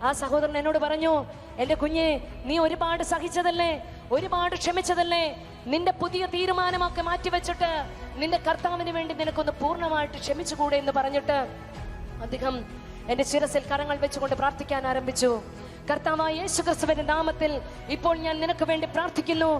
ആ സഹോദരൻ എന്നോട് പറഞ്ഞു, എന്റെ കുഞ്ഞെ, നീ ഒരുപാട് സഹിച്ചതല്ലേ, ഒരുപാട് ക്ഷമിച്ചതല്ലേ, നിന്റെ പുതിയ തീരുമാനമൊക്കെ മാറ്റിവെച്ചിട്ട് നിന്റെ കർത്താവിന് വേണ്ടി നിനക്കൊന്ന് പൂർണ്ണമായിട്ട് ക്ഷമിച്ചുകൂടെ എന്ന് പറഞ്ഞിട്ട് അദ്ദേഹം എന്റെ ശിരസിൽ കരങ്ങൾ വെച്ചുകൊണ്ട് പ്രാർത്ഥിക്കാൻ ആരംഭിച്ചു. കർത്താവായ യേശുക്രിസ്തുവിന്റെ നാമത്തിൽ ഇപ്പോൾ ഞാൻ നിനക്ക് വേണ്ടി പ്രാർത്ഥിക്കുന്നു.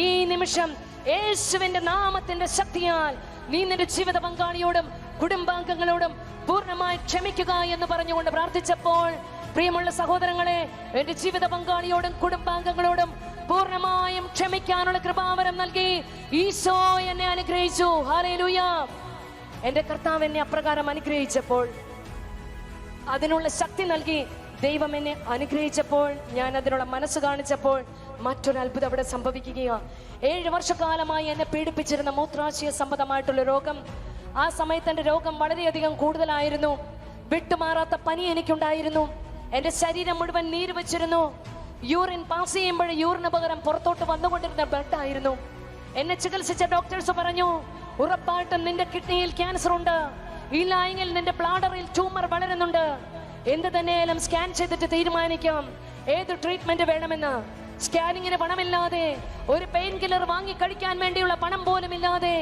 ഈ നിമിഷം യേശുവിന്റെ നാമത്തിന്റെ ശക്തിയാൽ നീ നിന്റെ ജീവിത പങ്കാളിയോടും കുടുംബാംഗങ്ങളോടും പൂർണ്ണമായി ക്ഷമിക്കുക എന്ന് പറഞ്ഞുകൊണ്ട് പ്രാർത്ഥിച്ചപ്പോൾ, പ്രിയമുള്ള സഹോദരങ്ങളെ, എന്റെ ജീവിത പങ്കാളിയോടും കുടുംബാംഗങ്ങളോടും പൂർണ്ണമായും ക്ഷമിക്കാനുള്ള കൃപാവരം നൽകി ഈശോ എന്നെ അനുഗ്രഹിച്ചു. ഹല്ലേലൂയ. എന്റെ കർത്താവ് എന്നെ അപ്രകാരം അനുഗ്രഹിച്ചപ്പോൾ, അതിനുള്ള ശക്തി നൽകി ദൈവം എന്നെ അനുഗ്രഹിച്ചപ്പോൾ, ഞാൻ അതിനുള്ള മനസ്സ് കാണിച്ചപ്പോൾ മറ്റൊരു അത്ഭുതം അവിടെ സംഭവിക്കുകയാണ്. 7 വർഷക്കാലമായി എന്നെ പീഡിപ്പിച്ചിരുന്ന മൂത്രാശയ സംബന്ധമായിട്ടുള്ള രോഗം, ആ സമയത്ത് എന്റെ രോഗം വളരെയധികം കൂടുതലായിരുന്നു. വിട്ടുമാറാത്ത പനി എനിക്കുണ്ടായിരുന്നു. എന്റെ ശരീരം മുഴുവൻ നീര് വെച്ചിരുന്നു. യൂറിൻ പാസ് ചെയ്യുമ്പോൾ യൂറിന് പകരം പുറത്തോട്ട് വന്നുകൊണ്ടിരുന്ന ബ്ലഡ് ആയിരുന്നു. എന്നെ ചികിത്സിച്ച ഡോക്ടേഴ്സ് പറഞ്ഞു, ഉറപ്പായിട്ടും നിന്റെ കിഡ്നിയിൽ ക്യാൻസർ ഉണ്ട്, ഇല്ല എങ്കിൽ നിന്റെ ബ്ലാഡറിൽ ട്യൂമർ വളരുന്നുണ്ട്. എന്ത് തന്നെയായാലും സ്കാൻ ചെയ്തിട്ട് തീരുമാനിക്കാം ഏത് ട്രീറ്റ്മെന്റ് വേണമെന്ന്. സ്കാനിങ്ങിന് പണമില്ലാതെ, ഒരു പെയിൻ കില്ലർ വാങ്ങി കഴിക്കാൻ വേണ്ടിയുള്ള പണം പോലും ഇല്ലാതെ,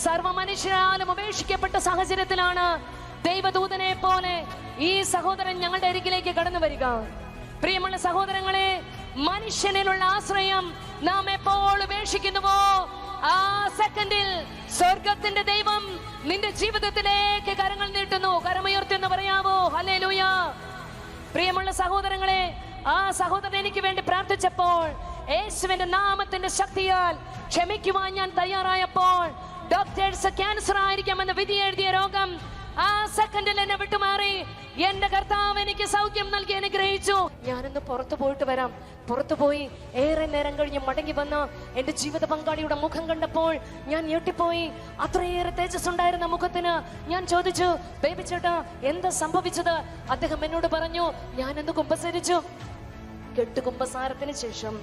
സർവ്വ മനുഷ്യരാലും ഉപേക്ഷിക്കപ്പെട്ട സാഹചര്യത്തിലാണ് ദൈവദൂതനെ പോലെ ഈ സഹോദരൻ ഞങ്ങളുടെ അരികിലേക്ക് കടന്നു വരിക. പ്രിയമുള്ള സഹോദരങ്ങളെ, മനുഷ്യനിലുള്ള ആശ്രയം നാം എപ്പോൾ ഉപേക്ഷിക്കുന്നുവോ, ആ സെക്കൻഡിൽ സ്വർഗത്തിന്റെ ദൈവം നിന്റെ ജീവിതത്തിലേക്ക് കരങ്ങൾ നീട്ടുന്നു. കരമുയർത്തിയെന്ന് പറയാവോ? ഹല്ലേലൂയ. പ്രിയമുള്ള സഹോദരങ്ങളെ, ആ സഹോദരൻ എനിക്ക് വേണ്ടി പ്രാർത്ഥിച്ചപ്പോൾ, യേശുവിന്റെ നാമത്തിന്റെ ശക്തിയാൽ ക്ഷമിക്കുവാൻ ഞാൻ തയ്യാറായപ്പോൾ, ഡോക്ടേഴ്സ് ക്യാൻസർ ആയിരിക്കാമെന്ന് വിധി എഴുതിയ രോഗം ആ സെക്കൻഡിൽ എന്നെ വിട്ടുമാറി. എന്റെ കർത്താവ് എനിക്ക് സൗഖ്യം നൽകി അനുഗ്രഹിച്ചു. ഞാനൊന്ന് പുറത്തു പോയിട്ട് വരാം. പുറത്തു പോയി ഏറെ നേരം കഴിഞ്ഞ് മടങ്ങി വന്ന എന്റെ ജീവിത പങ്കാളിയുടെ മുഖം കണ്ടപ്പോൾ ഞാൻ ഞെട്ടിപ്പോയി. അത്രയേറെ തേജസ് ഉണ്ടായിരുന്ന മുഖത്തിന്. ഞാൻ ചോദിച്ചു, ബേബി ചേട്ടാ, എന്താ സംഭവിച്ചത്? അദ്ദേഹം എന്നോട് പറഞ്ഞു, ഞാനൊന്ന് കുമ്പസരിച്ചു. കെട്ടുകുമ്പസാരത്തിന് ശേഷം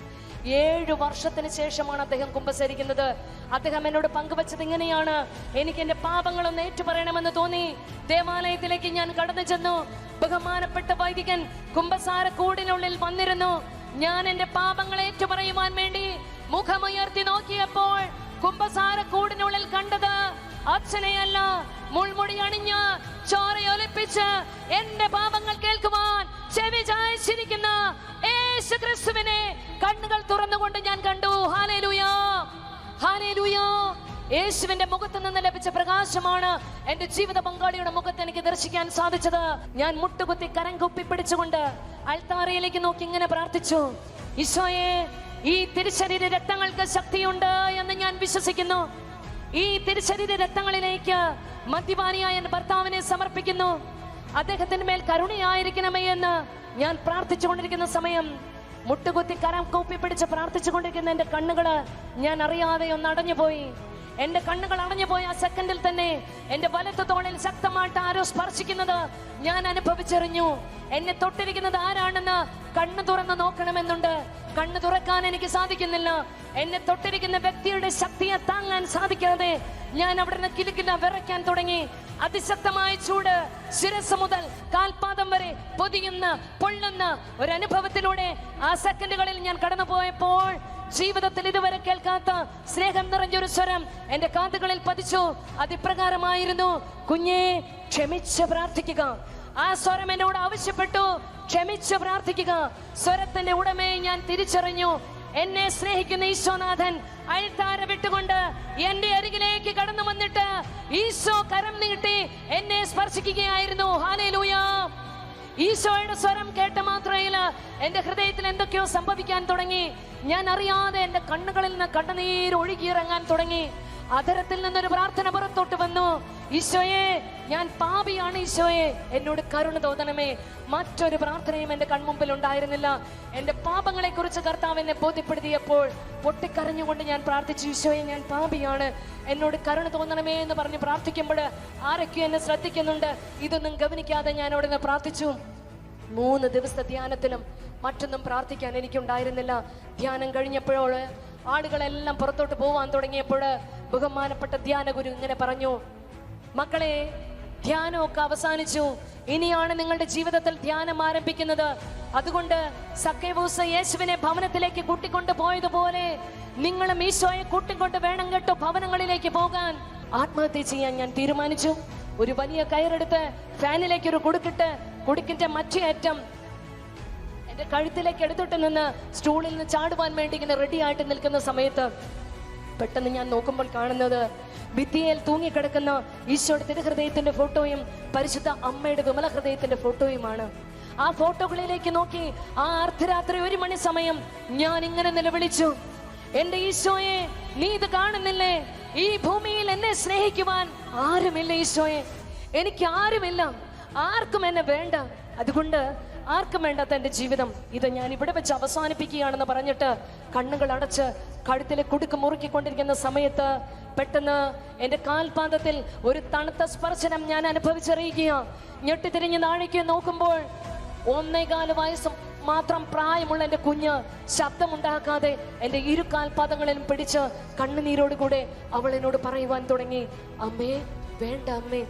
7 വർഷത്തിന് ശേഷമാണ് അദ്ദേഹം കുമ്പസരിക്കുന്നത്. അദ്ദേഹം എന്നോട് പങ്കുവച്ചത് ഇങ്ങനെയാണ്: എനിക്ക് എന്റെ പാപങ്ങളൊന്ന് ഏറ്റുപറയണമെന്ന് തോന്നി. ദേവാലയത്തിലേക്ക് ഞാൻ കടന്നു ചെന്നു. ബഹുമാനപ്പെട്ട വൈദികൻ കുമ്പസാര കൂടിനുള്ളിൽ വന്നിരുന്നു. ഞാൻ എന്റെ പാപങ്ങൾ ഏറ്റുപറയുവാൻ വേണ്ടി മുഖമുയർത്തി നോക്കിയപ്പോൾ കുമ്പസാര കൂടിനുള്ളിൽ കണ്ടത് അച്ഛനെയല്ല, മുൾമുടി അണിഞ്ഞ് ചോരയൊലിപ്പിച്ച് എന്റെ പാപങ്ങൾ കേൾക്കുവാൻ ചെവി ചായച്ചിരിക്കുന്ന യേശുക്രിസ്തുവിനെ കണ്ണുകൾ തുറന്നുകൊണ്ട് ഞാൻ കണ്ടു. Hallelujah, hallelujah. യേശുവിന്റെ മുഖത്ത് നിന്ന് ലഭിച്ച പ്രകാശമാണ് എന്റെ ജീവിത പങ്കാളിയുടെ മുഖത്ത് എനിക്ക് ദർശിക്കാൻ സാധിച്ചത്. ഞാൻ മുട്ടുകുത്തി കരം കുപ്പി പിടിച്ചുകൊണ്ട് അൾത്താരയിലേക്ക് നോക്കി ഇങ്ങനെ പ്രാർത്ഥിച്ചു: ഈശോയെ, ഈ തിരുശരീര രക്തങ്ങൾക്ക് ശക്തിയുണ്ട് എന്ന് ഞാൻ വിശ്വസിക്കുന്നു. ഈ തിരുശരീര രക്തങ്ങളിലേക്ക് മദ്യപാനിയായ എന്റെ ഭർത്താവിനെ സമർപ്പിക്കുന്നു. അദ്ദേഹത്തിന്റെ മേൽ കരുണയായിരിക്കണമേ എന്ന് ഞാൻ പ്രാർത്ഥിച്ചുകൊണ്ടിരിക്കുന്ന സമയം, മുട്ടുകുത്തി കരം കൂപ്പി പിടിച്ച് പ്രാർത്ഥിച്ചുകൊണ്ടിരിക്കുന്ന എന്റെ കണ്ണുകള് ഞാൻ അറിയാതെ ഒന്ന് അടഞ്ഞുപോയി. എന്റെ കണ്ണുകൾ അടഞ്ഞുപോയ ആ സെക്കൻഡിൽ തന്നെ എന്റെ വലത്ത് തോളിൽ ശക്തമായിട്ട് ആരോ സ്പർശിക്കുന്നത് ഞാൻ അനുഭവിച്ചറിഞ്ഞു. എന്നെ തൊട്ടിരിക്കുന്നത് ആരാണെന്ന് കണ്ണു തുറന്ന് നോക്കണമെന്നുണ്ട്. കണ്ണു തുറക്കാൻ എനിക്ക് സാധിക്കുന്നില്ല. എന്നെ തൊട്ടിരിക്കുന്ന വ്യക്തിയുടെ ശക്തിയെ താങ്ങാൻ സാധിക്കാതെ ഞാൻ അവിടെ നിന്ന് കിലുക്കില്ല വിറയ്ക്കാൻ തുടങ്ങി. അതിശക്തമായ ചൂട് ശിരസ് മുതൽ കാൽപാദം വരെ പൊതിയുന്ന പൊള്ളുന്ന ഒരു അനുഭവത്തിലൂടെ ആ സെക്കൻഡുകളിൽ ഞാൻ കടന്നുപോയപ്പോൾ ജീവിതത്തിൽ ഇതുവരെ കേൾക്കാത്ത സ്നേഹം നിറഞ്ഞൊരു സ്വരം എന്റെ കാതുകളിൽ പതിച്ചു. അതിപ്രകാരമായിരുന്നു: കുഞ്ഞേ, ക്ഷമിച്ച് പ്രാർത്ഥിക്കുക. ആ സ്വരം എന്നോട് ആവശ്യപ്പെട്ടു, ക്ഷമിച്ച് പ്രാർത്ഥിക്കുക. സ്വരത്തിന്റെ ഉടമയെ ഞാൻ തിരിച്ചറിഞ്ഞു. എന്നെ സ്നേഹിക്കുന്ന ഈശോനാഥൻ അൾത്താര വിട്ടുകൊണ്ട് എന്റെ അരികിലേക്ക് കടന്നു വന്നിട്ട് ഈശോ കരം നീട്ടി എന്നെ സ്പർശിക്കുകയായിരുന്നു. ഹല്ലേലൂയ. ഈശോയുടെ സ്വരം കേട്ട മാത്രയിൽ എന്റെ ഹൃദയത്തിൽ എന്തൊക്കെയോ സംഭവിക്കാൻ തുടങ്ങി. ഞാൻ അറിയാതെ എന്റെ കണ്ണുകളിൽ നിന്ന് കണ്ണുനീര് ഒഴുകിയിറങ്ങാൻ തുടങ്ങി. അധരത്തിൽ നിന്നൊരു പ്രാർത്ഥന പുറത്തോട്ട് വന്നു: ഈശോയെ, ഞാൻ പാപിയാണ്. ഈശോയെ, എന്നോട് കരുണ തോന്നണമേ. മറ്റൊരു പ്രാർത്ഥനയും എന്റെ കൺമുമ്പിൽ ഉണ്ടായിരുന്നില്ല. എന്റെ പാപങ്ങളെ കുറിച്ച് കർത്താവ് എന്നെ ബോധ്യപ്പെടുത്തിയപ്പോൾ പൊട്ടിക്കരഞ്ഞുകൊണ്ട് ഞാൻ പ്രാർത്ഥിച്ചു: ഈശോയെ, ഞാൻ പാപിയാണ്, എന്നോട് കരുണ തോന്നണമേ എന്ന് പറഞ്ഞ് പ്രാർത്ഥിക്കുമ്പോൾ ആരൊക്കെയോ എന്നെ ശ്രദ്ധിക്കുന്നുണ്ട്. ഇതൊന്നും ഗവനിക്കാതെ ഞാൻ അവിടെ നിന്ന് പ്രാർത്ഥിച്ചു. 3 ദിവസത്തെ ധ്യാനത്തിലും മറ്റൊന്നും പ്രാർത്ഥിക്കാൻ എനിക്കുണ്ടായിരുന്നില്ല. ധ്യാനം കഴിഞ്ഞപ്പോൾ ആളുകളെല്ലാം പുറത്തോട്ട് പോവാൻ തുടങ്ങിയപ്പോൾ ബഹുമാനപ്പെട്ട ധ്യാന ഗുരു ഇങ്ങനെ പറഞ്ഞു: മക്കളെ, ധ്യാനമൊക്കെ അവസാനിച്ചു. ഇനിയാണ് നിങ്ങളുടെ ജീവിതത്തിൽ ധ്യാനം ആരംഭിക്കുന്നത്. അതുകൊണ്ട് സക്കേവൂസ് യേശുവിനെ ഭവനത്തിലേക്ക് കൂട്ടിക്കൊണ്ട് പോയതുപോലെ നിങ്ങളും ഈശോയെ കൂട്ടിക്കൊണ്ട് വേണം കേട്ടോ ഭവനങ്ങളിലേക്ക് പോകാൻ. ആത്മഹത്യ ചെയ്യാൻ ഞാൻ തീരുമാനിച്ചു. ഒരു വലിയ കയറെടുത്ത് ഫാനിലേക്ക് ഒരു കുടുക്കിന്റെ മറ്റേ അറ്റം എന്റെ കഴുത്തിലേക്ക് എടുത്തിട്ട് നിന്ന് സ്റ്റൂളിൽ നിന്ന് ചാടുവാൻ വേണ്ടി ഇങ്ങനെ റെഡി ആയിട്ട് നിൽക്കുന്ന സമയത്ത് പെട്ടെന്ന് ഞാൻ നോക്കുമ്പോൾ കാണുന്നത് ഭിത്തിയിൽ തൂങ്ങിക്കിടക്കുന്ന ഈശോയുടെ തിരുഹൃദയത്തിന്റെ ഫോട്ടോയും പരിശുദ്ധ അമ്മയുടെ വിമല ഹൃദയത്തിന്റെ ഫോട്ടോയുമാണ്. ആ ഫോട്ടോകളിലേക്ക് നോക്കി ആ അർദ്ധരാത്രി 1 മണി സമയം ഞാൻ ഇങ്ങനെ നിലവിളിച്ചു, എന്റെ ഈശോയെ, നീ ഇത് കാണുന്നില്ലേ? ഈ ഭൂമിയിൽ എന്നെ സ്നേഹിക്കുവാൻ ആരുമില്ല ഈശോയെ, എനിക്ക് ആരുമില്ല, ആർക്കും എന്നെ വേണ്ട, അതുകൊണ്ട് ആർക്കും വേണ്ടാത്ത എന്റെ ജീവിതം ഇത് ഞാൻ ഇവിടെ വെച്ച് അവസാനിപ്പിക്കുകയാണെന്ന് പറഞ്ഞിട്ട് കണ്ണുകൾ അടച്ച് കഴുത്തിലെ കുടുക്ക് മുറുക്കിക്കൊണ്ടിരിക്കുന്ന സമയത്ത് പെട്ടെന്ന് എന്റെ കാൽപാദത്തിൽ ഒരു തണുത്ത സ്പർശനം ഞാൻ അനുഭവിച്ചറിയുക. ഞെട്ടിത്തിരിഞ്ഞ് താഴേക്ക് നോക്കുമ്പോൾ 1.25 വയസ്സ് മാത്രം പ്രായമുള്ള എന്റെ കുഞ്ഞ് ശബ്ദമുണ്ടാക്കാതെ എന്റെ ഇരു കാൽപാദങ്ങളിലും പിടിച്ച് കണ്ണുനീരോടുകൂടെ അവൾ എന്നോട് പറയുവാൻ തുടങ്ങി, അമ്മേ വേണ്ട അമ്മേ,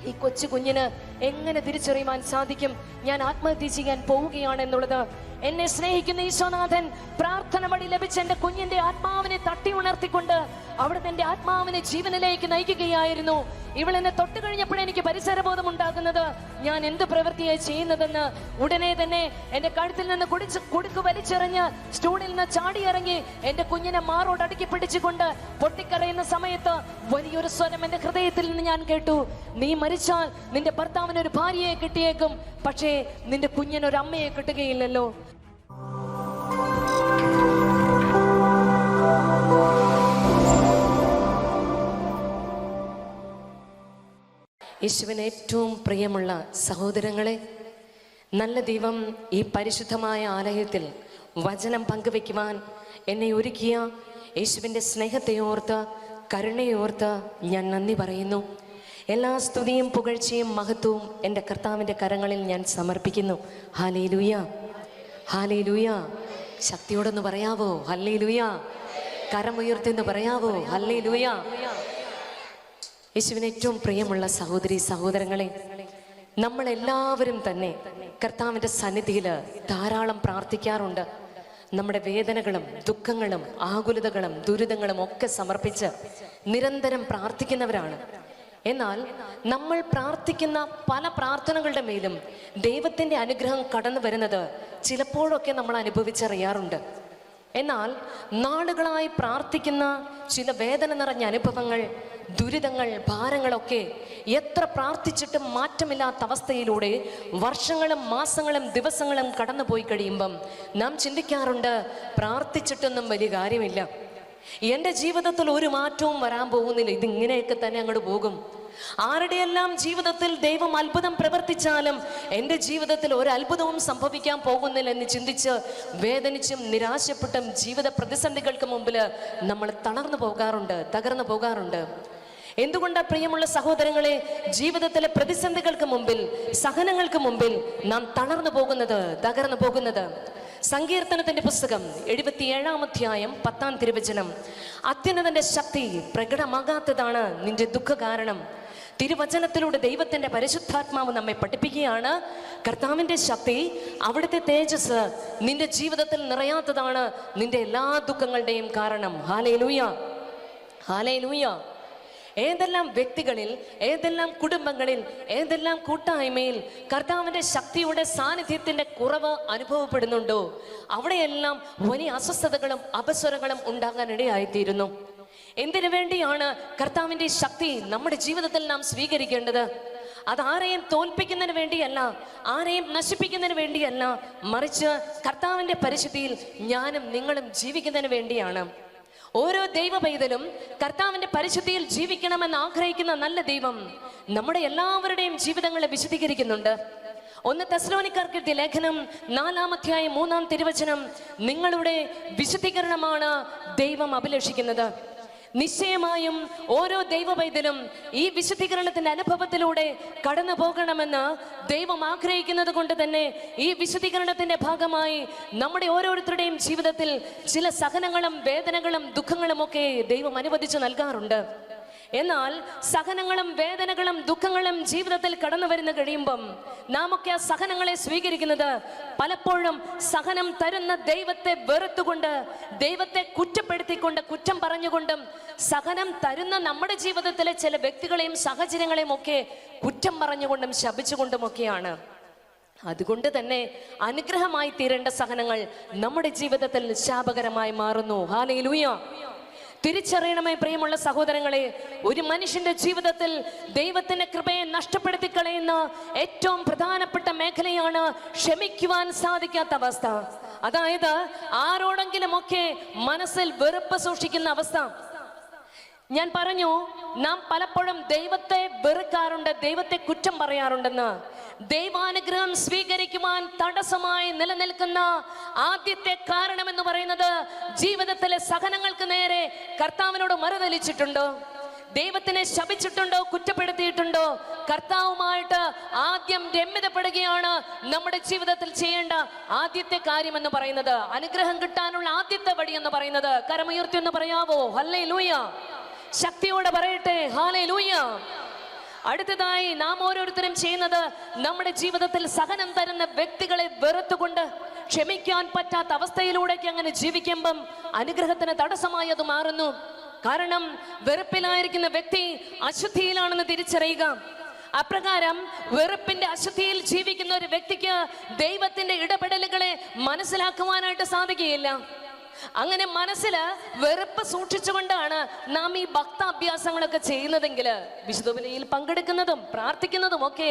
ഈ കൊച്ചു കുഞ്ഞിന് എങ്ങനെ തിരിച്ചറിയുവാൻ സാധിക്കും ഞാൻ ആത്മഹത്യ ചെയ്യാൻ പോവുകയാണെന്നുള്ളത്? എന്നെ സ്നേഹിക്കുന്ന ഈശോനാഥൻ പ്രാർത്ഥന വഴി ലഭിച്ച എന്റെ കുഞ്ഞിന്റെ ആത്മാവിനെ തട്ടി ഉണർത്തിക്കൊണ്ട് അവിടുത്തെ എന്റെ ആത്മാവിനെ ജീവനിലേക്ക് നയിക്കുകയായിരുന്നു. ഇവൾ എന്നെ തൊട്ട് കഴിഞ്ഞപ്പോൾ എനിക്ക് പരിസരബോധം ഉണ്ടാകുന്നത് ഞാൻ എന്ത് പ്രവൃത്തിയായി ചെയ്യുന്നതെന്ന്. ഉടനെ തന്നെ എന്റെ കഴുത്തിൽ നിന്ന് കുടുക്ക് വലിച്ചെറിഞ്ഞ് സ്റ്റൂളിൽ നിന്ന് ചാടിയിറങ്ങി എന്റെ കുഞ്ഞിനെ മാറോട് അടുക്കി പിടിച്ചുകൊണ്ട് പൊട്ടിക്കരയുന്ന സമയത്ത് വലിയൊരു സ്വരം എന്റെ ഹൃദയത്തിൽ നിന്ന് ഞാൻ കേട്ടു, നീ മരിച്ചാൽ നിന്റെ ഭർത്താവിന് ഒരു ഭാര്യയെ കിട്ടിയേക്കും, പക്ഷേ നിന്റെ കുഞ്ഞിനൊരു അമ്മയെ കിട്ടുകയില്ലല്ലോ. യേശുവിന് ഏറ്റവും പ്രിയമുള്ള സഹോദരങ്ങളെ, നല്ല ദൈവം ഈ പരിശുദ്ധമായ ആലയത്തിൽ വചനം പങ്കുവെക്കുവാൻ എന്നെ ഒരുക്കിയ യേശുവിൻ്റെ സ്നേഹത്തെ ഓർത്ത് കരുണയെ ഓർത്ത് ഞാൻ നന്ദി പറയുന്നു. എല്ലാ സ്തുതിയും പുകഴ്ചയും മഹത്വവും എൻ്റെ കർത്താവിൻ്റെ കരങ്ങളിൽ ഞാൻ സമർപ്പിക്കുന്നു. Hallelujah, hallelujah. ശക്തിയോടൊന്ന് പറയാവോ ഹല്ലേലൂയ? കരമുയർത്തിന്ന് പറയാവോ ഹല്ലേലൂയ? യേശുവിന് ഏറ്റവും പ്രിയമുള്ള സഹോദരി സഹോദരങ്ങളെ, നമ്മളെല്ലാവരും തന്നെ കർത്താവിൻ്റെ സന്നിധിയിൽ ധാരാളം പ്രാർത്ഥിക്കാറുണ്ട്. നമ്മുടെ വേദനകളും ദുഃഖങ്ങളും ആകുലതകളും ദുരിതങ്ങളും ഒക്കെ സമർപ്പിച്ച് നിരന്തരം പ്രാർത്ഥിക്കുന്നവരാണ്. എന്നാൽ നമ്മൾ പ്രാർത്ഥിക്കുന്ന പല പ്രാർത്ഥനകളുടെ മേലും ദൈവത്തിൻ്റെ അനുഗ്രഹം കടന്നു വരുന്നത് ചിലപ്പോഴൊക്കെ നമ്മൾ അനുഭവിച്ചറിയാറുണ്ട്. എന്നാൽ നാളുകളായി പ്രാർത്ഥിക്കുന്ന ചില വേദന നിറഞ്ഞ അനുഭവങ്ങൾ, ദുരിതങ്ങൾ, ഭാരങ്ങളൊക്കെ എത്ര പ്രാർത്ഥിച്ചിട്ടും മാറ്റമില്ലാത്ത അവസ്ഥയിലൂടെ വർഷങ്ങളും മാസങ്ങളും ദിവസങ്ങളും കടന്നു പോയി കഴിയുമ്പം നാം ചിന്തിക്കാറുണ്ട്, പ്രാർത്ഥിച്ചിട്ടൊന്നും വലിയ കാര്യമില്ല, എൻ്റെ ജീവിതത്തിൽ ഒരു മാറ്റവും വരാൻ പോകുന്നില്ല, ഇതിങ്ങനെയൊക്കെ തന്നെ അങ്ങോട്ട് പോകും. ആരുടെയെല്ലാം ജീവിതത്തിൽ ദൈവം അത്ഭുതം പ്രവർത്തിച്ചാലും എൻ്റെ ജീവിതത്തിൽ ഒരു അത്ഭുതവും സംഭവിക്കാൻ പോകുന്നില്ല എന്ന് ചിന്തിച്ച് വേദനിച്ചും നിരാശപ്പെട്ടും ജീവിത പ്രതിസന്ധികൾക്ക് മുമ്പിൽ നമ്മൾ തളർന്നു പോകാറുണ്ട്. എന്തുകൊണ്ടാ പ്രിയമുള്ള സഹോദരങ്ങളെ ജീവിതത്തിലെ പ്രതിസന്ധികൾക്ക് മുമ്പിൽ, സഹനങ്ങൾക്ക് മുമ്പിൽ നാം തകർന്നു പോകുന്നത്? സങ്കീർത്തനത്തിന്റെ പുസ്തകം 77-ാം അധ്യായം 10-ാം തിരുവചനം, അത്യുന്നതന്റെ ശക്തി പ്രകടമാകാത്തതാണ് നിന്റെ ദുഃഖ കാരണം. തിരുവചനത്തിലൂടെ ദൈവത്തിന്റെ പരിശുദ്ധാത്മാവ് നമ്മെ പഠിപ്പിക്കുകയാണ്, കർത്താവിന്റെ ശക്തി, അവിടുത്തെ തേജസ് നിന്റെ ജീവിതത്തിൽ നിറയാത്തതാണ് നിന്റെ എല്ലാ ദുഃഖങ്ങളുടെയും കാരണം. Hallelujah, hallelujah. ഏതെല്ലാം വ്യക്തികളിൽ, ഏതെല്ലാം കുടുംബങ്ങളിൽ, ഏതെല്ലാം കൂട്ടായ്മയിൽ കർത്താവിൻ്റെ ശക്തിയുടെ സാന്നിധ്യത്തിൻ്റെ കുറവ് അനുഭവപ്പെടുന്നുണ്ടോ അവിടെയെല്ലാം വലിയ അസ്വസ്ഥതകളും അപസ്വരങ്ങളും ഉണ്ടാകാനിടയായിത്തീരുന്നു. എന്തിനു വേണ്ടിയാണ് കർത്താവിൻ്റെ ശക്തി നമ്മുടെ ജീവിതത്തിൽ നാം സ്വീകരിക്കേണ്ടത്? അത് ആരെയും തോൽപ്പിക്കുന്നതിന് വേണ്ടിയല്ല, ആരെയും നശിപ്പിക്കുന്നതിന് വേണ്ടിയല്ല, മറിച്ച് കർത്താവിൻ്റെ പരിശുദ്ധിയിൽ ഞാനും നിങ്ങളും ജീവിക്കുന്നതിന് വേണ്ടിയാണ്. ഓരോ ദൈവ പൈതലും കർത്താവിന്റെ പരിശുദ്ധിയിൽ ജീവിക്കണമെന്ന് ആഗ്രഹിക്കുന്ന നല്ല ദൈവം നമ്മുടെ എല്ലാവരുടെയും ജീവിതങ്ങളെ വിശദീകരിക്കുന്നുണ്ട്. 1 തെസ്സലോനിക്കർക്ക് എഴുതിയ ലേഖനം 4-ാം അധ്യായം 3-ാം തിരുവചനം, നിങ്ങളുടെ വിശുദ്ധീകരണമാണ് ദൈവം അഭിലഷിക്കുന്നത്. നിശ്ചയമായും ഓരോ ദൈവ പൈതലും ഈ വിശുദ്ധീകരണത്തിന്റെ അനുഭവത്തിലൂടെ കടന്നു പോകണമെന്ന് ദൈവം ആഗ്രഹിക്കുന്നത് കൊണ്ട് തന്നെ ഈ വിശുദ്ധീകരണത്തിന്റെ ഭാഗമായി നമ്മുടെ ഓരോരുത്തരുടെയും ജീവിതത്തിൽ ചില സഹനങ്ങളും വേദനകളും ദുഃഖങ്ങളും ഒക്കെ ദൈവം അനുവദിച്ചു നൽകാറുണ്ട്. എന്നാൽ സഹനങ്ങളും വേദനകളും ദുഃഖങ്ങളും ജീവിതത്തിൽ കടന്നു വരുന്ന കഴിയുമ്പം നാമൊക്കെ ആ സഹനങ്ങളെ സ്വീകരിക്കുന്നത് പലപ്പോഴും സഹനം തരുന്ന ദൈവത്തെ വെറുത്തുകൊണ്ട്, ദൈവത്തെ കുറ്റപ്പെടുത്തിക്കൊണ്ട്, കുറ്റം പറഞ്ഞുകൊണ്ടും, സഹനം തരുന്ന നമ്മുടെ ജീവിതത്തിലെ ചില വ്യക്തികളെയും സാഹചര്യങ്ങളെയും ഒക്കെ കുറ്റം പറഞ്ഞുകൊണ്ടും ശപിച്ചുകൊണ്ടുമൊക്കെയാണ്. അതുകൊണ്ട് തന്നെ അനുഗ്രഹമായി തീരേണ്ട സഹനങ്ങൾ നമ്മുടെ ജീവിതത്തിൽ ശാപകരമായി മാറുന്നു. ഹല്ലേലൂയ. തിരിച്ചറിയണമേ പ്രിയമുള്ള സഹോദരങ്ങളെ, ഒരു മനുഷ്യന്റെ ജീവിതത്തിൽ ദൈവത്തിന്റെ കൃപയെ നഷ്ടപ്പെടുത്തി കളയുന്ന ഏറ്റവും പ്രധാനപ്പെട്ട മേഖലയാണ് ക്ഷമിക്കുവാൻ സാധിക്കാത്ത അവസ്ഥ. അതായത് ആരോടെങ്കിലും ഒക്കെ മനസ്സിൽ വെറുപ്പ് സൂക്ഷിക്കുന്ന അവസ്ഥ. ഞാൻ പറഞ്ഞു, നാം പലപ്പോഴും ദൈവത്തെ വെറുക്കാറുണ്ട്, ദൈവത്തെ കുറ്റം പറയാറുണ്ടെന്ന്. ദൈവാനുഗ്രഹം സ്വീകരിക്കുവാൻ തടസ്സമായി നിലനിൽക്കുന്ന ആദ്യത്തെ കാരണം എന്ന് പറയുന്നത് ജീവിതത്തിലെ സഹനങ്ങൾക്ക് നേരെ കർത്താവിനോട് മറുതലിച്ചിട്ടുണ്ടോ, ദൈവത്തിനെ ശപിച്ചിട്ടുണ്ടോ, കുറ്റപ്പെടുത്തിയിട്ടുണ്ടോ? കർത്താവുമായിട്ട് ആദ്യം രമ്യതപ്പെടുകയാണ് നമ്മുടെ ജീവിതത്തിൽ ചെയ്യേണ്ട ആദ്യത്തെ കാര്യം എന്ന് പറയുന്നത്. അനുഗ്രഹം കിട്ടാനുള്ള ആദ്യത്തെ വഴി എന്ന് പറയുന്നത്. കരമുയർത്തി എന്ന് പറയാവോ? ഹല്ലേലൂയ. ശക്തിയോടെ പറയട്ടെ, ഹല്ലേലൂയ. അടുത്തതായി നാം ഓരോരുത്തരും ചെയ്യുന്നത്, നമ്മുടെ ജീവിതത്തിൽ സഹനം തരുന്ന വ്യക്തികളെ വെറുത്തുകൊണ്ട് ക്ഷമിക്കാൻ പറ്റാത്ത അവസ്ഥയിലൂടെയൊക്കെ അങ്ങനെ ജീവിക്കുമ്പം അനുഗ്രഹത്തിന് തടസ്സമായി അത് മാറുന്നു. കാരണം വെറുപ്പിലായിരിക്കുന്ന വ്യക്തി അശുദ്ധിയിലാണെന്ന് തിരിച്ചറിയുക. അപ്രകാരം വെറുപ്പിന്റെ അശുദ്ധിയിൽ ജീവിക്കുന്ന ഒരു വ്യക്തിക്ക് ദൈവത്തിന്റെ ഇടപെടലുകളെ മനസ്സിലാക്കുവാനായിട്ട് സാധിക്കുകയില്ല. അങ്ങനെ മനസ്സിൽ വെറുപ്പ് സൂക്ഷിച്ചുകൊണ്ടാണ് നാം ഈ ഭക്താഭ്യാസങ്ങളൊക്കെ ചെയ്യുന്നതെങ്കിൽ, വിശുദ്ധ ബലിയിൽ പങ്കെടുക്കുന്നതും പ്രാർത്ഥിക്കുന്നതും ഒക്കെ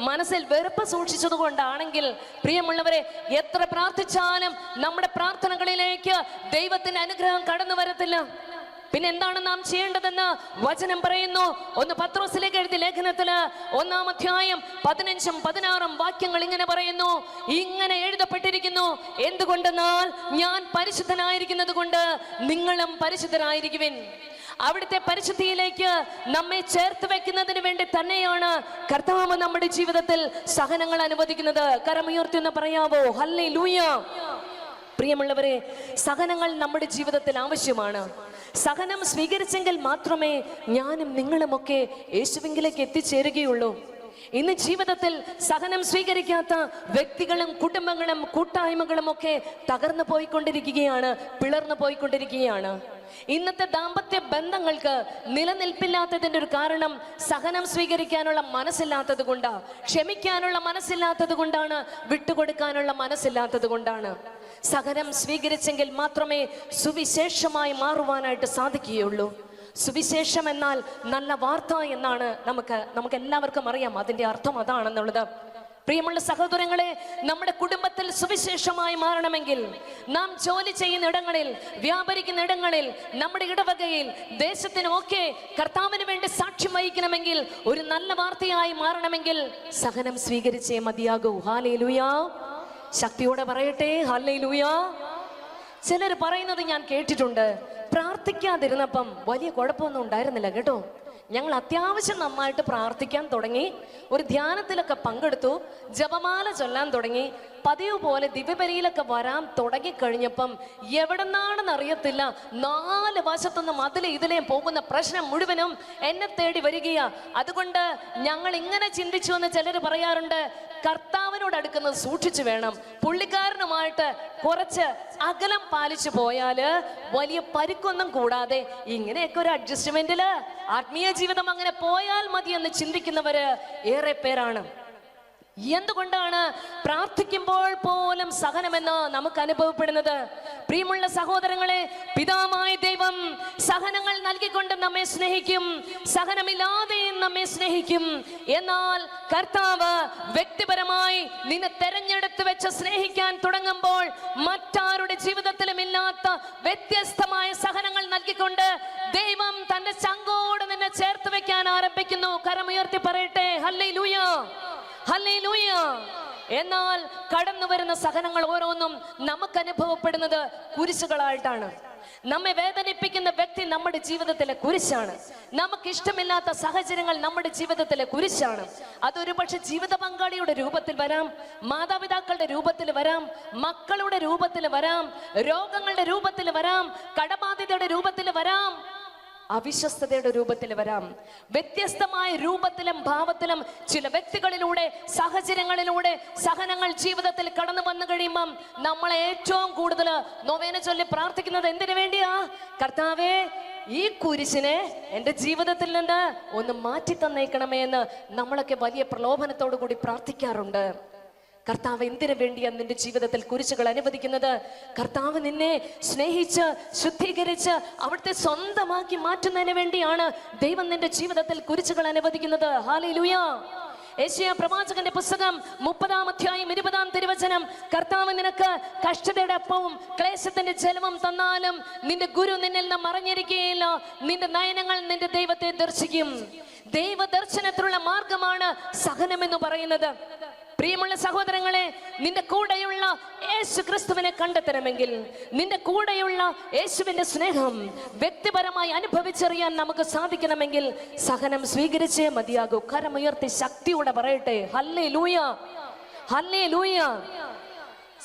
മനസ്സിൽ വെറുപ്പ് സൂക്ഷിച്ചത് കൊണ്ടാണെങ്കിൽ, പ്രിയമുള്ളവരെ, എത്ര പ്രാർത്ഥിച്ചാലും നമ്മുടെ പ്രാർത്ഥനകളിലേക്ക് ദൈവത്തിന്റെ അനുഗ്രഹം കടന്നു വരത്തില്ല. പിന്നെ എന്താണ് നാം ചെയ്യേണ്ടതെന്ന് വചനം പറയുന്നു. 1 പത്രോസിലേക്ക് എഴുതിയ ലേഖനത്തില് 1-ാം അധ്യായം 15ഉം 16ഉം വാക്യങ്ങൾ ഇങ്ങനെ പറയുന്നു. ഇങ്ങനെ എഴുതപ്പെട്ടിരിക്കുന്നു, എന്തുകൊണ്ടെന്നാൽ ഞാൻ പരിശുദ്ധനായിരിക്കുന്നത് കൊണ്ട് നിങ്ങളും പരിശുദ്ധരായിരിക്കുവിൻ. അവിടുത്തെ പരിശുദ്ധിയിലേക്ക് നമ്മെ ചേർത്ത് വെക്കുന്നതിന് വേണ്ടി തന്നെയാണ് കർത്താവ് നമ്മുടെ ജീവിതത്തിൽ സഹനങ്ങൾ അനുവദിക്കുന്നത്. കരമുയർത്തി എന്ന് പറയാവോ? ഹല്ലേലൂയ. പ്രിയമുള്ളവരെ, സഹനങ്ങൾ നമ്മുടെ ജീവിതത്തിൽ ആവശ്യമാണ്. സഹനം സ്വീകരിച്ചെങ്കിൽ മാത്രമേ ഞാനും നിങ്ങളുമൊക്കെ യേശുവിലേക്ക് എത്തിച്ചേരുകയുള്ളൂ. ഇന്ന് ജീവിതത്തിൽ സഹനം സ്വീകരിക്കാത്ത വ്യക്തികളും കുടുംബങ്ങളും കൂട്ടായ്മകളും ഒക്കെ തകർന്നു പോയിക്കൊണ്ടിരിക്കുകയാണ്, പിളർന്നു പോയിക്കൊണ്ടിരിക്കുകയാണ്. ഇന്നത്തെ ദാമ്പത്യ ബന്ധങ്ങൾക്ക് നിലനിൽപ്പില്ലാത്തതിന്റെ ഒരു കാരണം സഹനം സ്വീകരിക്കാനുള്ള മനസ്സില്ലാത്തത് കൊണ്ടാണ്, ക്ഷമിക്കാനുള്ള മനസ്സില്ലാത്തത് കൊണ്ടാണ്, വിട്ടുകൊടുക്കാനുള്ള മനസ്സില്ലാത്തത് കൊണ്ടാണ്. സഹനം സ്വീകരിച്ചെങ്കിൽ മാത്രമേ സുവിശേഷമായി മാറുവാനായിട്ട് സാധിക്കുകയുള്ളൂ. സുവിശേഷം എന്നാൽ നല്ല വാർത്ത എന്നാണ് നമുക്ക് എല്ലാവർക്കും അറിയാം. അതിന്റെ അർത്ഥം അതാണെന്നുള്ളത്. പ്രിയമുള്ള സഹോദരങ്ങളെ, നമ്മുടെ കുടുംബത്തിൽ സുവിശേഷമായി മാറണമെങ്കിൽ, നാം ജോലി ചെയ്യുന്ന ഇടങ്ങളിൽ, വ്യാപരിക്കുന്ന ഇടങ്ങളിൽ, നമ്മുടെ ഇടവകയിൽ, ദേശത്തിനൊക്കെ കർത്താവിന് വേണ്ടി സാക്ഷ്യം വഹിക്കണമെങ്കിൽ, ഒരു നല്ല വാർത്തയായി മാറണമെങ്കിൽ സഹനം സ്വീകരിച്ചേ മതിയാകൂ. ഹല്ലേലൂയ. ശക്തിയോടെ പറയട്ടെ, ഹല്ലേലൂയ. ചിലർ പറയുന്നത് ഞാൻ കേട്ടിട്ടുണ്ട്, പ്രാർത്ഥിക്കാതിരുന്നപ്പം വലിയ കുഴപ്പമൊന്നും ഉണ്ടായിരുന്നില്ല കേട്ടോ, ഞങ്ങൾ അത്യാവശ്യം നന്നായിട്ട് പ്രാർത്ഥിക്കാൻ തുടങ്ങി, ഒരു ധ്യാനത്തിലൊക്കെ പങ്കെടുത്തു, ജപമാല ചൊല്ലാൻ തുടങ്ങി, പതിവ് പോലെ ദിവ്യബലിയിലൊക്കെ വരാൻ തുടങ്ങിക്കഴിഞ്ഞപ്പം എവിടെന്നാണെന്ന് അറിയത്തില്ല, 4 വശത്തുനിന്നും അതിലെ ഇതിലെയും പോകുന്ന പ്രശ്നം മുഴുവനും എന്നെ തേടി വരികയാ. അതുകൊണ്ട് ഞങ്ങൾ ഇങ്ങനെ ചിന്തിച്ചു എന്ന് ചിലർ പറയാറുണ്ട്, കർത്താവിനോട് അടുക്കുന്നത് സൂക്ഷിച്ചു വേണം. പുള്ളിക്കാരനുമായിട്ട് കുറച്ച് അകലം പാലിച്ചു പോയാല് വലിയ പരിക്കൊന്നും കൂടാതെ ഇങ്ങനെയൊക്കെ ഒരു അഡ്ജസ്റ്റ്മെന്റില് ആത്മീയ ജീവിതം അങ്ങനെ പോയാൽ മതി എന്ന് ചിന്തിക്കുന്നവര് ഏറെ പേരാണ്. എന്തുകൊണ്ടാണ് പ്രാർത്ഥിക്കുമ്പോൾ പോലും സഹനമെന്ന് നമുക്ക് അനുഭവപ്പെടുന്നത്? പ്രിയമുള്ള സഹോദരങ്ങളെ, പിതാവായ ദൈവം സഹനങ്ങൾ നൽകിക്കൊണ്ട് നമ്മെ സ്നേഹിക്കും, സഹനമില്ലാതെയും നമ്മെ സ്നേഹിക്കും. എന്നാൽ കർത്താവ് വ്യക്തിപരമായി നിന്നെ തെരഞ്ഞെടുത്ത് വെച്ച് സ്നേഹിക്കാൻ തുടങ്ങുമ്പോൾ മറ്റാരുടെ ജീവിതത്തിലും ഇല്ലാത്ത വ്യത്യസ്തമായ സഹനങ്ങൾ നൽകിക്കൊണ്ട് ദൈവം തന്റെ ചങ്കോട് നിന്നെ ചേർത്ത് വെക്കാൻ ആരംഭിക്കുന്നു. കരമുയർത്തി പറയട്ടെ, ഹല്ലേലൂയ, ഹല്ലേലൂയ. എന്നാൽ കടന്നു വരുന്ന സഹനങ്ങൾ ഓരോന്നും നമുക്ക് അനുഭവപ്പെടുന്നത് കുരിശുകളായിട്ടാണ്. നമ്മെ വേദനിപ്പിക്കുന്ന വ്യക്തി നമ്മുടെ ജീവിതത്തിലെ കുരിശാണ്. നമുക്ക് ഇഷ്ടമില്ലാത്ത സാഹചര്യങ്ങൾ നമ്മുടെ ജീവിതത്തിലെ കുരിശാണ്. അതൊരു പക്ഷെ ജീവിത പങ്കാളിയുടെ രൂപത്തിൽ വരാം, മാതാപിതാക്കളുടെ രൂപത്തിൽ വരാം, മക്കളുടെ രൂപത്തിൽ വരാം, രോഗങ്ങളുടെ രൂപത്തിൽ വരാം, കടബാധ്യതയുടെ രൂപത്തിൽ വരാം. അവിശ്വസ്തതയുടെ രൂപത്തിൽ വരാം. വ്യത്യസ്തമായ രൂപത്തിലും ഭാവത്തിലും ചില വ്യക്തികളിലൂടെ, സാഹചര്യങ്ങളിലൂടെ സഹനങ്ങൾ ജീവിതത്തിൽ കടന്നു വന്നു കഴിയുമ്പം നമ്മളെ ഏറ്റവും കൂടുതൽ നൊവേന ചൊല്ലി പ്രാർത്ഥിക്കുന്നത് എന്തിനു വേണ്ടിയാ? കർത്താവേ, ഈ കുരിശിനെ എൻ്റെ ജീവിതത്തിൽ നിന്ന് ഒന്ന് മാറ്റി തന്നേക്കണമേ എന്ന് നമ്മളൊക്കെ വലിയ പ്രലോഭനത്തോടു കൂടി പ്രാർത്ഥിക്കാറുണ്ട്. കർത്താവ് എന്തിനു വേണ്ടിയാണ് നിന്റെ ജീവിതത്തിൽ കുരിശുകൾ അനുവദിക്കുന്നത്? കർത്താവ് നിന്നെ സ്നേഹിച്ച് ശുദ്ധീകരിച്ച് അവിടുത്തെ സ്വന്തമാക്കി മാറ്റുന്നതിന് വേണ്ടിയാണ് ദൈവം നിന്റെ ജീവിതത്തിൽ കുരിശുകൾ അനുവദിക്കുന്നത്. ഹല്ലേലൂയ. യെശയ്യാ പ്രവാചകന്റെ പുസ്തകം 30-ാം അധ്യായം 20-ാം തിരുവചനം, കർത്താവ് നിനക്ക് കഷ്ടതയുടെ അപ്പവും ക്ലേശത്തിന്റെ ജലവും തന്നാലും നിന്റെ ഗുരു നിന്നിൽ നിന്ന് മറഞ്ഞിരിക്കുകയില്ല. നിന്റെ നയനങ്ങൾ നിന്റെ ദൈവത്തെ ദർശിക്കും. ദൈവദർശനത്തിലുള്ള മാർഗമാണ് സഹനം എന്ന് പറയുന്നത്. പ്രിയമുള്ള സഹോദരങ്ങളെ, നിന്റെ കൂടെയുള്ള യേശു ക്രിസ്തുവിനെ കണ്ടെത്തണമെങ്കിൽ, നിന്റെ കൂടെയുള്ള യേശുവിന്റെ സ്നേഹം വ്യക്തിപരമായി അനുഭവിച്ചറിയാൻ നമുക്ക് സാധിക്കണമെങ്കിൽ സഹനം സ്വീകരിച്ചേ മതിയാകൂ. കരമുയർത്തി ശക്തിയോടെ പറയട്ടെ, ഹല്ലേലൂയ, ഹല്ലേലൂയ.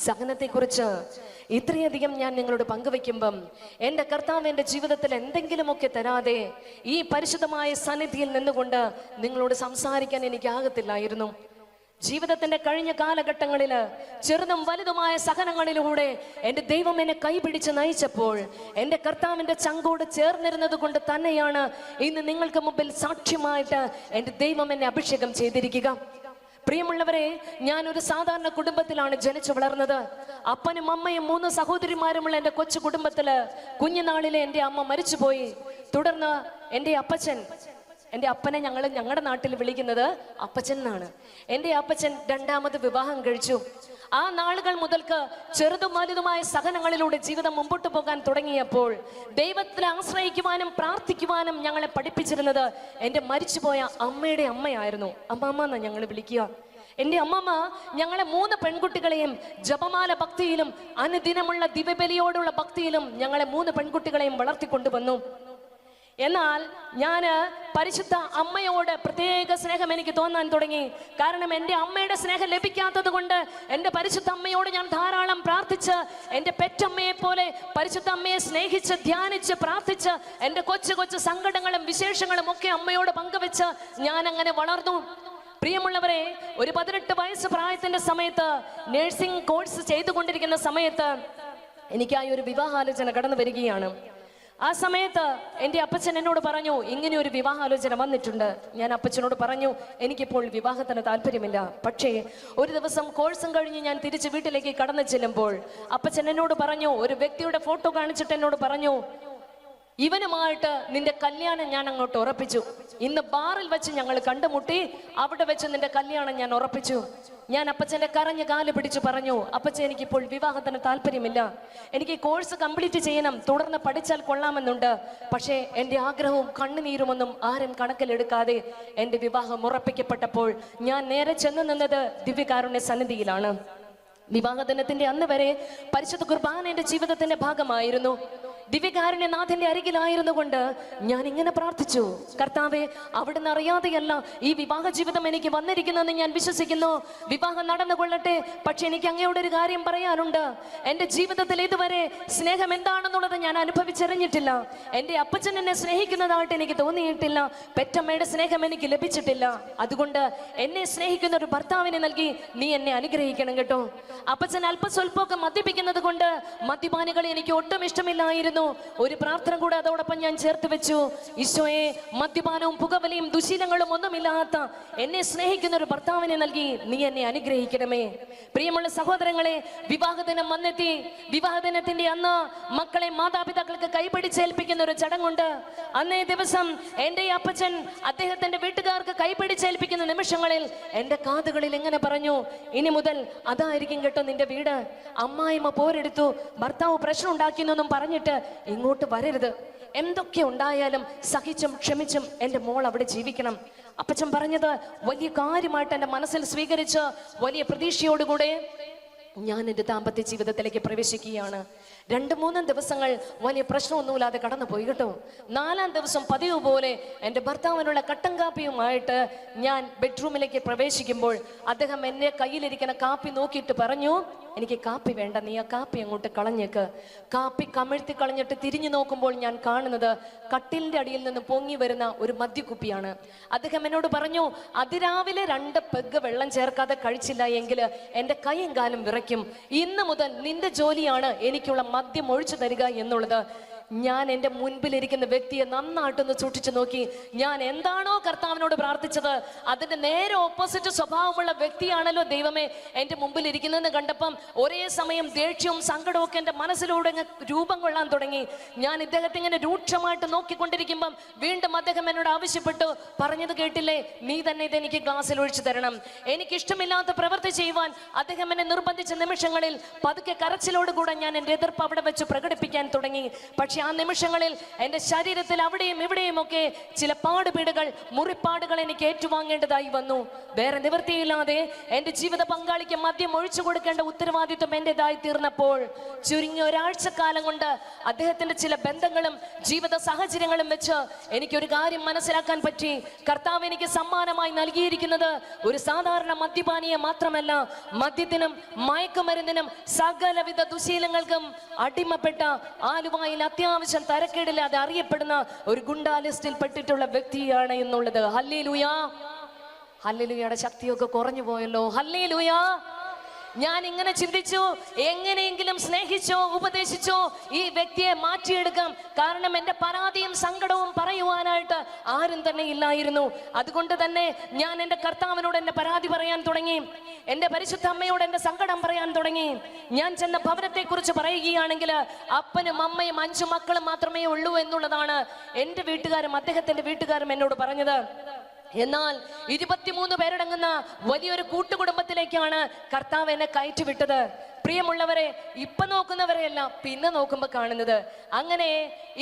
സഹനത്തെ കുറിച്ച് ഇത്രയധികം ഞാൻ നിങ്ങളോട് പങ്കുവെക്കുമ്പം എൻ്റെ കർത്താവ് എൻ്റെ ജീവിതത്തിൽ എന്തെങ്കിലുമൊക്കെ തരാതെ ഈ പരിശുദ്ധമായ സന്നിധിയിൽ നിന്നുകൊണ്ട് നിങ്ങളോട് സംസാരിക്കാൻ എനിക്കാകത്തില്ലായിരുന്നു. ജീവിതത്തിന്റെ കഴിഞ്ഞ കാലഘട്ടങ്ങളില് ചെറുതും വലുതുമായ സഹനങ്ങളിലൂടെ എൻ്റെ ദൈവം എന്നെ കൈപിടിച്ച് നയിച്ചപ്പോൾ എൻ്റെ കർത്താവിൻ്റെ ചങ്കോട് ചേർന്നിരുന്നത് കൊണ്ട് തന്നെയാണ് ഇന്ന് നിങ്ങൾക്ക് മുമ്പിൽ സാക്ഷ്യമായിട്ട് എൻ്റെ ദൈവം എന്നെ അഭിഷേകം ചെയ്തിരിക്കുക. പ്രിയമുള്ളവരെ, ഞാനൊരു സാധാരണ കുടുംബത്തിലാണ് ജനിച്ചു വളർന്നത്. അപ്പനും അമ്മയും 3 സഹോദരിമാരുമുള്ള എൻ്റെ കൊച്ചു കുടുംബത്തില് കുഞ്ഞുനാളിലെ എൻ്റെ അമ്മ മരിച്ചുപോയി. തുടർന്ന് എൻ്റെ അപ്പനെ ഞങ്ങളുടെ നാട്ടിൽ വിളിക്കുന്നത് അപ്പച്ചൻ എന്നാണ്. എൻ്റെ അപ്പച്ചൻ 2ാമത് വിവാഹം കഴിച്ചു. ആ നാളുകൾ മുതൽക്ക് ചെറുതും വലുതുമായ സഹനങ്ങളിലൂടെ ജീവിതം മുമ്പോട്ട് പോകാൻ തുടങ്ങിയപ്പോൾ ദൈവത്തിൽ ആശ്രയിക്കുവാനും പ്രാർത്ഥിക്കുവാനും ഞങ്ങളെ പഠിപ്പിച്ചിരുന്നത് എൻ്റെ മരിച്ചുപോയ അമ്മയുടെ അമ്മയായിരുന്നു. അമ്മമ്മ എന്നാ ഞങ്ങൾ വിളിക്കുക. എൻ്റെ അമ്മമ്മ ഞങ്ങളെ 3 പെൺകുട്ടികളെയും ജപമാല ഭക്തിയിലും അനുദിനമുള്ള ദിവ്യബലിയോടുള്ള ഭക്തിയിലും ഞങ്ങളെ 3 പെൺകുട്ടികളെയും വളർത്തിക്കൊണ്ടുവന്നു. എന്നാൽ ഞാൻ പരിശുദ്ധ അമ്മയോട് പ്രത്യേക സ്നേഹം എനിക്ക് തോന്നാൻ തുടങ്ങി. കാരണം എൻ്റെ അമ്മയുടെ സ്നേഹം ലഭിക്കാത്തത് കൊണ്ട് എൻ്റെ പരിശുദ്ധ അമ്മയോട് ഞാൻ ധാരാളം പ്രാർത്ഥിച്ച്, എൻ്റെ പെറ്റമ്മയെ പോലെ പരിശുദ്ധ അമ്മയെ സ്നേഹിച്ച് ധ്യാനിച്ച് പ്രാർത്ഥിച്ച് എൻ്റെ കൊച്ചു കൊച്ചു സങ്കടങ്ങളും വിശേഷങ്ങളും ഒക്കെ അമ്മയോട് പങ്കുവെച്ച് ഞാൻ അങ്ങനെ വളർന്നു. പ്രിയമുള്ളവരെ, ഒരു 18 വയസ്സ് പ്രായത്തിന്റെ സമയത്ത് നഴ്സിംഗ് കോഴ്സ് ചെയ്തുകൊണ്ടിരിക്കുന്ന സമയത്ത് എനിക്കായി ഒരു വിവാഹാലോചന കടന്നു വരികയാണ്. ആ സമയത്ത് എൻ്റെ അപ്പച്ചൻ എന്നോട് പറഞ്ഞു, ഇങ്ങനെ ഒരു വിവാഹാലോചന വന്നിട്ടുണ്ട്. ഞാൻ അപ്പച്ചനോട് പറഞ്ഞു, എനിക്കിപ്പോൾ വിവാഹത്തിന് താല്പര്യമില്ല. പക്ഷേ ഒരു ദിവസം കോഴ്സും കഴിഞ്ഞ് ഞാൻ തിരിച്ച് വീട്ടിലേക്ക് കടന്നു ചെല്ലുമ്പോൾ അപ്പച്ചൻ എന്നോട് പറഞ്ഞു, ഒരു വ്യക്തിയുടെ ഫോട്ടോ കാണിച്ചിട്ട് എന്നോട് പറഞ്ഞു, ഇവനുമായിട്ട് നിന്റെ കല്യാണം ഞാൻ അങ്ങോട്ട് ഉറപ്പിച്ചു. ഇന്ന് ബാറിൽ വെച്ച് ഞങ്ങൾ കണ്ടുമുട്ടി, അവിടെ വെച്ച് നിന്റെ കല്യാണം ഞാൻ ഉറപ്പിച്ചു. ഞാൻ അപ്പച്ചന്റെ കരഞ്ഞ കാല് പിടിച്ചു പറഞ്ഞു, അപ്പച്ചൻ എനിക്കിപ്പോൾ വിവാഹത്തിന് താല്പര്യമില്ല. എനിക്ക് കോഴ്സ് കംപ്ലീറ്റ് ചെയ്യണം, തുടർന്ന് പഠിച്ചാൽ കൊള്ളാമെന്നുണ്ട്. പക്ഷേ എൻ്റെ ആഗ്രഹവും കണ്ണുനീരുമൊന്നും ആരും കണക്കിലെടുക്കാതെ എൻ്റെ വിവാഹം ഉറപ്പിക്കപ്പെട്ടപ്പോൾ ഞാൻ നേരെ ചെന്ന് നിന്നത് ദിവ്യകാരുണ്യ സന്നിധിയിലാണ്. വിവാഹ ദിനത്തിന്റെ അന്ന് വരെ പരിശുദ്ധ കുർബാന എൻ്റെ ജീവിതത്തിന്റെ ഭാഗമായിരുന്നു. ദിവ്യകാരുണ്യനാഥന്റെ അരികിലായിരുന്നു കൊണ്ട് ഞാൻ ഇങ്ങനെ പ്രാർത്ഥിച്ചു, കർത്താവെ, അവിടുന്ന് അറിയാതെയല്ല ഈ വിവാഹ ജീവിതം എനിക്ക് വന്നിരിക്കുന്നെന്ന് ഞാൻ വിശ്വസിക്കുന്നു. വിവാഹം നടന്നുകൊള്ളട്ടെ. പക്ഷെ എനിക്ക് അങ്ങയോട് ഒരു കാര്യം പറയാനുണ്ട്. എൻ്റെ ജീവിതത്തിൽ ഇതുവരെ സ്നേഹം എന്താണെന്നുള്ളത് ഞാൻ അനുഭവിച്ചറിഞ്ഞിട്ടില്ല. എൻ്റെ അപ്പച്ചൻ എന്നെ സ്നേഹിക്കുന്നതായിട്ട് എനിക്ക് തോന്നിയിട്ടില്ല. പെറ്റമ്മയുടെ സ്നേഹം എനിക്ക് ലഭിച്ചിട്ടില്ല. അതുകൊണ്ട് എന്നെ സ്നേഹിക്കുന്ന ഒരു ഭർത്താവിനെ നൽകി നീ എന്നെ അനുഗ്രഹിക്കണം കേട്ടോ. അപ്പച്ചൻ അല്പസ്വല്പമൊക്കെ മദ്യപിക്കുന്നത് കൊണ്ട് മദ്യപാനികളെ എനിക്ക് ഒട്ടും ഇഷ്ടമില്ലായിരുന്നു. ഒരു പ്രാർത്ഥന കൂടെ അതോടൊപ്പം ഞാൻ ചേർത്ത് വെച്ചു, ഈശോയെ, മദ്യപാനവും പുകവലിയും ദുശീലങ്ങളും ഒന്നുമില്ലാത്ത എന്നെ സ്നേഹിക്കുന്ന ഒരു ഭർത്താവിനെ നൽകി നീ എന്നെ അനുഗ്രഹിക്കണമേ. പ്രിയമുള്ള സഹോദരങ്ങളെ, വിവാഹദിനം വന്നെത്തി. വിവാഹദിനത്തിന്റെ അന്ന് മക്കളെ മാതാപിതാക്കൾക്ക് കൈപിടിച്ചേൽപ്പിക്കുന്ന ഒരു ചടങ്ങുണ്ട്. അന്നേ ദിവസം എൻ്റെ അപ്പച്ചൻ അദ്ദേഹത്തിന്റെ വീട്ടുകാർക്ക് കൈപിടിച്ചേൽപ്പിക്കുന്ന നിമിഷങ്ങളിൽ എൻ്റെ കാതുകളിൽ എങ്ങനെ പറഞ്ഞു, ഇനി മുതൽ അതായിരിക്കും കേട്ടോ നിന്റെ വീട്. അമ്മായിമ്മ പോരെടുത്തു, ഭർത്താവ് പ്രശ്നം ഉണ്ടാക്കിയെന്നൊന്നും പറഞ്ഞിട്ട് ഇങ്ങോട്ട് വരരുത്. എന്തൊക്കെ ഉണ്ടായാലും സഹിച്ചും ക്ഷമിച്ചും എൻ്റെ മോൾ അവിടെ ജീവിക്കണം. അപ്പച്ചൻ പറഞ്ഞത് വലിയ കാര്യമായിട്ട് എൻ്റെ മനസ്സിൽ സ്വീകരിച്ച് വലിയ പ്രതീക്ഷയോടുകൂടെ ഞാൻ എൻ്റെ ദാമ്പത്യ ജീവിതത്തിലേക്ക് പ്രവേശിക്കുകയാണ്. 2-3 ദിവസങ്ങൾ വലിയ പ്രശ്നമൊന്നുമില്ലാതെ കടന്നുപോയി കേട്ടോ. 4-ാം ദിവസം പതിവ് പോലെ എൻ്റെ ഭർത്താവിനുള്ള കട്ടൻ കാപ്പിയുമായിട്ട് ഞാൻ ബെഡ്റൂമിലേക്ക് പ്രവേശിക്കുമ്പോൾ അദ്ദേഹം എന്നെ കയ്യിലിരിക്കുന്ന കാപ്പി നോക്കിയിട്ട് പറഞ്ഞു, എനിക്ക് കാപ്പി വേണ്ട, നീ ആ കാപ്പി അങ്ങോട്ട് കളഞ്ഞേക്ക്. കാപ്പി കമിഴ്ത്തി കളഞ്ഞിട്ട് തിരിഞ്ഞു നോക്കുമ്പോൾ ഞാൻ കാണുന്നത് കട്ടിലിന്റെ അടിയിൽ നിന്ന് പൊങ്ങി വരുന്ന ഒരു മദ്യക്കുപ്പിയാണ്. അദ്ദേഹം എന്നോട് പറഞ്ഞു, അതിരാവിലെ 2 പെഗ് വെള്ളം ചേർക്കാതെ കഴിച്ചില്ല എങ്കിൽ എൻ്റെ കൈയും കാലും വിറയ്ക്കും. ഇന്ന് മുതൽ നിന്റെ ജോലിയാണ് എനിക്കുള്ള മദ്യം ഒഴിച്ചു തരിക എന്നുള്ളത്. ഞാൻ എൻ്റെ മുൻപിലിരിക്കുന്ന വ്യക്തിയെ നന്നായിട്ടൊന്ന് സൂക്ഷിച്ചു നോക്കി. ഞാൻ എന്താണോ കർത്താവിനോട് പ്രാർത്ഥിച്ചത് അതിന്റെ നേരെ ഓപ്പോസിറ്റ് സ്വഭാവമുള്ള വ്യക്തിയാണല്ലോ ദൈവമേ എൻ്റെ മുമ്പിൽ ഇരിക്കുന്നതെന്ന് കണ്ടപ്പം ഒരേ സമയം ദേഷ്യവും സങ്കടവും ഒക്കെ എൻ്റെ മനസ്സിലൂടെ രൂപം കൊള്ളാൻ തുടങ്ങി. ഞാൻ ഇദ്ദേഹത്തെ ഇങ്ങനെ രൂക്ഷമായിട്ട് നോക്കിക്കൊണ്ടിരിക്കുമ്പം വീണ്ടും അദ്ദേഹം എന്നോട് ആവശ്യപ്പെട്ടു, പറഞ്ഞത് കേട്ടില്ലേ, നീ തന്നെ ഇതെനിക്ക് ഗ്ലാസ്സിൽ ഒഴിച്ചു തരണം. എനിക്കിഷ്ടമില്ലാത്ത പ്രവൃത്തി ചെയ്യുവാൻ അദ്ദേഹം എന്നെ നിർബന്ധിച്ച നിമിഷങ്ങളിൽ പതുക്കെ കരച്ചിലോടുകൂടെ ഞാൻ എൻ്റെ എതിർപ്പ് അവിടെ വെച്ച് പ്രകടിപ്പിക്കാൻ തുടങ്ങി. പക്ഷെ ആ നിമിഷങ്ങളിൽ എൻ്റെ ശരീരത്തിൽ അവിടെയും ഇവിടെയും ഒക്കെ ചില പാടുപീടുകൾ, മുറിപ്പാടുകൾ എനിക്ക് ഏറ്റുവാങ്ങേണ്ടതായി വന്നു. വേറെ നിവൃത്തിയില്ലാതെ എൻ്റെ ജീവിത പങ്കാളിക്ക് മദ്യം ഒഴിച്ചു കൊടുക്കേണ്ട ഉത്തരവാദിത്വം എൻ്റെതായി തീർന്നപ്പോൾ ചുരുങ്ങിയ ഒരാഴ്ചക്കാലം കൊണ്ട് അദ്ദേഹത്തിന്റെ ചില ബന്ധങ്ങളും ജീവിത സാഹചര്യങ്ങളും വെച്ച് എനിക്കൊരു കാര്യം മനസ്സിലാക്കാൻ പറ്റി. കർത്താവ് എനിക്ക് സമ്മാനമായി നൽകിയിരിക്കുന്നത് ഒരു സാധാരണ മദ്യപാനിയെ മാത്രമല്ല, മദ്യത്തിനും മയക്കുമരുന്നിനും സകലവിധ ദുശീലങ്ങൾക്കും അടിമപ്പെട്ട ആലുവായിൽ അത്യാവശ്യം തരക്കേടില്ലാതെ അറിയപ്പെടുന്ന ഒരു ഗുണ്ടാ ലിസ്റ്റിൽ പെട്ടിട്ടുള്ള വ്യക്തിയാണ് എന്നുള്ളത്. ഹല്ലേലൂയാ. ഹല്ലേലൂയയുടെ ശക്തിയൊക്കെ കുറഞ്ഞു പോയല്ലോ. ഹല്ലേലൂയാ. ഞാൻ ഇങ്ങനെ ചിന്തിച്ചു, എങ്ങനെയെങ്കിലും സ്നേഹിച്ചോ ഉപദേശിച്ചോ ഈ വ്യക്തിയെ മാറ്റിയെടുക്കാം. കാരണം എൻ്റെ പരാതിയും സങ്കടവും പറയുവാനായിട്ട് ആരും തന്നെ ഇല്ലായിരുന്നു. അതുകൊണ്ട് തന്നെ ഞാൻ എൻ്റെ കർത്താവിനോട് എൻ്റെ പരാതി പറയാൻ തുടങ്ങി. എൻ്റെ പരിശുദ്ധ അമ്മയോട് എൻ്റെ സങ്കടം പറയാൻ തുടങ്ങി. ഞാൻ ചെന്ന ഭവനത്തെ കുറിച്ച് പറയുകയാണെങ്കിൽ അപ്പനും അമ്മയും 5 മക്കളും മാത്രമേ ഉള്ളൂ എന്നുള്ളതാണ് എൻ്റെ വീട്ടുകാരും അദ്ദേഹത്തിന്റെ വീട്ടുകാരും എന്നോട് പറഞ്ഞത്. എന്നാൽ 23 പേരടങ്ങുന്ന വലിയൊരു കൂട്ടുകുടുംബത്തിലേക്കാണ് കർത്താവ് എന്നെ കയറ്റിവിട്ടത്. പ്രിയമുള്ളവരെ, ഇപ്പൊ നോക്കുന്നവരെയല്ല പിന്നെ നോക്കുമ്പോ കാണുന്നത്. അങ്ങനെ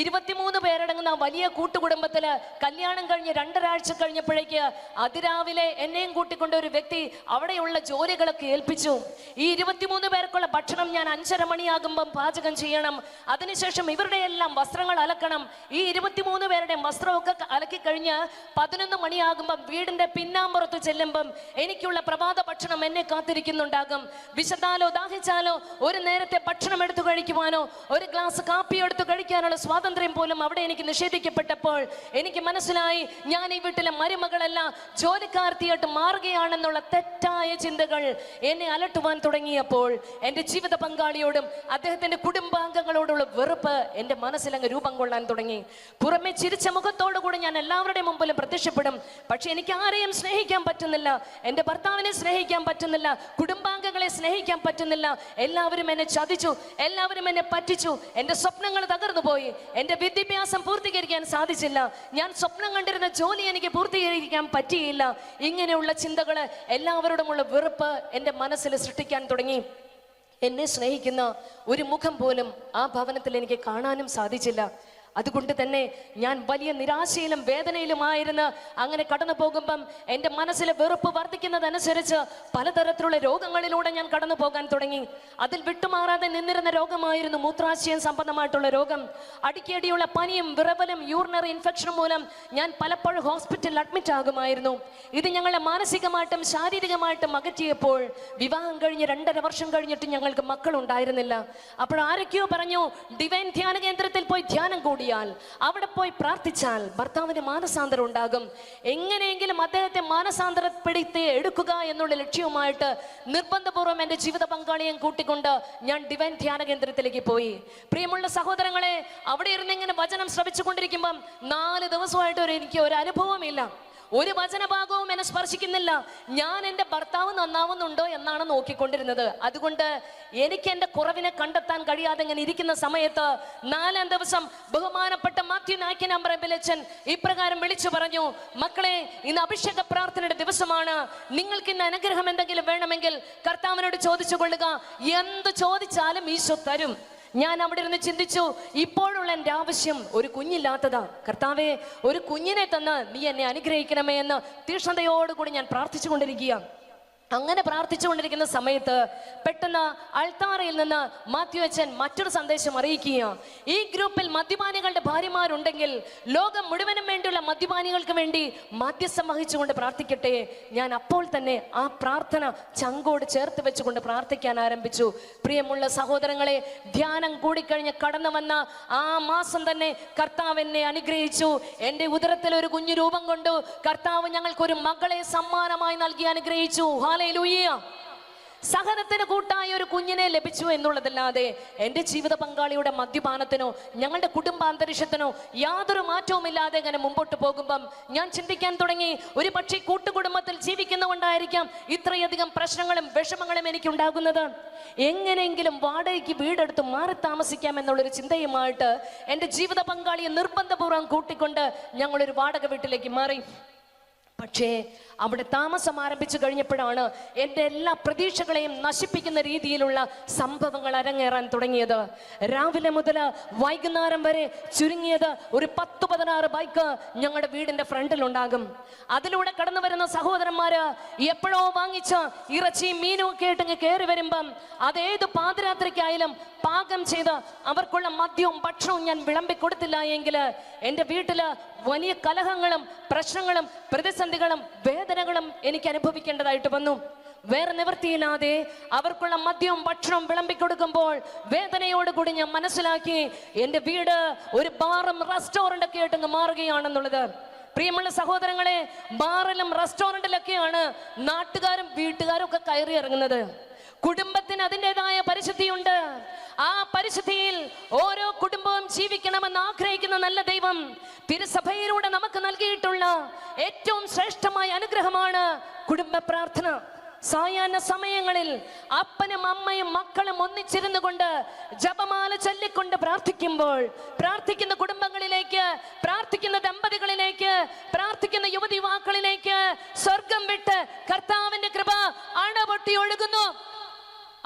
23 പേരടങ്ങുന്ന വലിയ കൂട്ടുകുടുംബത്തില് കല്യാണം കഴിഞ്ഞ് 2.5 ആഴ്ച കഴിഞ്ഞപ്പോഴേക്ക് അതിരാവിലെ എന്നെയും കൂട്ടിക്കൊണ്ട് ഒരു വ്യക്തി അവിടെയുള്ള ജോലികളൊക്കെ ഏൽപ്പിച്ചു. ഈ 23 പേർക്കുള്ള ഭക്ഷണം ഞാൻ 5:30 മണിയാകുമ്പം പാചകം ചെയ്യണം. അതിനുശേഷം ഇവരുടെ എല്ലാം വസ്ത്രങ്ങൾ അലക്കണം. ഈ 23 പേരുടെ വസ്ത്രമൊക്കെ അലക്കി കഴിഞ്ഞ് 11 മണിയാകുമ്പം വീടിന്റെ പിന്നാമ്പുറത്ത് ചെല്ലുമ്പം എനിക്കുള്ള പ്രഭാത ഭക്ഷണം എന്നെ കാത്തിരിക്കുന്നുണ്ടാകും. വിശന്നാലോ ദാഹിച്ചാലോ ഒരു നേരത്തെ ഭക്ഷണം എടുത്തു കഴിക്കുവാനോ ഒരു ഗ്ലാസ് കാപ്പി എടുത്തു കഴിക്കാനുള്ള സ്വാതന്ത്ര്യം പോലും അവിടെ എനിക്ക് നിഷേധിക്കപ്പെട്ടപ്പോൾ എനിക്ക് മനസ്സിലായി, ഞാൻ ഈ വീട്ടിലെ മരുമകളല്ല, ജോലിക്കാർത്തിയായിട്ട് മാറുകയാണെന്നുള്ള തെറ്റായ ചിന്തകൾ എന്നെ അലട്ടുവാൻ തുടങ്ങിയപ്പോൾ എൻ്റെ ജീവിത പങ്കാളിയോടും അദ്ദേഹത്തിന്റെ കുടുംബാംഗങ്ങളോടുള്ള വെറുപ്പ് എൻ്റെ മനസ്സിലങ്ങ് രൂപം കൊള്ളാൻ തുടങ്ങി. പുറമെ ചിരിച്ച മുഖത്തോടു കൂടി ഞാൻ എല്ലാവരുടെയും മുമ്പിലും പ്രത്യക്ഷപ്പെടും. പക്ഷെ എനിക്ക് ആരെയും സ്നേഹിക്കാൻ പറ്റുന്നില്ല, എൻ്റെ ഭർത്താവിനെ സ്നേഹിക്കാൻ പറ്റുന്നില്ല, കുടുംബാംഗങ്ങളെ സ്നേഹിക്കാൻ പറ്റുന്നില്ല. എല്ലാവരും എന്നെ ചതിച്ചു, എല്ലാവരും എന്നെ പറ്റിച്ചു. എൻ്റെ സ്വപ്നങ്ങൾ തകർന്നു പോയി. എൻ്റെ വിദ്യാഭ്യാസം പൂർത്തീകരിക്കാൻ സാധിച്ചില്ല. ഞാൻ സ്വപ്നം കണ്ടിരുന്ന ജോലി എനിക്ക് പൂർത്തീകരിക്കാൻ പറ്റിയില്ല. ഇങ്ങനെയുള്ള ചിന്തകൾ, എല്ലാവരോടുമുള്ള വെറുപ്പ് എൻ്റെ മനസ്സിൽ സൃഷ്ടിക്കാൻ തുടങ്ങി. എന്നെ സ്നേഹിക്കുന്ന ഒരു മുഖം പോലും ആ ഭവനത്തിൽ എനിക്ക് കാണാനും സാധിച്ചില്ല. അതുകൊണ്ട് തന്നെ ഞാൻ വലിയ നിരാശയിലും വേദനയിലുമായിരുന്നു. അങ്ങനെ കടന്നു പോകുമ്പം എൻ്റെ മനസ്സിലെ വെറുപ്പ് വർദ്ധിക്കുന്നതനുസരിച്ച് പലതരത്തിലുള്ള രോഗങ്ങളിലൂടെ ഞാൻ കടന്നു പോകാൻ തുടങ്ങി. അതിൽ വിട്ടുമാറാതെ നിന്നിരുന്ന രോഗമായിരുന്നു മൂത്രാശയം സംബന്ധമായിട്ടുള്ള രോഗം. അടിക്കടിയുള്ള പനിയും വിറവലും യൂറിനറി ഇൻഫെക്ഷനും മൂലം ഞാൻ പലപ്പോഴും ഹോസ്പിറ്റലിൽ അഡ്മിറ്റ് ആകുമായിരുന്നു. ഇത് ഞങ്ങളെ മാനസികമായിട്ടും ശാരീരികമായിട്ടും അകറ്റിയപ്പോൾ വിവാഹം കഴിഞ്ഞ് 2.5 വർഷം കഴിഞ്ഞിട്ട് ഞങ്ങൾക്ക് മക്കളുണ്ടായിരുന്നില്ല. അപ്പോൾ ആരൊക്കെയോ പറഞ്ഞു, ഡിവൈൻ ധ്യാന കേന്ദ്രത്തിൽ പോയി ധ്യാനം കൂടി അവിടെ പോയി പ്രാർത്ഥിച്ചാൽ ഭർത്താവിന് മാനസാന്തരം ഉണ്ടാകും. എങ്ങനെയെങ്കിലും അദ്ദേഹത്തെ മാനസാന്തരപ്പെടുത്തി എടുക്കുക എന്നുള്ള ലക്ഷ്യവുമായിട്ട് നിർബന്ധപൂർവ്വം എൻ്റെ ജീവിത പങ്കാളിയെ കൂട്ടിക്കൊണ്ട് ഞാൻ ഡിവൈൻ ധ്യാന കേന്ദ്രത്തിലേക്ക് പോയി. പ്രിയമുള്ള സഹോദരങ്ങളെ, അവിടെ ഇരുന്ന് ഇങ്ങനെ വചനം ശ്രവിച്ചുകൊണ്ടിരിക്കുമ്പം 4 ദിവസമായിട്ട് എനിക്ക് ഒരു അനുഭവമില്ല. ഒരു വചനഭാഗവും എന്നെ സ്പർശിക്കുന്നില്ല. ഞാൻ എൻ്റെ ഭർത്താവ് നന്നാവുന്നുണ്ടോ എന്നാണ് നോക്കിക്കൊണ്ടിരുന്നത്. അതുകൊണ്ട് എനിക്ക് എൻ്റെ കുറവിനെ കണ്ടെത്താൻ കഴിയാതെ ഇങ്ങനെ ഇരിക്കുന്ന സമയത്ത് 4-ാം ദിവസം ബഹുമാനപ്പെട്ട മാത്യു നായ്ക്കനമ്പറമ്പിലച്ചൻ ഇപ്രകാരം വിളിച്ചു പറഞ്ഞു, മക്കളെ, ഇന്ന് അഭിഷേക പ്രാർത്ഥനയുടെ ദിവസമാണ്. നിങ്ങൾക്ക് ഇന്ന് അനുഗ്രഹം എന്തെങ്കിലും വേണമെങ്കിൽ കർത്താവിനോട് ചോദിച്ചു കൊള്ളുക. എന്ത് ചോദിച്ചാലും ഈശോ തരും. ഞാൻ അവിടെ ഇരുന്ന് ചിന്തിച്ചു, ഇപ്പോഴുള്ള എൻ്റെ ആവശ്യം ഒരു കുഞ്ഞില്ലാത്തതാ. കർത്താവേ, ഒരു കുഞ്ഞിനെ തന്ന് നീ എന്നെ അനുഗ്രഹിക്കണമേ എന്ന് തീക്ഷ്ണതയോടുകൂടി ഞാൻ പ്രാർത്ഥിച്ചു കൊണ്ടിരിക്കുക. അങ്ങനെ പ്രാർത്ഥിച്ചുകൊണ്ടിരിക്കുന്ന സമയത്ത് പെട്ടെന്ന് അൾത്താറയിൽ നിന്ന് മാത്യു അച്ഛൻ മറ്റൊരു സന്ദേശം അറിയിക്കുക. ഈ ഗ്രൂപ്പിൽ മദ്യപാനികളുടെ ഭാര്യമാരുണ്ടെങ്കിൽ ലോകം മുഴുവനും വേണ്ടിയുള്ള മദ്യപാനികൾക്ക് വേണ്ടി മധ്യസ്ഥം വഹിച്ചുകൊണ്ട് പ്രാർത്ഥിക്കട്ടെ. ഞാൻ അപ്പോൾ തന്നെ ആ പ്രാർത്ഥന ചങ്കോട് ചേർത്ത് വെച്ചുകൊണ്ട് പ്രാർത്ഥിക്കാൻ ആരംഭിച്ചു. പ്രിയമുള്ള സഹോദരങ്ങളെ, ധ്യാനം കൂടിക്കഴിഞ്ഞ് കടന്നു വന്ന ആ മാസം തന്നെ കർത്താവ് എന്നെ അനുഗ്രഹിച്ചു. എൻ്റെ ഉദരത്തിൽ ഒരു കുഞ്ഞു രൂപം കൊണ്ടു. കർത്താവ് ഞങ്ങൾക്കൊരു മകളെ സമ്മാനമായി നൽകി അനുഗ്രഹിച്ചു. ഹല്ലേലൂയ. സഹനത്തിന് കൂട്ടായ ഒരു കുഞ്ഞിനെ ലഭിച്ചു എന്നുള്ളതല്ലാതെ എൻ്റെ ജീവിത പങ്കാളിയുടെ മദ്യപാനത്തിനോ ഞങ്ങളുടെ കുടുംബാന്തരീക്ഷത്തിനോ യാതൊരു മാറ്റവുമില്ലാതെ ഇങ്ങനെ മുമ്പോട്ട് പോകുമ്പം ഞാൻ ചിന്തിക്കാൻ തുടങ്ങി, ഒരു പക്ഷേ കൂട്ടുകുടുംബത്തിൽ ജീവിക്കുന്നതുകൊണ്ടായിരിക്കാം ഇത്രയധികം പ്രശ്നങ്ങളും വിഷമങ്ങളും എനിക്കുണ്ടാകുന്നത്. എങ്ങനെയെങ്കിലും വാടകയ്ക്ക് വീടെടുത്ത് മാറി താമസിക്കാം എന്നുള്ളൊരു ചിന്തയുമായിട്ട് എൻ്റെ ജീവിത പങ്കാളിയെ നിർബന്ധപൂർവ്വം കൂട്ടിക്കൊണ്ട് ഞങ്ങളൊരു വാടക വീട്ടിലേക്ക് മാറി. പക്ഷേ അവിടെ താമസം ആരംഭിച്ചു കഴിഞ്ഞപ്പോഴാണ് എൻ്റെ എല്ലാ പ്രതീക്ഷകളെയും നശിപ്പിക്കുന്ന രീതിയിലുള്ള സംഭവങ്ങൾ അരങ്ങേറാൻ തുടങ്ങിയത്. രാവിലെ മുതൽ വൈകുന്നേരം വരെ ചുരുങ്ങിയത് ഒരു 10-16 ബൈക്ക് ഞങ്ങളുടെ വീടിൻ്റെ ഫ്രണ്ടിലുണ്ടാകും. അതിലൂടെ കടന്നു വരുന്ന സഹോദരന്മാര് എപ്പോഴോ വാങ്ങിച്ച ഇറച്ചിയും മീനും ഒക്കെ ആയിട്ട് കയറി വരുമ്പം അതേത് പാതിരാത്രിക്കായാലും പാകം ചെയ്ത് അവർക്കുള്ള മദ്യവും ഭക്ഷണവും ഞാൻ വിളമ്പി കൊടുത്തില്ല എങ്കിൽ എൻ്റെ വീട്ടില് വലിയ കലഹങ്ങളും പ്രശ്നങ്ങളും പ്രതിസന്ധികളും വേദനകളും എനിക്ക് അനുഭവിക്കേണ്ടതായിട്ട് വന്നു. വേറെ നിവൃത്തിയില്ലാതെ അവർക്കുള്ള മദ്യവും ഭക്ഷണവും വിളമ്പിക്കൊടുക്കുമ്പോൾ വേദനയോടുകൂടി ഞാൻ മനസ്സിലാക്കി എൻ്റെ വീട് ഒരു ബാറും റെസ്റ്റോറൻ്റ് ഒക്കെ ആയിട്ട് മാറുകയാണെന്നുള്ളത്. പ്രിയമുള്ള സഹോദരങ്ങളെ, ബാറിലും റെസ്റ്റോറൻറ്റിലൊക്കെയാണ് നാട്ടുകാരും വീട്ടുകാരും ഒക്കെ കയറി ഇറങ്ങുന്നത്. കുടുംബത്തിന് അതിൻ്റെതായ പരിശുദ്ധിയുണ്ട്. ആ പരിശുദ്ധിയിൽ ഓരോ കുടുംബവും ജീവിക്കണമെന്ന് ആഗ്രഹിക്കുന്ന നല്ല ദൈവം തിരുസഭയിലൂടെ നമുക്ക് നൽകിയിട്ടുള്ള ഏറ്റവും ശ്രേഷ്ഠമായ അനുഗ്രഹമാണ് കുടുംബ പ്രാർത്ഥന. സായാഹ്ന സമയങ്ങളിൽ അപ്പനും അമ്മയും മക്കളും ഒന്നിച്ചിരുന്നു കൊണ്ട് ജപമാല ചൊല്ലിക്കൊണ്ട് പ്രാർത്ഥിക്കുമ്പോൾ പ്രാർത്ഥിക്കുന്ന കുടുംബങ്ങളിലേക്ക്, പ്രാർത്ഥിക്കുന്ന ദമ്പതികളിലേക്ക്, പ്രാർത്ഥിക്കുന്ന യുവതി യുവാക്കളിലേക്ക് സ്വർഗം വിട്ട് കർത്താവിന്റെ കൃപ അണപൊട്ടി ഒഴുകുന്നു.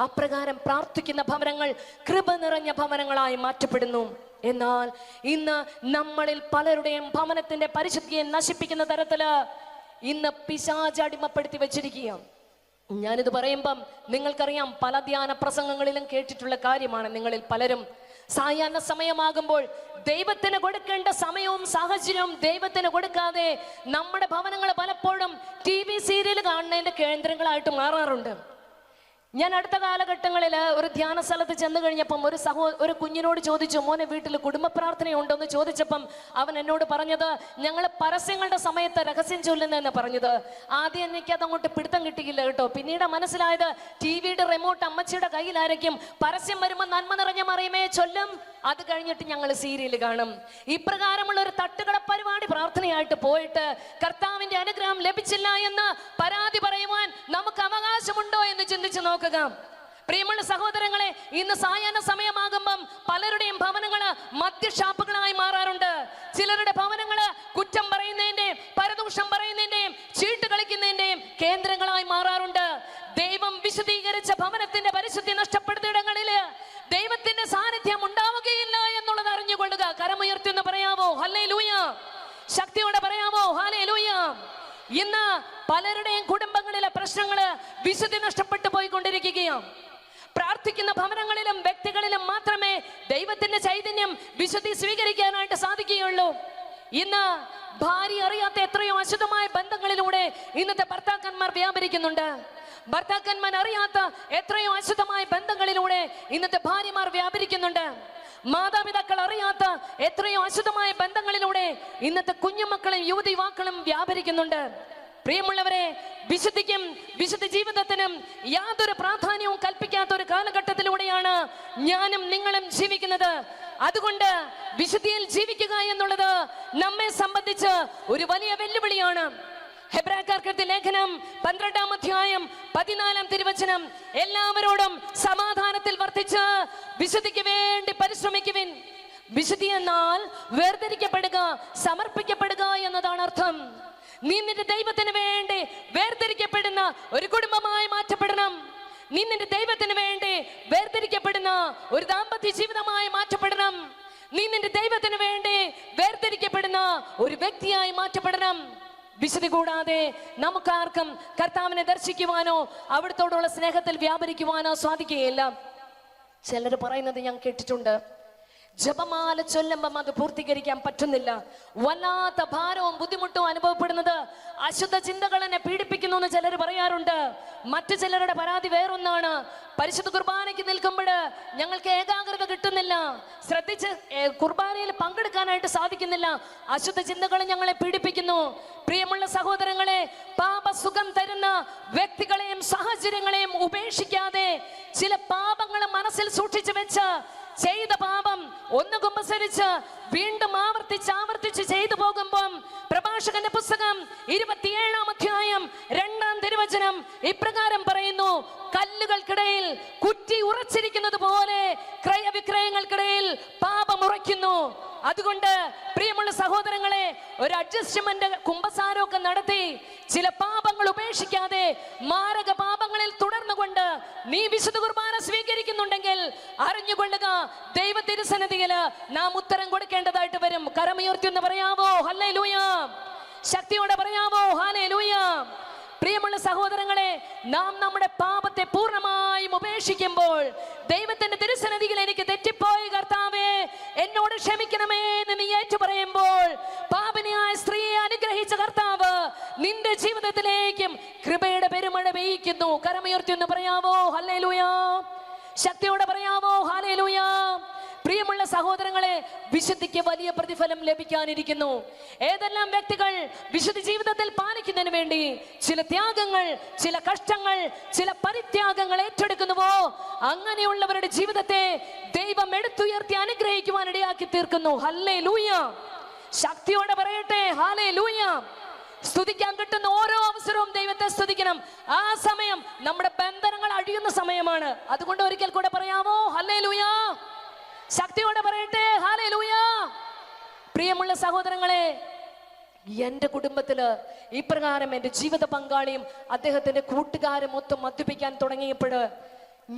അപ്രകാരം പ്രാർത്ഥിക്കുന്ന ഭവനങ്ങൾ കൃപ നിറഞ്ഞ ഭവനങ്ങളായി മാറ്റപ്പെടുന്നു. എന്നാൽ ഇന്ന് നമ്മളിൽ പലരുടെയും ഭവനത്തിന്റെ പരിശുദ്ധിയെ നശിപ്പിക്കുന്ന തരത്തില് ഇന്ന് പിശാച് അടിമപ്പെടുത്തി വെച്ചിരിക്കുക. ഞാനിത് പറയുമ്പം നിങ്ങൾക്കറിയാം, പല ധ്യാന പ്രസംഗങ്ങളിലും കേട്ടിട്ടുള്ള കാര്യമാണ്. നിങ്ങളിൽ പലരും സായാഹ്ന സമയമാകുമ്പോൾ ദൈവത്തിന് കൊടുക്കേണ്ട സമയവും സാഹചര്യവും ദൈവത്തിന് കൊടുക്കാതെ നമ്മുടെ ഭവനങ്ങൾ പലപ്പോഴും TV സീരിയൽ കാണുന്നതിന്റെ കേന്ദ്രങ്ങളായിട്ട് മാറാറുണ്ട്. ഞാൻ അടുത്ത കാലഘട്ടങ്ങളിൽ ഒരു ധ്യാന സ്ഥലത്ത് ചെന്ന് കഴിഞ്ഞപ്പം ഒരു കുഞ്ഞിനോട് ചോദിച്ചു, മോനെ വീട്ടിൽ കുടുംബ പ്രാർത്ഥനയുണ്ടോ എന്ന് ചോദിച്ചപ്പം അവൻ എന്നോട് പറഞ്ഞത്, ഞങ്ങൾ പരസ്യങ്ങളുടെ സമയത്ത് രഹസ്യം ചൊല്ലുന്നതെന്ന് പറഞ്ഞത്. ആദ്യം എനിക്കത് അങ്ങോട്ട് പിടുത്തം കിട്ടിയില്ല കേട്ടോ. പിന്നീട് മനസ്സിലായത് TV-യുടെ റിമോട്ട് അമ്മച്ചിയുടെ കയ്യിലായിരിക്കും. പരസ്യം വരുമ്പോൾ നന്മ നിറഞ്ഞ മറിയമേ ചൊല്ലും, അത് കഴിഞ്ഞിട്ട് ഞങ്ങൾ സീരിയൽ കാണും. ഇപ്രകാരമുള്ള ഒരു തട്ടുകട പരിപാടി പ്രാർത്ഥനയായിട്ട് പോയിട്ട് കർത്താവിന്റെ അനുഗ്രഹം ലഭിച്ചില്ല എന്ന് പരാതി പറയുവാൻ നമുക്ക് അവകാശമുണ്ടോ എന്ന് ചിന്തിച്ചു നോക്കുക. പ്രിയമുള്ള സഹോദരങ്ങളെ, ഇന്ന് സായാഹ്ന സമയമാകുമ്പം പലരുടെയും ഭവനങ്ങള് മദ്യഷാപ്പുകളായി മാറാറുണ്ട്. ചിലരുടെ ഭവനങ്ങള് കുറ്റം പറയുന്നതിന്റെയും പരദൂഷണം പറയുന്നതിന്റെയും ചീട്ട് കളിക്കുന്നതിന്റെയും കേന്ദ്രങ്ങളായി മാറാറുണ്ട്. ദൈവം വിശദീകരിച്ച ഭവനത്തിന്റെ പരിശുദ്ധി നഷ്ടപ്പെടുത്തിയിടങ്ങളില് ദൈവത്തിന്റെ സാന്നിധ്യം ഉണ്ടാവുകയില്ല എന്നുള്ളത് അറിഞ്ഞുകൊള്ളുക. കരമുയർത്തി എന്ന് പറയാമോ ഹല്ലേലൂയ? ശക്തിയോടെ പറയാമോ ഹല്ലേലൂയ? ഇന്ന് പലരുടെയും കുടുംബങ്ങളിലെ പ്രശ്നങ്ങള് വിശുദ്ധി നഷ്ടപ്പെട്ടു പോയിക്കൊണ്ടിരിക്കുകയാണ്. പ്രാർത്ഥിക്കുന്ന ഭവനങ്ങളിലും വ്യക്തികളിലും മാത്രമേ ദൈവത്തിന്റെ ചൈതന്യം വിശുദ്ധി സ്വീകരിക്കാനായിട്ട് സാധിക്കുകയുള്ളൂ. ഇന്ന് ഭാര്യ അറിയാത്ത എത്രയോ അശുദ്ധമായ ബന്ധങ്ങളിലൂടെ ഇന്നത്തെ ഭർത്താക്കന്മാർ വ്യാപരിക്കുന്നുണ്ട്. ഭർത്താക്കന്മാർ അറിയാത്ത എത്രയോ അശുദ്ധമായ ബന്ധങ്ങളിലൂടെ ഇന്നത്തെ ഭാര്യമാർ വ്യാപരിക്കുന്നുണ്ട്. മാതാപിതാക്കൾ അറിയാത്ത എത്രയോ അശുദ്ധമായ ബന്ധങ്ങളിലൂടെ ഇന്നത്തെ കുഞ്ഞുമക്കളും യുവതി യുവാക്കളും വ്യാപരിക്കുന്നുണ്ട്. പ്രിയമുള്ളവരെ, വിശുദ്ധിക്കും വിശുദ്ധ ജീവിതത്തിനും യാതൊരു പ്രാധാന്യവും കൽപ്പിക്കാത്ത ഒരു കാലഘട്ടത്തിലൂടെയാണ് ഞാനും നിങ്ങളും ജീവിക്കുന്നത്. അതുകൊണ്ട് വിശുദ്ധിയിൽ ജീവിക്കുക എന്നുള്ളത് നമ്മെ സംബന്ധിച്ച് ഒരു വലിയ വെല്ലുവിളിയാണ്. ഹെബ്രായർക്കെഴുതിയ ലേഖനം 12-ാം അധ്യായം 14-ാം തിരുവചനം, എല്ലാവരോടും സമാധാനത്തിൽ വർദ്ധിച്ച് വിശുദ്ധിക്ക് വേണ്ടി പരിശ്രമിക്കുവിൻ. വിശുദ്ധി എന്നാൽ വേർതിരിക്കപ്പെടുക, സമർപ്പിക്കപ്പെടുക എന്നതാണ് അർത്ഥം. നീ നിന്റെ ദൈവത്തിന് വേണ്ടി വേർതിരിക്കപ്പെടുന്ന ഒരു കുടുംബമായി മാറ്റപ്പെടണം. നീ നിന്റെ ദൈവത്തിന് വേണ്ടി വേർതിരിക്കപ്പെടുന്ന ഒരു ദാമ്പത്യ ജീവിതമായി മാറ്റപ്പെടണം. നീ നിന്റെ ദൈവത്തിന് വേണ്ടി വേർതിരിക്കപ്പെടുന്ന ഒരു വ്യക്തിയായി മാറ്റപ്പെടണം. വിശുദ്ധി കൂടാതെ നമുക്കാർക്കും കർത്താവിനെ ദർശിക്കുവാനോ അവിടുത്തോടുള്ള സ്നേഹത്തിൽ വ്യാപരിക്കുവാനോ സാധിക്കുകയില്ല. ചിലർ പറയുന്നത് ഞാൻ കേട്ടിട്ടുണ്ട്, ജപമാല ചൊല്ലുമ്പം അത് പൂർത്തീകരിക്കാൻ പറ്റുന്നില്ല, വല്ലാത്ത ഭാരവും ബുദ്ധിമുട്ടും അനുഭവപ്പെടുന്നത് അശുദ്ധ ചിന്തകൾ എന്നെ പീഡിപ്പിക്കുന്നു എന്ന് ചിലർ പറയാറുണ്ട്. മറ്റു ചിലരുടെ പരാതി വേറൊന്നാണ്, പരിശുദ്ധ കുർബാനയ്ക്ക് നിൽക്കുമ്പോൾ ഞങ്ങൾക്ക് ഏകാഗ്രത കിട്ടുന്നില്ല, ശ്രദ്ധിച്ച് കുർബാനയിൽ പങ്കെടുക്കാനായിട്ട് സാധിക്കുന്നില്ല, അശുദ്ധ ചിന്തകൾ ഞങ്ങളെ പീഡിപ്പിക്കുന്നു. പ്രിയമുള്ള സഹോദരങ്ങളെ, പാപസുഖം തരുന്ന വ്യക്തികളെയും സാഹചര്യങ്ങളെയും ഉപേക്ഷിക്കാതെ ചില പാപങ്ങൾ മനസ്സിൽ സൂക്ഷിച്ചു വെച്ച് ചെയ്ത പാപം ഒന്ന് കുമ്പസരിച്ച് വീണ്ടും ആവർത്തിച്ച് ചെയ്തു പോകുമ്പം പ്രഭാഷകന്റെ പുസ്തകം 27-ാം അധ്യായം 2-ാം തിരുവചനം ഇപ്രകാരം പറയുന്നു, കല്ലുകൾക്കിടയിൽ കുറ്റി ഉറച്ചിരിക്കുന്നത് പോലെ ക്രയവിക്രയങ്ങൾക്കിടയിൽ പാപം ഉറയ്ക്കുന്നു. അതുകൊണ്ട് പ്രിയമുള്ള സഹോദരങ്ങളെ, ഒരു അഡ്ജസ്റ്റ്മെന്റ് കുമ്പസാരമൊക്കെ നടത്തി ചില പാപങ്ങൾ ഉപേക്ഷിക്കാതെ മാരക പാപങ്ങളിൽ തുടർന്നുകൊണ്ട് നീ വിശുദ്ധ കുർബാന സ്വീകരിക്കുന്നുണ്ടെങ്കിൽ അറിഞ്ഞുകൊള്ളുക, ദൈവ തിരുസന്നിധിയിൽ നാം ഉത്തരം കൊടുക്കേണ്ടതായിട്ട് വരും. കരമുയർത്തി എന്ന് പറയാവോ ഹല്ലേലൂയ? ശക്തിയോടെ പറയാവോ ഹല്ലേലൂയ? പ്രിയമുള്ള സഹോദരങ്ങളെ, നാം നമ്മുടെ പാപത്തെ പൂർണ്ണമായും ഉപേക്ഷിക്കുമ്പോൾ ദൈവത്തിന്റെ തിരുസന്നിധിയിൽ എനിക്ക് തെറ്റിപ്പോയി കർത്താവേ എന്നോട് ക്ഷമിക്കണമേ എന്ന് നീ ഏറ്റുപറയുമ്പോൾ പാപിനിയായ സ്ത്രീയെ അനുഗ്രഹിച്ച കർത്താവ് നിന്റെ ജീവിതത്തിലേക്കും കൃപയുടെ പെരുമഴ പെയ്യിക്കുന്നു. കരമുയർത്തി എന്ന് പറയാവോ ഹല്ലേലൂയ? ശക്തിയോടെ പറയാവോ ഹല്ലേലൂയ? പ്രിയമുള്ള സഹോദരങ്ങളെ, വിശുദ്ധിക്ക് വലിയ പ്രതിഫലം ലഭിക്കാനിരിക്കുന്നു. ഏതെല്ലാം വ്യക്തികൾ വിശുദ്ധ ജീവിതത്തിൽ പാലിക്കുന്നതിന് വേണ്ടി ചില ത്യാഗങ്ങൾ, ചില കഷ്ടങ്ങൾ, ചില പരിത്യാഗങ്ങൾ ഏറ്റെടുക്കുന്നുവോ അങ്ങനെയുള്ളവരുടെ ജീവിതത്തെ ദൈവം എടുത്തുയർത്തി അനുഗ്രഹിക്കുവാൻ ഇടയാക്കി തീർക്കുന്നു. ഹല്ലേലൂയ! ശക്തിയോടെ പറയട്ടെ ഹല്ലേലൂയ! സ്തുതിക്കാൻ കിട്ടുന്ന ഓരോ അവസരവും ദൈവത്തെ സ്തുതിക്കണം. ആ സമയം നമ്മുടെ ബന്ധനങ്ങൾ അഴിയുന്ന സമയമാണ്. അതുകൊണ്ട് ഒരിക്കൽ കൂടെ പറയാമോ ഹല്ലേലൂയ? ശക്തിയോടെ പറയട്ടെ ഹല്ലേലൂയ! പ്രിയമുള്ള സഹോദരങ്ങളെ, എന്റെ കുടുംബത്തില് ഇപ്രകാരം എന്റെ ജീവിത പങ്കാളിയും അദ്ദേഹത്തിന്റെ കൂട്ടുകാരും മൊത്തം മദ്യപിക്കാൻ തുടങ്ങിയപ്പോൾ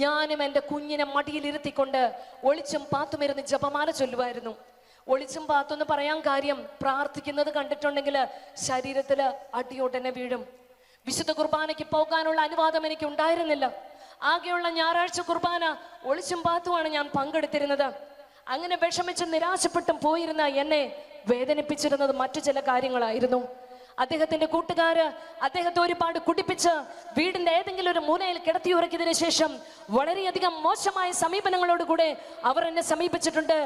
ഞാനും എന്റെ കുഞ്ഞിനെ മടിയിലിരുത്തിക്കൊണ്ട് ഒളിച്ചും പാത്തുമിരുന്ന് ജപമാല ചൊല്ലുമായിരുന്നു. ഒളിച്ചും പാത്തെന്ന് പറയാൻ കാര്യം, പ്രാർത്ഥിക്കുന്നത് കണ്ടിട്ടുണ്ടെങ്കിൽ ശരീരത്തില് അടിയോട്ടനെ വീഴും. വിശുദ്ധ കുർബാനയ്ക്ക് പോകാനുള്ള അനുവാദം എനിക്ക് ഉണ്ടായിരുന്നില്ല. ആകെയുള്ള ഞായറാഴ്ച കുർബാന ഒളിച്ചും പാത്തുമാണ് ഞാൻ പങ്കെടുത്തിരുന്നത്. അങ്ങനെ വിഷമിച്ചും നിരാശപ്പെട്ടും പോയിരുന്ന എന്നെ വേദനിപ്പിച്ചിരുന്നത് മറ്റു ചില കാര്യങ്ങളായിരുന്നു. അദ്ദേഹത്തിന്റെ കൂട്ടുകാര് അദ്ദേഹത്തെ ഒരുപാട് കുടിപ്പിച്ച് വീടിന്റെ ഏതെങ്കിലും ഒരു മൂലയിൽ കിടത്തി ഉറക്കിയതിനു ശേഷം വളരെയധികം മോശമായ സമീപനങ്ങളോടുകൂടെ അവർ എന്നെ സമീപിച്ചിട്ടുണ്ട്.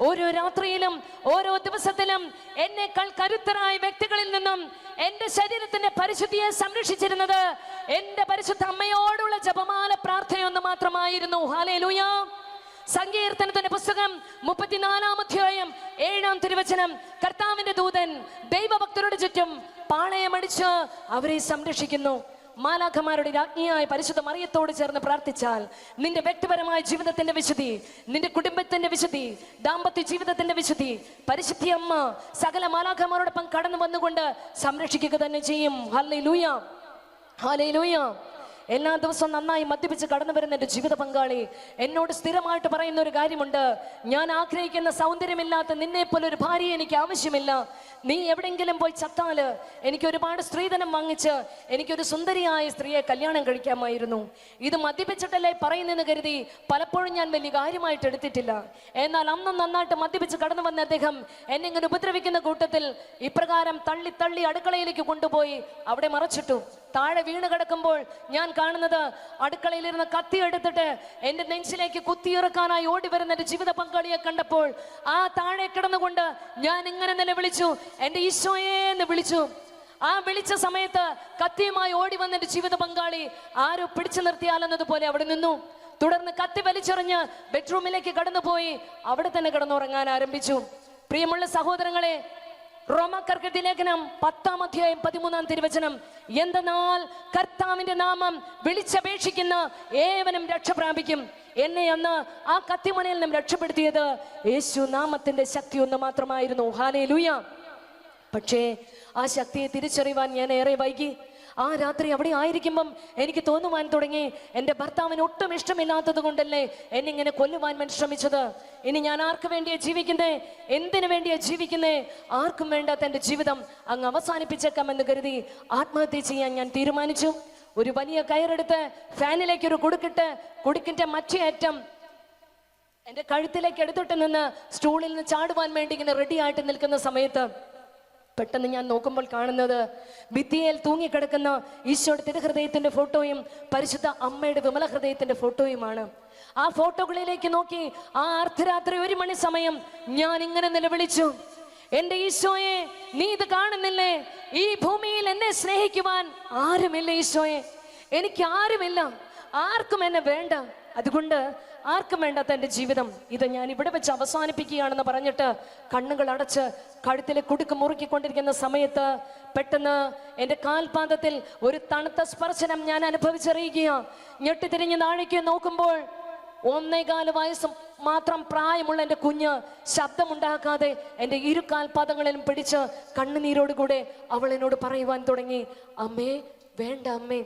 ഓരോ രാത്രിയിലും ഓരോ ദിവസത്തിലും എന്നേക്കാൾ കരുത്തരായ വ്യക്തികളിൽ നിന്നും എന്റെ ശരീരത്തിന്റെ പരിശുദ്ധിയെ സംരക്ഷിച്ചിരുന്നത് എന്റെ പരിശുദ്ധ അമ്മയോടുള്ള ജപമാല പ്രാർത്ഥനയൊന്ന് മാത്രമായിരുന്നു. ഹല്ലേലൂയ! സങ്കീർത്തനത്തിന്റെ പുസ്തകം 34-ാം അധ്യായം 7-ാം തിരുവചനം, കർത്താവിന്റെ ദൂതൻ ദൈവഭക്തരുടെ ചുറ്റും പാളയമടിച്ച് അവരെ സംരക്ഷിക്കുന്നു. മാലാഖമാരുടെ രാജ്ഞിയായ പരിശുദ്ധ മറിയത്തോട് ചേർന്ന് പ്രാർത്ഥിച്ചാൽ നിന്റെ വ്യക്തിപരമായ ജീവിതത്തിന്റെ വിശുദ്ധി, നിന്റെ കുടുംബത്തിന്റെ വിശുദ്ധി, ദാമ്പത്യ ജീവിതത്തിന്റെ വിശുദ്ധി പരിശുദ്ധി അമ്മ സകല മാലാഖമാരോടൊപ്പം കടന്നു വന്നുകൊണ്ട് സംരക്ഷിക്കുക തന്നെ ചെയ്യും. ഹല്ലേലൂയ! ഹല്ലേലൂയ! എല്ലാ ദിവസവും നന്നായി മദ്യപിച്ച് കടന്നു വരുന്ന എൻ്റെ ജീവിത പങ്കാളി എന്നോട് സ്ഥിരമായിട്ട് പറയുന്ന ഒരു കാര്യമുണ്ട്, ഞാൻ ആഗ്രഹിക്കുന്ന സൗന്ദര്യമില്ലാത്ത നിന്നെ പോലെ ഒരു ഭാര്യയെ എനിക്ക് ആവശ്യമില്ല. നീ എവിടെയെങ്കിലും പോയി ചത്താല് എനിക്ക് ഒരുപാട് സ്ത്രീധനം വാങ്ങിച്ച് എനിക്കൊരു സുന്ദരിയായ സ്ത്രീയെ കല്യാണം കഴിക്കാമായിരുന്നു. ഇത് മദ്യപിച്ചിട്ടല്ലേ പറയുന്നെന്ന് കരുതി പലപ്പോഴും ഞാൻ വലിയ കാര്യമായിട്ട് എടുത്തിട്ടില്ല. എന്നാൽ അന്നും നന്നായിട്ട് മദ്യപിച്ച് കടന്നു വന്ന അദ്ദേഹം എന്നെ ഇങ്ങനെ ഉപദ്രവിക്കുന്ന കൂട്ടത്തിൽ ഇപ്രകാരം തള്ളി തള്ളി അടുക്കളയിലേക്ക് കൊണ്ടുപോയി അവിടെ മറച്ചിട്ടു. താഴെ വീണ് കിടക്കുമ്പോൾ ഞാൻ കാണുന്നത് അടുക്കളയിലിരുന്ന കത്തി എടുത്തിട്ട് എന്റെ നെഞ്ചിലേക്ക് കുത്തിയിറക്കാനായി ഓടി വരുന്ന എന്റെ ജീവിത പങ്കാളിയെ കണ്ടപ്പോൾ ആ താഴെ കിടന്നുകൊണ്ട് ഞാൻ ഇങ്ങനെ നിലവിളിച്ചു, എന്റെ ഈശോയെ എന്ന് വിളിച്ചു. ആ വിളിച്ച സമയത്ത് കത്തിയുമായി ഓടി വന്ന എന്റെ ജീവിത പങ്കാളി ആരോ പിടിച്ചു നിർത്തിയാലെന്നതുപോലെ അവിടെ നിന്നു. തുടർന്ന് കത്തി വലിച്ചെറിഞ്ഞ് ബെഡ്റൂമിലേക്ക് കടന്നുപോയി അവിടെ തന്നെ കിടന്നുറങ്ങാൻ ആരംഭിച്ചു. പ്രിയമുള്ള സഹോദരങ്ങളെ, റോമാക്കാർക്ക് ലേഖനം 10-ാം അധ്യായം 13-ാം തിരുവചനം, എന്തെന്നാൽ കർത്താവിന്റെ നാമം വിളിച്ചപേക്ഷിക്കുന്ന ഏവനും രക്ഷ പ്രാപിക്കും. എന്നെ അന്ന് ആ കത്തിമുനയിൽ നിന്നും രക്ഷപ്പെടുത്തിയത് യേശു നാമത്തിന്റെ ശക്തി ഒന്ന് മാത്രമായിരുന്നു. ഹല്ലേലൂയ! പക്ഷേ ആ ശക്തിയെ തിരിച്ചറിയുവാൻ ഞാൻ ഏറെ വൈകി. ആ രാത്രി അവിടെ ആയിരിക്കുമ്പം എനിക്ക് തോന്നുവാൻ തുടങ്ങി, എൻ്റെ ഭർത്താവിന് ഒട്ടും ഇഷ്ടമില്ലാത്തത് കൊണ്ടല്ലേ എന്നിങ്ങനെ കൊല്ലുവാൻ വേണ്ടി ശ്രമിച്ചത്. ഇനി ഞാൻ ആർക്ക് വേണ്ടിയാ ജീവിക്കുന്നേ, എന്തിനു വേണ്ടിയാ ജീവിക്കുന്നേ? ആർക്കും വേണ്ടാത്ത എൻ്റെ ജീവിതം അങ്ങ് അവസാനിപ്പിച്ചേക്കാമെന്ന് കരുതി ആത്മഹത്യ ചെയ്യാൻ ഞാൻ തീരുമാനിച്ചു. ഒരു വലിയ കയറെടുത്ത് ഫാനിലേക്ക് ഒരു കുടുക്കിന്റെ മറ്റേ അറ്റം എൻ്റെ കഴുത്തിലേക്ക് എടുത്തിട്ട് നിന്ന് സ്റ്റൂളിൽ നിന്ന് ചാടുവാൻ വേണ്ടി ഇങ്ങനെ റെഡി ആയിട്ട് നിൽക്കുന്ന സമയത്ത് പെട്ടെന്ന് ഞാൻ നോക്കുമ്പോൾ കാണുന്നത് ഭിത്തിയിൽ തൂങ്ങിക്കിടക്കുന്ന ഈശോയുടെ തിരുഹൃദയത്തിന്റെ ഫോട്ടോയും പരിശുദ്ധ അമ്മയുടെ വിമല ഹൃദയത്തിന്റെ ഫോട്ടോയുമാണ്. ആ ഫോട്ടോകളിലേക്ക് നോക്കി ആ അർദ്ധരാത്രി 1 മണി സമയം ഞാൻ ഇങ്ങനെ നിലവിളിച്ചു, എൻ്റെ ഈശോയെ, നീ ഇത് കാണുന്നില്ലേ? ഈ ഭൂമിയിൽ എന്നെ സ്നേഹിക്കുവാൻ ആരുമില്ല ഈശോയെ, എനിക്ക് ആരുമില്ല, ആർക്കും എന്നെ വേണ്ട. അതുകൊണ്ട് ആർക്കും വേണ്ടാത്ത എൻ്റെ ജീവിതം ഇത് ഞാൻ ഇവിടെ വെച്ച് അവസാനിപ്പിക്കുകയാണെന്ന് പറഞ്ഞിട്ട് കണ്ണുകൾ അടച്ച് കഴുത്തിലെ കുടുക്ക് മുറുക്കിക്കൊണ്ടിരിക്കുന്ന സമയത്ത് പെട്ടെന്ന് എൻ്റെ കാൽപാദത്തിൽ ഒരു തണുത്ത സ്പർശനം ഞാൻ അനുഭവിച്ചറിയുകയാ. ഞെട്ടിത്തിരിഞ്ഞ് താഴേക്ക് നോക്കുമ്പോൾ 1.25 വയസ്സ് മാത്രം പ്രായമുള്ള എൻ്റെ കുഞ്ഞ് ശബ്ദമുണ്ടാക്കാതെ എൻ്റെ ഇരു കാൽപാദങ്ങളിലും പിടിച്ച് കണ്ണുനീരോടുകൂടെ അവൾ എന്നോട് പറയുവാൻ തുടങ്ങി, അമ്മേ വേണ്ട അമ്മേ,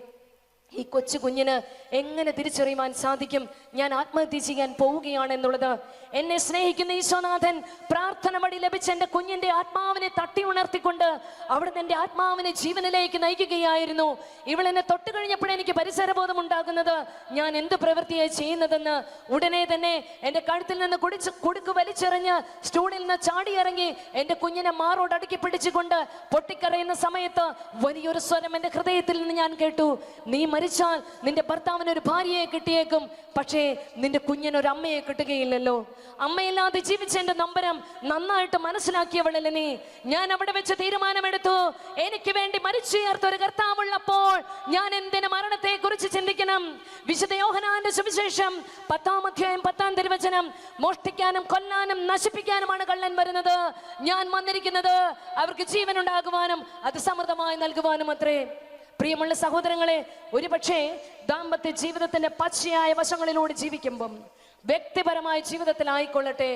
ഈ കൊച്ചു കുഞ്ഞിന് എങ്ങനെ തിരിച്ചറിയുവാൻ സാധിക്കും ഞാൻ ആത്മഹത്യ ചെയ്യാൻ പോവുകയാണെന്നുള്ളത്? എന്നെ സ്നേഹിക്കുന്ന ഈശോനാഥൻ പ്രാർത്ഥന വഴി ലഭിച്ച എൻ്റെ കുഞ്ഞിന്റെ ആത്മാവിനെ തട്ടി ഉണർത്തിക്കൊണ്ട് അവിടുന്ന് എൻ്റെ ആത്മാവിനെ ജീവനിലേക്ക് നയിക്കുകയായിരുന്നു. ഇവളെന്നെ തൊട്ട് കഴിഞ്ഞപ്പോഴേ എനിക്ക് പരിസരബോധം ഉണ്ടാകുന്നത് ഞാൻ എന്ത് പ്രവൃത്തിയായി ചെയ്യുന്നതെന്ന്. ഉടനെ തന്നെ എൻ്റെ കഴുത്തിൽ നിന്ന് കുടുക്ക് വലിച്ചെറിഞ്ഞ് സ്റ്റൂളിൽ നിന്ന് ചാടിയിറങ്ങി എൻ്റെ കുഞ്ഞിനെ മാറോട് അടുക്കി പിടിച്ചുകൊണ്ട് പൊട്ടിക്കരയുന്ന സമയത്ത് വലിയൊരു സ്വരം എൻ്റെ ഹൃദയത്തിൽ നിന്ന് ഞാൻ കേട്ടു, നീ മരിച്ചാൽ നിന്റെ ഭർത്താവിന് ഒരു ഭാര്യയെ കിട്ടിയേക്കും, പക്ഷേ നിന്റെ കുഞ്ഞിനൊരു അമ്മയെ കിട്ടുകയില്ലല്ലോ. അമ്മയില്ലാതെ ജീവിച്ച എന്റെ നമ്പരം നന്നായിട്ട് മനസ്സിലാക്കിയവളല്ലേ നീ. ഞാൻ അവിടെ വെച്ച് തീരുമാനമെടുത്തു, എനിക്ക് വേണ്ടി മരിച്ചുയർത്ത ഒരു കർത്താവുള്ളപ്പോൾ ഞാൻ എന്തിന് മരണത്തെ കുറിച്ച് ചിന്തിക്കണം? വിശുദ്ധ യോഹന്നാന്റെ സുവിശേഷം 10-ാം അധ്യായം 10-ാം തിരുവചനം, മോഷ്ടിക്കാനും കൊല്ലാനും നശിപ്പിക്കാനുമാണ് കള്ളൻ വരുന്നത്, ഞാൻ വന്നിരിക്കുന്നത് അവർക്ക് ജീവൻ ഉണ്ടാകുവാനും അത് സമൃദ്ധമായി നൽകുവാനും അത്രേ. പ്രിയമുള്ള സഹോദരങ്ങളെ, ഒരുപക്ഷെ ദാമ്പത്യ ജീവിതത്തിന്റെ പച്ചയായ വശങ്ങളിലൂടെ ജീവിക്കുമ്പം, വ്യക്തിപരമായ ജീവിതത്തിലായിക്കൊള്ളട്ടെ,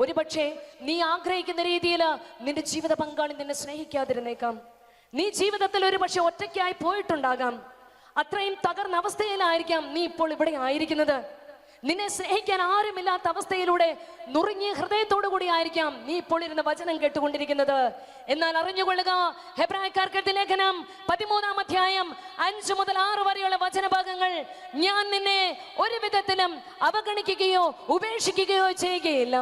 ഒരുപക്ഷെ നീ ആഗ്രഹിക്കുന്ന രീതിയിൽ നിന്റെ ജീവിത പങ്കാളി നിന്നെ സ്നേഹിക്കാതിരുന്നേക്കാം. നീ ജീവിതത്തിൽ ഒരുപക്ഷെ ഒറ്റയ്ക്കായി പോയിട്ടുണ്ടാകാം. അത്രയും തകർന്ന അവസ്ഥയിലായിരിക്കാം നീ ഇപ്പോൾ ഇവിടെ ആയിരിക്കുന്നത്. നിന്നെ സ്നേഹിക്കാൻ ആരുമില്ലാത്ത അവസ്ഥയിലൂടെ നുറുങ്ങിയ ഹൃദയത്തോടു കൂടി ആയിരിക്കാം നീ ഇപ്പോൾ ഇരുന്ന് വചനം കേട്ടുകൊണ്ടിരിക്കുന്നത്. എന്നാൽ അറിഞ്ഞുകൊള്ളുക, ഹെബ്രായക്കാർക്ക് എഴുതിയ ലേഖനം 13-ാം അധ്യായം 5 മുതൽ 6 വരെയുള്ള വചനഭാഗങ്ങൾ, ഞാൻ നിന്നെ ഒരു വിധത്തിലും അവഗണിക്കുകയോ ഉപേക്ഷിക്കുകയോ ചെയ്യുകയില്ല.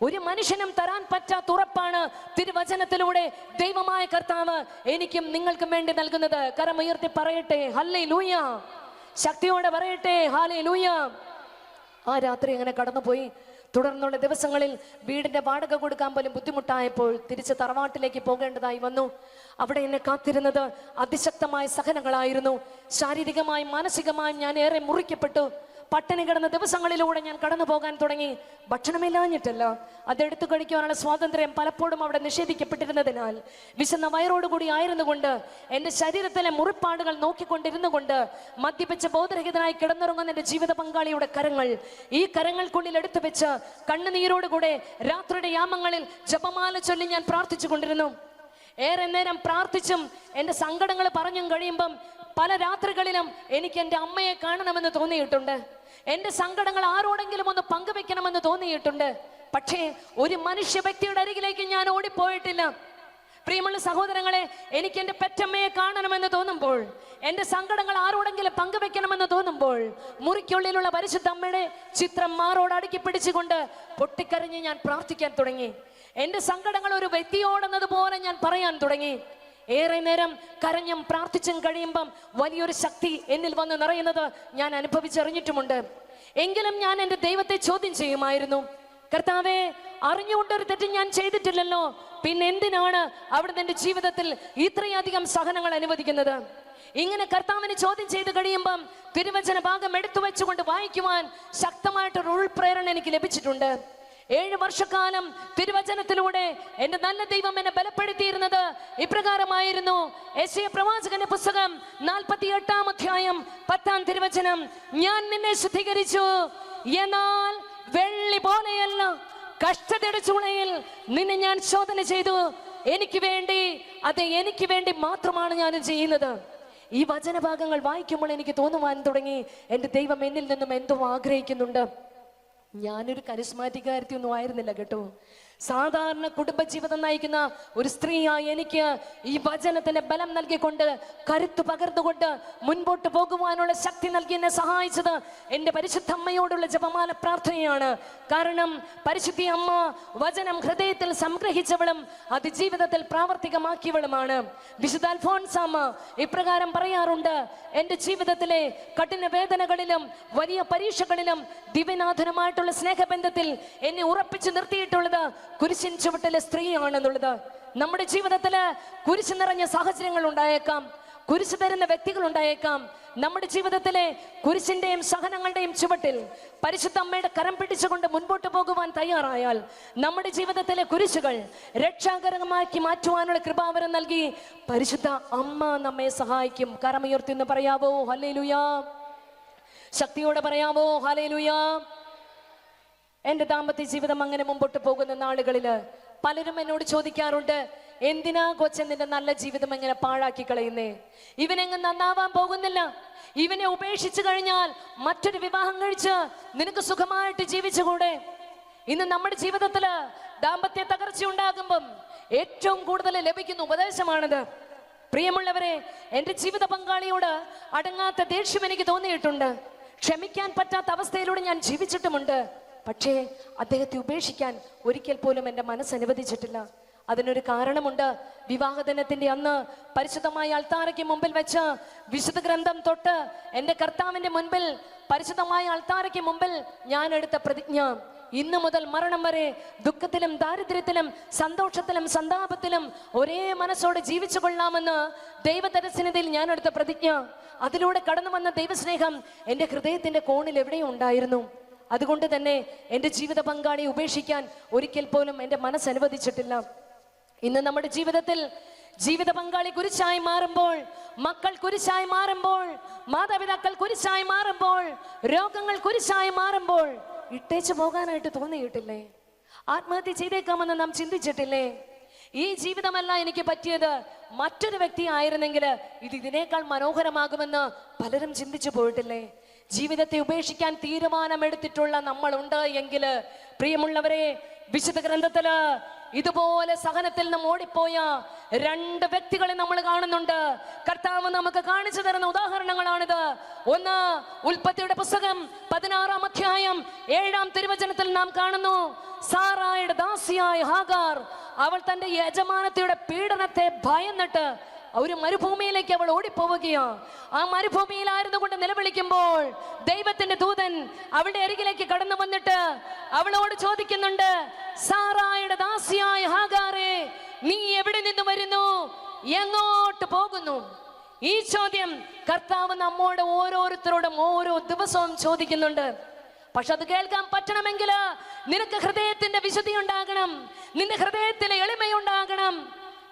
ഒരു മനുഷ്യനും തരാൻ പറ്റാത്ത ഉറപ്പാണ് തിരുവചനത്തിലൂടെ ദൈവമായ കർത്താവ് എനിക്കും നിങ്ങൾക്കും വേണ്ടി നൽകുന്നത്. കരമുയർത്തി പറയട്ടെ ഹല്ലേലൂയ, ശക്തിയോടെ പറയട്ടെ ഹല്ലേലൂയ. ആ രാത്രി അങ്ങനെ കടന്നുപോയി. തുടർന്നുള്ള ദിവസങ്ങളിൽ വീടിന്റെ വാടക കൊടുക്കാൻ പോലും ബുദ്ധിമുട്ടായപ്പോൾ തിരിച്ച് തറവാട്ടിലേക്ക് പോകേണ്ടതായി വന്നു. അവിടെ എന്നെ കാത്തിരുന്നത് അതിശക്തമായ സഹനങ്ങളായിരുന്നു. ശാരീരികമായും മാനസികമായും ഞാൻ ഏറെ മുറിക്കപ്പെട്ടു. പട്ടിണി കിടന്ന ദിവസങ്ങളിലൂടെ ഞാൻ കടന്നു പോകാൻ തുടങ്ങി. ഭക്ഷണമില്ലാഞ്ഞിട്ടല്ല, അതെടുത്തു കഴിക്കുവാനുള്ള സ്വാതന്ത്ര്യം പലപ്പോഴും അവിടെ നിഷേധിക്കപ്പെട്ടിരുന്നതിനാൽ, വിശന്ന വയറോടുകൂടി ആയിരുന്നുകൊണ്ട്, എൻ്റെ ശരീരത്തിലെ മുറിപ്പാടുകൾ നോക്കിക്കൊണ്ടിരുന്നു കൊണ്ട്, മദ്യപിച്ച് ബോധരഹിതനായി കിടന്നുറങ്ങുന്ന എൻ്റെ ജീവിത പങ്കാളിയുടെ കരങ്ങൾ ഈ കരങ്ങൾക്കുള്ളിൽ എടുത്തു വെച്ച് കണ്ണുനീരോടുകൂടെ രാത്രിയുടെ യാമങ്ങളിൽ ജപമാല ചൊല്ലി ഞാൻ പ്രാർത്ഥിച്ചു കൊണ്ടിരുന്നു. ഏറെ നേരം പ്രാർത്ഥിച്ചും എൻ്റെ സങ്കടങ്ങൾ പറഞ്ഞും കഴിയുമ്പം പല രാത്രികളിലും എനിക്ക് എൻ്റെ അമ്മയെ കാണണമെന്ന് തോന്നിയിട്ടുണ്ട്. എൻ്റെ സങ്കടങ്ങൾ ആരോടെങ്കിലും ഒന്ന് പങ്കുവെക്കണമെന്ന് തോന്നിയിട്ടുണ്ട്. പക്ഷേ ഒരു മനുഷ്യ വ്യക്തിയുടെ അരികിലേക്ക് ഞാൻ ഓടിപ്പോയിട്ടില്ല. പ്രിയമുള്ള സഹോദരങ്ങളെ, എനിക്ക് എൻ്റെ പെറ്റമ്മയെ കാണണമെന്ന് തോന്നുമ്പോൾ, എൻ്റെ സങ്കടങ്ങൾ ആരോടെങ്കിലും പങ്കുവെക്കണമെന്ന് തോന്നുമ്പോൾ, മുറിക്കുള്ളിലുള്ള പരിശുദ്ധ അമ്മയുടെ ചിത്രം മാറോട് അടുക്കി പിടിച്ചുകൊണ്ട് പൊട്ടിക്കരഞ്ഞ് ഞാൻ പ്രാർത്ഥിക്കാൻ തുടങ്ങി. എൻ്റെ സങ്കടങ്ങൾ ഒരു വ്യക്തിയോടെന്നതുപോലെ ഞാൻ പറയാൻ തുടങ്ങി. ഏറെ നേരം കരഞ്ഞും പ്രാർത്ഥിച്ചും കഴിയുമ്പം വലിയൊരു ശക്തി എന്നിൽ വന്ന് നിറയുന്നത് ഞാൻ അനുഭവിച്ചറിഞ്ഞിട്ടുമുണ്ട്. എങ്കിലും ഞാൻ എൻ്റെ ദൈവത്തെ ചോദ്യം ചെയ്യുമായിരുന്നു, കർത്താവേ, അറിഞ്ഞുകൊണ്ടൊരു തെറ്റ് ഞാൻ ചെയ്തിട്ടില്ലല്ലോ, പിന്നെ എന്തിനാണ് അവിടുന്ന് എൻ്റെ ജീവിതത്തിൽ ഇത്രയധികം സഹനങ്ങൾ അനുവദിക്കുന്നത്? ഇങ്ങനെ കർത്താവിനെ ചോദ്യം ചെയ്ത് കഴിയുമ്പം തിരുവചന ഭാഗം എടുത്തു വെച്ചുകൊണ്ട് വായിക്കുവാൻ ശക്തമായിട്ടൊരു ഉൾപ്രേരണ എനിക്ക് ലഭിച്ചിട്ടുണ്ട്. 7 വർഷക്കാലം തിരുവചനത്തിലൂടെ എന്റെ നല്ല ദൈവം എന്നെ ബലപ്പെടുത്തിയിരുന്നത് ഇപ്രകാരമായിരുന്നു. യെശയ്യാ പ്രവാചകന്റെ പുസ്തകം 48-ാം അധ്യായം 10-ാം തിരുവചനം, ഞാൻ നിന്നെ ശുദ്ധീകരിച്ചു, എന്നാൽ വെള്ളി പോലെയല്ല, കഷ്ടതയുടെ ചൂളയിൽ നിന്നെ ഞാൻ ശോധന ചെയ്തു. എനിക്ക് വേണ്ടി, അതെ, എനിക്ക് വേണ്ടി മാത്രമാണ് ഞാൻ ചെയ്യുന്നത്. ഈ വചനഭാഗങ്ങൾ വായിക്കുമ്പോൾ എനിക്ക് തോന്നുവാൻ തുടങ്ങി, എൻ്റെ ദൈവം എന്നിൽ നിന്നും എന്തോ ആഗ്രഹിക്കുന്നുണ്ട്. ഞാനൊരു കരിസ്മാറ്റിക്കാരത്തി ഒന്നും ആയിരുന്നില്ല കേട്ടോ. സാധാരണ കുടുംബജീവിതം നയിക്കുന്ന ഒരു സ്ത്രീയായി എനിക്ക് ഈ വചനത്തിന് ബലം നൽകിക്കൊണ്ട്, കരുത്ത് പകർന്നുകൊണ്ട് മുൻപോട്ട് പോകുവാനുള്ള ശക്തി നൽകി എന്നെ സഹായിച്ചത് എൻ്റെ പരിശുദ്ധ അമ്മയോടുള്ള ജപമാല പ്രാർത്ഥനയാണ്. കാരണം പരിശുദ്ധ അമ്മ വചനം ഹൃദയത്തിൽ സംഗ്രഹിച്ചവളും അത് ജീവിതത്തിൽ പ്രാവർത്തികമാക്കിയവളുമാണ്. വിശുദ്ധ അൽഫോൻസാമ്മ ഇപ്രകാരം പറയാറുണ്ട്, എൻ്റെ ജീവിതത്തിലെ കഠിന വേദനകളിലും വലിയ പരീക്ഷകളിലും ദിവ്യനാഥനുമായിട്ടുള്ള സ്നേഹബന്ധത്തിൽ എന്നെ ഉറപ്പിച്ചു നിർത്തിയിട്ടുള്ളത് കുരിശിൻ ചുവട്ടിലെ സ്ത്രീയാണെന്നുള്ളത്. നമ്മുടെ ജീവിതത്തില് കുരിശ് നിറഞ്ഞ സാഹചര്യങ്ങൾ ഉണ്ടായേക്കാം, കുരിശ് തരുന്ന വ്യക്തികൾ ഉണ്ടായേക്കാം. നമ്മുടെ ജീവിതത്തിലെ കുരിശിന്റെയും സഹനങ്ങളുടെയും ചുവട്ടിൽ പരിശുദ്ധ അമ്മയുടെ കരം പിടിച്ചുകൊണ്ട് മുൻപോട്ട് പോകുവാൻ തയ്യാറായാൽ നമ്മുടെ ജീവിതത്തിലെ കുരിശുകൾ രക്ഷാകരമാക്കി മാറ്റുവാനുള്ള കൃപാവരം നൽകി പരിശുദ്ധ അമ്മ നമ്മെ സഹായിക്കും. കരമുയർത്തി എന്ന് പറയാവോ ഹല്ലേലൂയാ? ശക്തിയോടെ പറയാവോ ഹല്ലേലൂയാ? എൻ്റെ ദാമ്പത്യ ജീവിതം അങ്ങനെ മുമ്പോട്ട് പോകുന്ന നാളുകളില് പലരും എന്നോട് ചോദിക്കാറുണ്ട്, എന്തിനാ കൊച്ചൻ നിന്റെ നല്ല ജീവിതം എങ്ങനെ പാഴാക്കി കളയുന്നേ? ഇവനെങ്ങ് നന്നാവാൻ പോകുന്നില്ല, ഇവനെ ഉപേക്ഷിച്ചു കഴിഞ്ഞാൽ മറ്റൊരു വിവാഹം കഴിച്ച് നിനക്ക് സുഖമായിട്ട് ജീവിച്ചുകൂടെ? ഇന്ന് നമ്മുടെ ജീവിതത്തില് ദാമ്പത്യ തകർച്ച ഉണ്ടാകുമ്പം ഏറ്റവും കൂടുതൽ ലഭിക്കുന്ന ഉപദേശമാണിത്. പ്രിയമുള്ളവരെ, എൻ്റെ ജീവിത പങ്കാളിയോട് അടങ്ങാത്ത ദേഷ്യം എനിക്ക് തോന്നിയിട്ടുണ്ട്. ക്ഷമിക്കാൻ പറ്റാത്ത അവസ്ഥയിലൂടെ ഞാൻ ജീവിച്ചിട്ടുമുണ്ട്. പക്ഷേ അദ്ദേഹത്തെ ഉപേക്ഷിക്കാൻ ഒരിക്കൽ പോലും എൻ്റെ മനസ്സ് അനുവദിച്ചിട്ടില്ല. അതിനൊരു കാരണമുണ്ട്. വിവാഹദിനത്തിന്റെ അന്ന് പരിശുദ്ധമായ അൾത്താരയ്ക്ക് മുമ്പിൽ വെച്ച് വിശുദ്ധ ഗ്രന്ഥം തൊട്ട് എൻ്റെ കർത്താവിന്റെ മുൻപിൽ പരിശുദ്ധമായ അൾത്താരയ്ക്ക് മുമ്പിൽ ഞാൻ എടുത്ത പ്രതിജ്ഞ, ഇന്നു മുതൽ മരണം വരെ ദുഃഖത്തിലും ദാരിദ്ര്യത്തിലും സന്തോഷത്തിലും സന്താപത്തിലും ഒരേ മനസ്സോടെ ജീവിച്ചു കൊള്ളാമെന്ന് ദൈവതരസന്നിധിയിൽ ഞാൻ എടുത്ത പ്രതിജ്ഞ. അതിലൂടെ കടന്നു വന്ന ദൈവസ്നേഹം എൻ്റെ ഹൃദയത്തിന്റെ കോണിൽ എവിടെയും ഉണ്ടായിരുന്നു. അതുകൊണ്ട് തന്നെ എൻ്റെ ജീവിത പങ്കാളിയെ ഉപേക്ഷിക്കാൻ ഒരിക്കൽ പോലും എൻ്റെ മനസ്സ് അനുവദിച്ചിട്ടില്ല. ഇന്ന് നമ്മുടെ ജീവിതത്തിൽ ജീവിത പങ്കാളി കുരിശായി മാറുമ്പോൾ, മക്കൾ കുരിശായി മാറുമ്പോൾ, മാതാപിതാക്കൾ കുരിശായി മാറുമ്പോൾ, രോഗങ്ങൾ കുരിശായി മാറുമ്പോൾ ഇട്ടേച്ചു പോകാനായിട്ട് തോന്നിയിട്ടില്ലേ? ആത്മഹത്യ ചെയ്തേക്കാമെന്ന് നാം ചിന്തിച്ചിട്ടില്ലേ? ഈ ജീവിതമല്ല എനിക്ക് പറ്റിയത്, മറ്റൊരു വ്യക്തി ആയിരുന്നെങ്കിൽ ഇതിനേക്കാൾ മനോഹരമാകുമെന്ന് പലരും ചിന്തിച്ചു പോയിട്ടില്ലേ? ജീവിതത്തെ ഉപേക്ഷിക്കാൻ തീരുമാനമെടുത്തിട്ടുള്ള നമ്മളുണ്ട് എങ്കിൽ, പ്രിയമുള്ളവരെ, വിശുദ്ധ ഗ്രന്ഥത്തില് ഇതുപോലെ സഹനത്തിൽ നിന്നും ഓടിപ്പോയ രണ്ട് വ്യക്തികളെ നമ്മൾ കാണുന്നുണ്ട്. കർത്താവ് നമുക്ക് കാണിച്ചു തരുന്ന ഉദാഹരണങ്ങളാണിത്. ഒന്ന്, ഉൽപ്പത്തിയുടെ പുസ്തകം 16-ാം അധ്യായം 7-ാം തിരുവചനത്തിൽ നാം കാണുന്നു, സാറായുടെ ദാസിയായ ഹാഗാർ അവൾ തന്റെ യജമാനത്തിയുടെ പീഡനത്തെ ഭയന്നിട്ട് ഒരു മരുഭൂമിയിലേക്ക് അവൾ ഓടിപ്പോവുകയാ. ആ മരുഭൂമിയിലായിരുന്നു കൊണ്ട് നിലവിളിക്കുമ്പോൾ ദൈവത്തിന്റെ ദൂതൻ അവളുടെ അരികിലേക്ക് കടന്നു വന്നിട്ട് അവളോട് ചോദിക്കുന്നുണ്ട്, സാറായുടെ ദാസിയായ ഹാഗാറേ, നീ എവിടെ നിന്ന് വരുന്നു, എങ്ങോട്ട് പോകുന്നു? ഈ ചോദ്യം കർത്താവ് നമ്മോട് ഓരോരുത്തരോടും ഓരോ ദിവസവും ചോദിക്കുന്നുണ്ട്. പക്ഷെ അത് കേൾക്കാൻ പറ്റണമെങ്കിൽ നിനക്ക് ഹൃദയത്തിന്റെ വിശുദ്ധി ഉണ്ടാകണം, നിന്റെ ഹൃദയത്തിലെ എളിമയുണ്ടാകണം.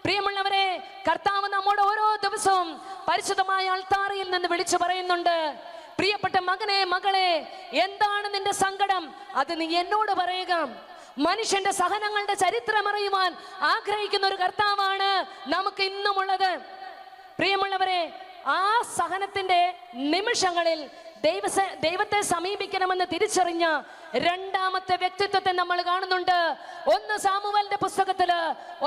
പ്രിയമുള്ളവരെ, കർത്താവ് നമ്മോട് ഓരോ ദിവസവും പരിശുദ്ധമായ അൾത്താരയിൽ നിന്ന് വിളിച്ചു പറയുന്നുണ്ട്, പ്രിയപ്പെട്ട മകനെ, മകളെ, എന്താണ് നിന്റെ സങ്കടം? അത് നീ എന്നോട് പറയുക. മനുഷ്യന്റെ സഹനങ്ങളുടെ ചരിത്രം അറിയുവാൻ ആഗ്രഹിക്കുന്ന ഒരു കർത്താവാണ് നമുക്ക് ഇന്നുമുള്ളത്. പ്രിയമുള്ളവരെ, ആ സഹനത്തിന്റെ നിമിഷങ്ങളിൽ ദൈവത്തെ സമീപിക്കണമെന്ന് തിരിച്ചറിഞ്ഞ രണ്ടാമത്തെ വ്യക്തിത്വത്തെ നമ്മൾ കാണുന്നുണ്ട്. 1 സാമുവേലിന്റെ പുസ്തകത്തില്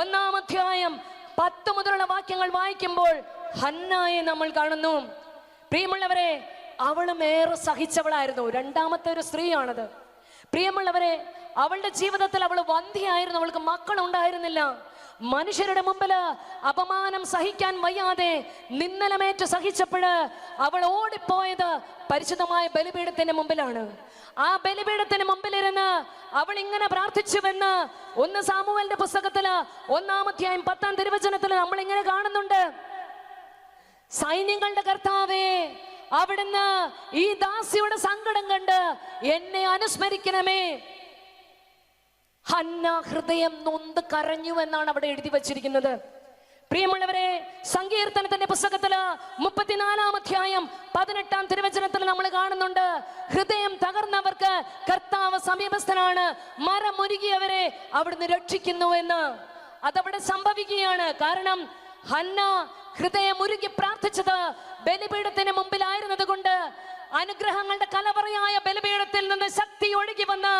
1-ാം അധ്യായം 10 മുതലുള്ള വാക്യങ്ങൾ വായിക്കുമ്പോൾ ഹന്നായെ നമ്മൾ കാണുന്നു. പ്രിയമുള്ളവരെ, അവളും ഏറെ സഹിച്ചവളായിരുന്നു. രണ്ടാമത്തെ ഒരു സ്ത്രീയാണത്. പ്രിയമുള്ളവരെ, അവളുടെ ജീവിതത്തിൽ അവൾ വന്ധ്യയായിരുന്നു, അവൾക്ക് മക്കളുണ്ടായിരുന്നില്ല. മനുഷ്യരുടെ മുമ്പില് അപമാനം സഹിക്കാൻ വയ്യാതെ നിന്ദനമേറ്റ് സഹിച്ചപ്പോഴ് അവൾ ഓടിപ്പോയത് പരിശുദ്ധമായ ബലിപീഠത്തിന്റെ മുമ്പിലാണ്. ആ ബലിപീഠത്തിന് മുമ്പിലിരുന്ന് അവൾ ഇങ്ങനെ പ്രാർത്ഥിച്ചുവെന്ന് 1 സാമുവേലിന്റെ പുസ്തകത്തില് 1-ാം അധ്യായം 10-ാം തിരുവചനത്തിൽ നമ്മൾ ഇങ്ങനെ കാണുന്നുണ്ട്, സൈന്യങ്ങളുടെ കർത്താവേ, അവിടുന്ന് ഈ ദാസിയുടെ സങ്കടം കണ്ട് എന്നെ അനുസ്മരിക്കണമേ. ഹന്ന ഹൃദയം നൊന്ത് കരഞ്ഞു എന്നാണ് അവിടെ എഴുതി വച്ചിരിക്കുന്നത്. പ്രിയമുള്ളവരെ, സങ്കീർത്തനത്തിന്റെ പുസ്തകത്തില് 34-ാം അധ്യായം 18-ാം തിരുവചനത്തിൽ നമ്മൾ കാണുന്നുണ്ട്, ഹൃദയം തകർന്നവർക്ക് കർത്താവ് സമീപസ്ഥനാണ്, മരമുരുകിയവരെ അവിടുന്ന് രക്ഷിക്കുന്നു എന്ന്. അതവിടെ സംഭവിക്കുകയാണ്. കാരണം ഹന്ന ഹൃദയം ഉരുകി പ്രാർത്ഥിച്ചത് ബലിപീഠത്തിന് മുമ്പിലായിരുന്നത് കൊണ്ട് അനുഗ്രഹങ്ങളുടെ കലവറയായ ബലിപീഠത്തിൽ നിന്ന് ശക്തി ഒഴുകി വന്ന്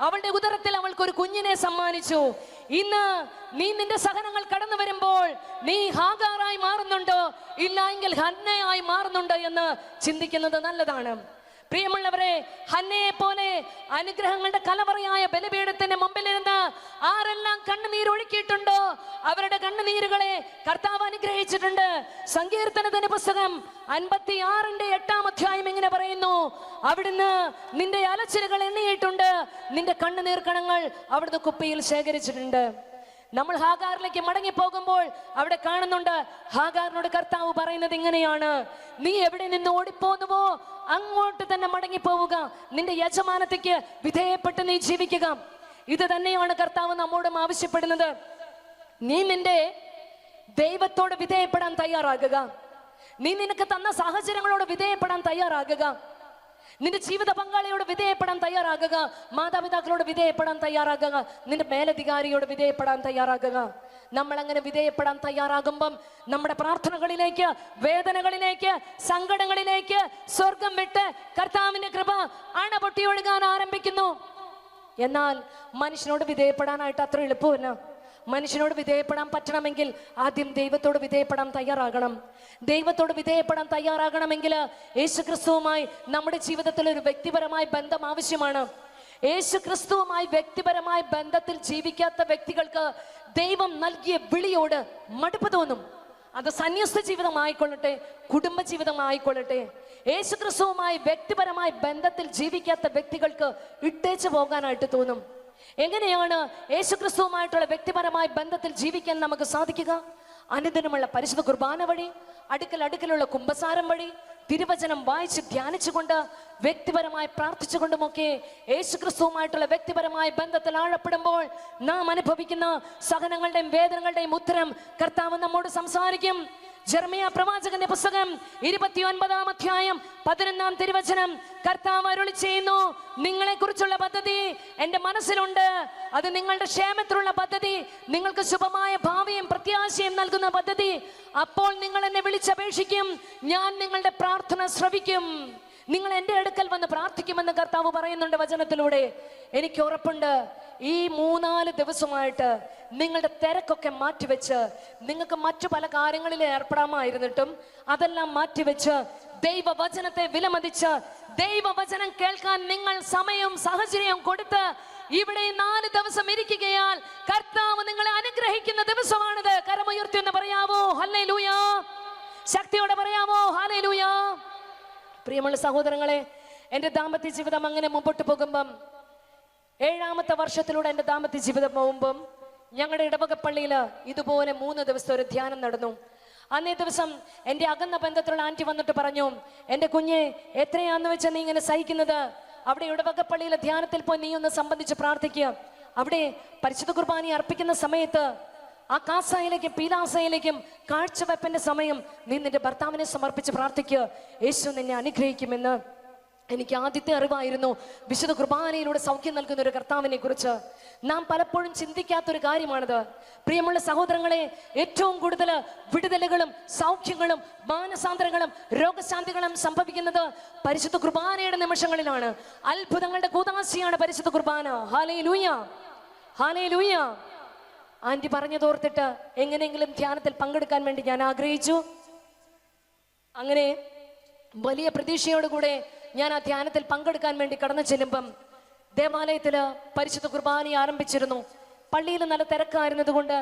അവളുടെ ഉദരത്തിൽ അവൾക്ക് ഒരു കുഞ്ഞിനെ സമ്മാനിച്ചു. ഇന്ന് നീ നിന്റെ സഹനങ്ങൾ കടന്നു വരുമ്പോൾ നീ ഹാഗാറായി മാറുന്നുണ്ടോ, ഇല്ല എങ്കിൽ ഹന്നയായി മാറുന്നുണ്ടോ എന്ന് ചിന്തിക്കുന്നത് നല്ലതാണ്. പ്രിയമുള്ളവരെ, ഹന്നയെ പോലെ അനുഗ്രഹങ്ങളുടെ കലവറയായ ബലിപീഠത്തിന്റെ മുമ്പിലിരുന്ന് ആരെല്ലാം കണ്ണുനീരൊഴുക്കിയിട്ടുണ്ടോ അവരുടെ കണ്ണുനീരുകളെ കർത്താവ് അനുഗ്രഹിച്ചിട്ടുണ്ട്. സങ്കീർത്തനത്തിന്റെ പുസ്തകം 56:8 ഇങ്ങനെ പറയുന്നു, അവിടുന്ന് നിന്റെ അലച്ചിലുകൾ എണ്ണിയിട്ടുണ്ട്, നിന്റെ കണ്ണുനീർ കണങ്ങൾ അവിടുന്ന് കുപ്പിയിൽ ശേഖരിച്ചിട്ടുണ്ട്. നമ്മൾ ഹാഗാറിലേക്ക് മടങ്ങി പോകുമ്പോൾ അവിടെ കാണുന്നുണ്ട്, ഹാഗാറിനോട് കർത്താവ് പറയുന്നത് ഇങ്ങനെയാണ്, നീ എവിടെ നിന്ന് ഓടിപ്പോന്നുവോ അങ്ങോട്ട് തന്നെ മടങ്ങി പോവുക, നിന്റെ യജമാനത്തേക്ക് വിധേയപ്പെട്ട് നീ ജീവിക്കുക. ഇത് തന്നെയാണ് കർത്താവ് നമ്മോടും ആവശ്യപ്പെടുന്നത്. നീ നിന്റെ ദൈവത്തോട് വിധേയപ്പെടാൻ തയ്യാറാകുക. നീ നിനക്ക് തന്ന സാഹചര്യങ്ങളോട് വിധേയപ്പെടാൻ തയ്യാറാകുക. നിന്റെ ജീവിത പങ്കാളിയോട് വിധേയപ്പെടാൻ തയ്യാറാകുക. മാതാപിതാക്കളോട് വിധേയപ്പെടാൻ തയ്യാറാകുക. നിന്റെ മേലധികാരിയോട് വിധേയപ്പെടാൻ തയ്യാറാകുക. നമ്മൾ അങ്ങനെ വിധേയപ്പെടാൻ തയ്യാറാകുമ്പം നമ്മുടെ പ്രാർത്ഥനകളിലേക്ക്, വേദനകളിലേക്ക്, സങ്കടങ്ങളിലേക്ക് സ്വർഗം വിട്ട് കർത്താവിന്റെ കൃപ അണപൊട്ടി ഒഴുകാൻ ആരംഭിക്കുന്നു. എന്നാൽ മനുഷ്യനോട് വിധേയപ്പെടാനായിട്ട് അത്ര എളുപ്പമല്ല. മനുഷ്യനോട് വിധേയപ്പെടാൻ പറ്റണമെങ്കിൽ ആദ്യം ദൈവത്തോട് വിധേയപ്പെടാൻ തയ്യാറാകണം. ദൈവത്തോട് വിധേയപ്പെടാൻ തയ്യാറാകണമെങ്കിൽ യേശുക്രിസ്തുവുമായി നമ്മുടെ ജീവിതത്തിൽ ഒരു വ്യക്തിപരമായ ബന്ധം ആവശ്യമാണ്. യേശുക്രിസ്തുവുമായി വ്യക്തിപരമായ ബന്ധത്തിൽ ജീവിക്കാത്ത വ്യക്തികൾക്ക് ദൈവം നൽകിയ വിളിയോട് മടുപ്പ് തോന്നും. അത് സന്യസ്ത ജീവിതമായിക്കൊള്ളട്ടെ, കുടുംബ ജീവിതമായിക്കൊള്ളട്ടെ. യേശുക്രിസ്തുവുമായി വ്യക്തിപരമായ ബന്ധത്തിൽ ജീവിക്കാത്ത വ്യക്തികൾക്ക് ഇട്ടേച്ചു പോകാനായിട്ട് തോന്നും. എങ്ങനെയാണ് യേശുക്രിസ്തുവുമായിട്ടുള്ള വ്യക്തിപരമായ ബന്ധത്തിൽ ജീവിക്കാൻ നമുക്ക് സാധിക്കുക? അനുദിനമുള്ള പരിശുദ്ധ കുർബാന വഴി, അടുക്കലുള്ള കുമ്പസാരം വഴി, തിരുവചനം വായിച്ച് ധ്യാനിച്ചുകൊണ്ട്, വ്യക്തിപരമായി പ്രാർത്ഥിച്ചുകൊണ്ടുമൊക്കെ യേശുക്രിസ്തുവുമായിട്ടുള്ള വ്യക്തിപരമായ ബന്ധത്തിൽ ആഴപ്പെടുമ്പോൾ നാം അനുഭവിക്കുന്ന സഹനങ്ങളുടെയും വേദനകളുടെയും ഉത്തരം കർത്താവ് നമ്മോട് സംസാരിക്കും. ജെറമ്യാ പ്രവാചകന്റെ പുസ്തകം 29-11 തിരുവചനം കർത്താവ് അരുളി ചെയ്യുന്നു, നിങ്ങളെ കുറിച്ചുള്ള പദ്ധതി എന്റെ മനസ്സിലുണ്ട്, അത് നിങ്ങളുടെ ക്ഷേമത്തിലുള്ള പദ്ധതി, നിങ്ങൾക്ക് ശുഭമായ ഭാവിയും പ്രത്യാശയും നൽകുന്ന പദ്ധതി. അപ്പോൾ നിങ്ങൾ എന്നെ വിളിച്ചപേക്ഷിക്കും, ഞാൻ നിങ്ങളുടെ പ്രാർത്ഥന ശ്രവിക്കും, നിങ്ങൾ എൻ്റെ അടുക്കൽ വന്ന് പ്രാർത്ഥിക്കുമെന്ന് കർത്താവ് പറയുന്നുണ്ട് വചനത്തിലൂടെ. എനിക്ക് ഉറപ്പുണ്ട്, ഈ 3-4 ദിവസമായിട്ട് നിങ്ങളുടെ തിരക്കൊക്കെ മാറ്റിവെച്ച്, നിങ്ങൾക്ക് മറ്റു പല കാര്യങ്ങളിൽ ഏർപ്പെടാമായിരുന്നിട്ടും അതെല്ലാം മാറ്റിവെച്ച് ദൈവവചനത്തെ വിലമതിച്ച് ദൈവവചനം കേൾക്കാൻ നിങ്ങൾ സമയവും സാഹചര്യവും കൊടുത്ത് ഇവിടെ 4 ദിവസം ഇരിക്കുകയാൽ കർത്താവ് നിങ്ങളെ അനുഗ്രഹിക്കുന്ന ദിവസമാണിത്. കരമുയർത്തി എന്ന് പറയാവോ ഹല്ലേലൂയ? ശക്തിയോടെ പറയാവോ ഹല്ലേലൂയ? പ്രിയമുള്ള സഹോദരങ്ങളെ, എൻ്റെ ദാമ്പത്യ ജീവിതം അങ്ങനെ മുമ്പോട്ട് പോകുമ്പം 7ാമത്തെ വർഷത്തിലൂടെ എൻ്റെ ദാമ്പത്യ ജീവിതം പോകുമ്പം ഞങ്ങളുടെ ഇടവക പള്ളിയിൽ ഇതുപോലെ 3 ദിവസത്തെ ഒരു ധ്യാനം നടന്നു. അന്നേ ദിവസം എൻ്റെ അകന്ന ബന്ധത്തിലുള്ള ആന്റി വന്നിട്ട് പറഞ്ഞു, എൻ്റെ കുഞ്ഞെ എത്രയാന്ന് വെച്ചാൽ നീ ഇങ്ങനെ സഹിക്കുന്നത്? അവിടെ ഇടവക പള്ളിയിലെ ധ്യാനത്തിൽ പോയി നീ ഒന്ന് സംബന്ധിച്ച് പ്രാർത്ഥിക്കുക. അവിടെ പരിശുദ്ധ കുർബാന അർപ്പിക്കുന്ന സമയത്ത് ആ കാസായിലേക്കും പീലാസയിലേക്കും കാഴ്ചവെപ്പിന്റെ സമയം നീ നിന്റെ ഭർത്താവിനെ സമർപ്പിച്ച് പ്രാർത്ഥിക്കുക, യേശു നിന്നെ അനുഗ്രഹിക്കുമെന്ന്. എനിക്ക് ആദ്യത്തെ അറിവായിരുന്നു വിശുദ്ധ കുർബാനയിലൂടെ സൗഖ്യം നൽകുന്ന ഒരു കർത്താവിനെ കുറിച്ച്. നാം പലപ്പോഴും ചിന്തിക്കാത്തൊരു കാര്യമാണിത്. പ്രിയമുള്ള സഹോദരങ്ങളെ, ഏറ്റവും കൂടുതൽ വിടുതലുകളും സൗഖ്യങ്ങളും മാനസാന്തരങ്ങളും രോഗശാന്തികളും സംഭവിക്കുന്നത് പരിശുദ്ധ കുർബാനയുടെ നിമിഷങ്ങളിലാണ്. അത്ഭുതങ്ങളുടെ കൂതാശിയാണ് പരിശുദ്ധ കുർബാന. Hallelujah, hallelujah. ആന്റി പറഞ്ഞതോർത്തിട്ട് എങ്ങനെയെങ്കിലും ധ്യാനത്തിൽ പങ്കെടുക്കാൻ വേണ്ടി ഞാൻ ആഗ്രഹിച്ചു. അങ്ങനെ വലിയ പ്രതീക്ഷയോടുകൂടെ ഞാൻ ആ ധ്യാനത്തിൽ പങ്കെടുക്കാൻ വേണ്ടി കടന്നു ചെല്ലുമ്പം ദേവാലയത്തില് പരിശുദ്ധ കുർബാന ആരംഭിച്ചിരുന്നു. പള്ളിയിൽ നല്ല തിരക്കായിരുന്നത് കൊണ്ട്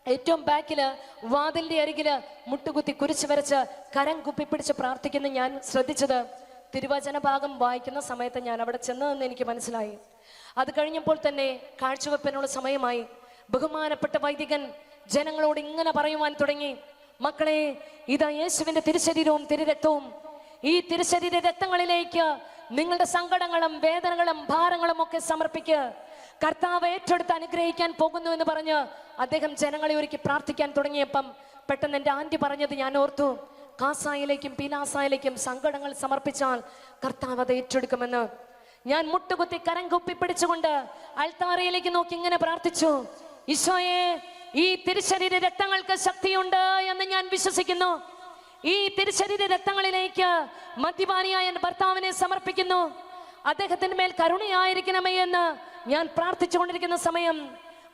ഏറ്റവും ബാക്കില് വാതിലിന്റെ അരികില് മുട്ടുകുത്തി കുരിശ് വരച്ച് കരം കുപ്പിപ്പിടിച്ച് പ്രാർത്ഥിക്കുന്ന ഞാൻ ശ്രദ്ധിച്ചത് തിരുവചന ഭാഗം വായിക്കുന്ന സമയത്ത് ഞാൻ അവിടെ ചെന്നതെന്ന് എനിക്ക് മനസ്സിലായി. അത് കഴിഞ്ഞപ്പോൾ തന്നെ കാഴ്ചവെപ്പിനുള്ള സമയമായി. ബഹുമാനപ്പെട്ട വൈദികൻ ജനങ്ങളോട് ഇങ്ങനെ പറയുവാൻ തുടങ്ങി, മക്കളെ, ഇതാ യേശുവിന്റെ തിരുശരീരവും തിരുരക്തവും. ഈ തിരുശരീര രക്തങ്ങളിലേക്ക് നിങ്ങളുടെ സങ്കടങ്ങളും വേദനകളും ഭാരങ്ങളും ഒക്കെ സമർപ്പിക്കുക. കർത്താവ് ഏറ്റെടുത്ത് അനുഗ്രഹിക്കാൻ പോകുന്നു എന്ന് പറഞ്ഞ് അദ്ദേഹം ജനങ്ങളെ ഒരുക്കി പ്രാർത്ഥിക്കാൻ തുടങ്ങിയപ്പം പെട്ടെന്ന് എൻ്റെ ആന്റി പറഞ്ഞത് ഞാൻ ഓർത്തു, കാസായിലേക്കും പീലാസായിലേക്കും സങ്കടങ്ങൾ സമർപ്പിച്ചാൽ കർത്താവ് അത് ഏറ്റെടുക്കുമെന്ന്. ഞാൻ മുട്ടുകുത്തി കരം കുപ്പി പിടിച്ചുകൊണ്ട് അൾത്താരയിലേക്ക് നോക്കി ഇങ്ങനെ പ്രാർത്ഥിച്ചു, ഈശോയെ, ഈ തിരുശരീര രക്തങ്ങൾക്ക് ശക്തിയുണ്ട് എന്ന് ഞാൻ വിശ്വസിക്കുന്നു. ഈ തിരുശരീര രക്തങ്ങളിലേക്ക് മദ്യപാനിയായ എൻ്റെ ഭർത്താവിനെ സമർപ്പിക്കുന്നു. അദ്ദേഹത്തിന്റെ മേൽ കരുണയായിരിക്കണമേ എന്ന് ഞാൻ പ്രാർത്ഥിച്ചുകൊണ്ടിരിക്കുന്ന സമയം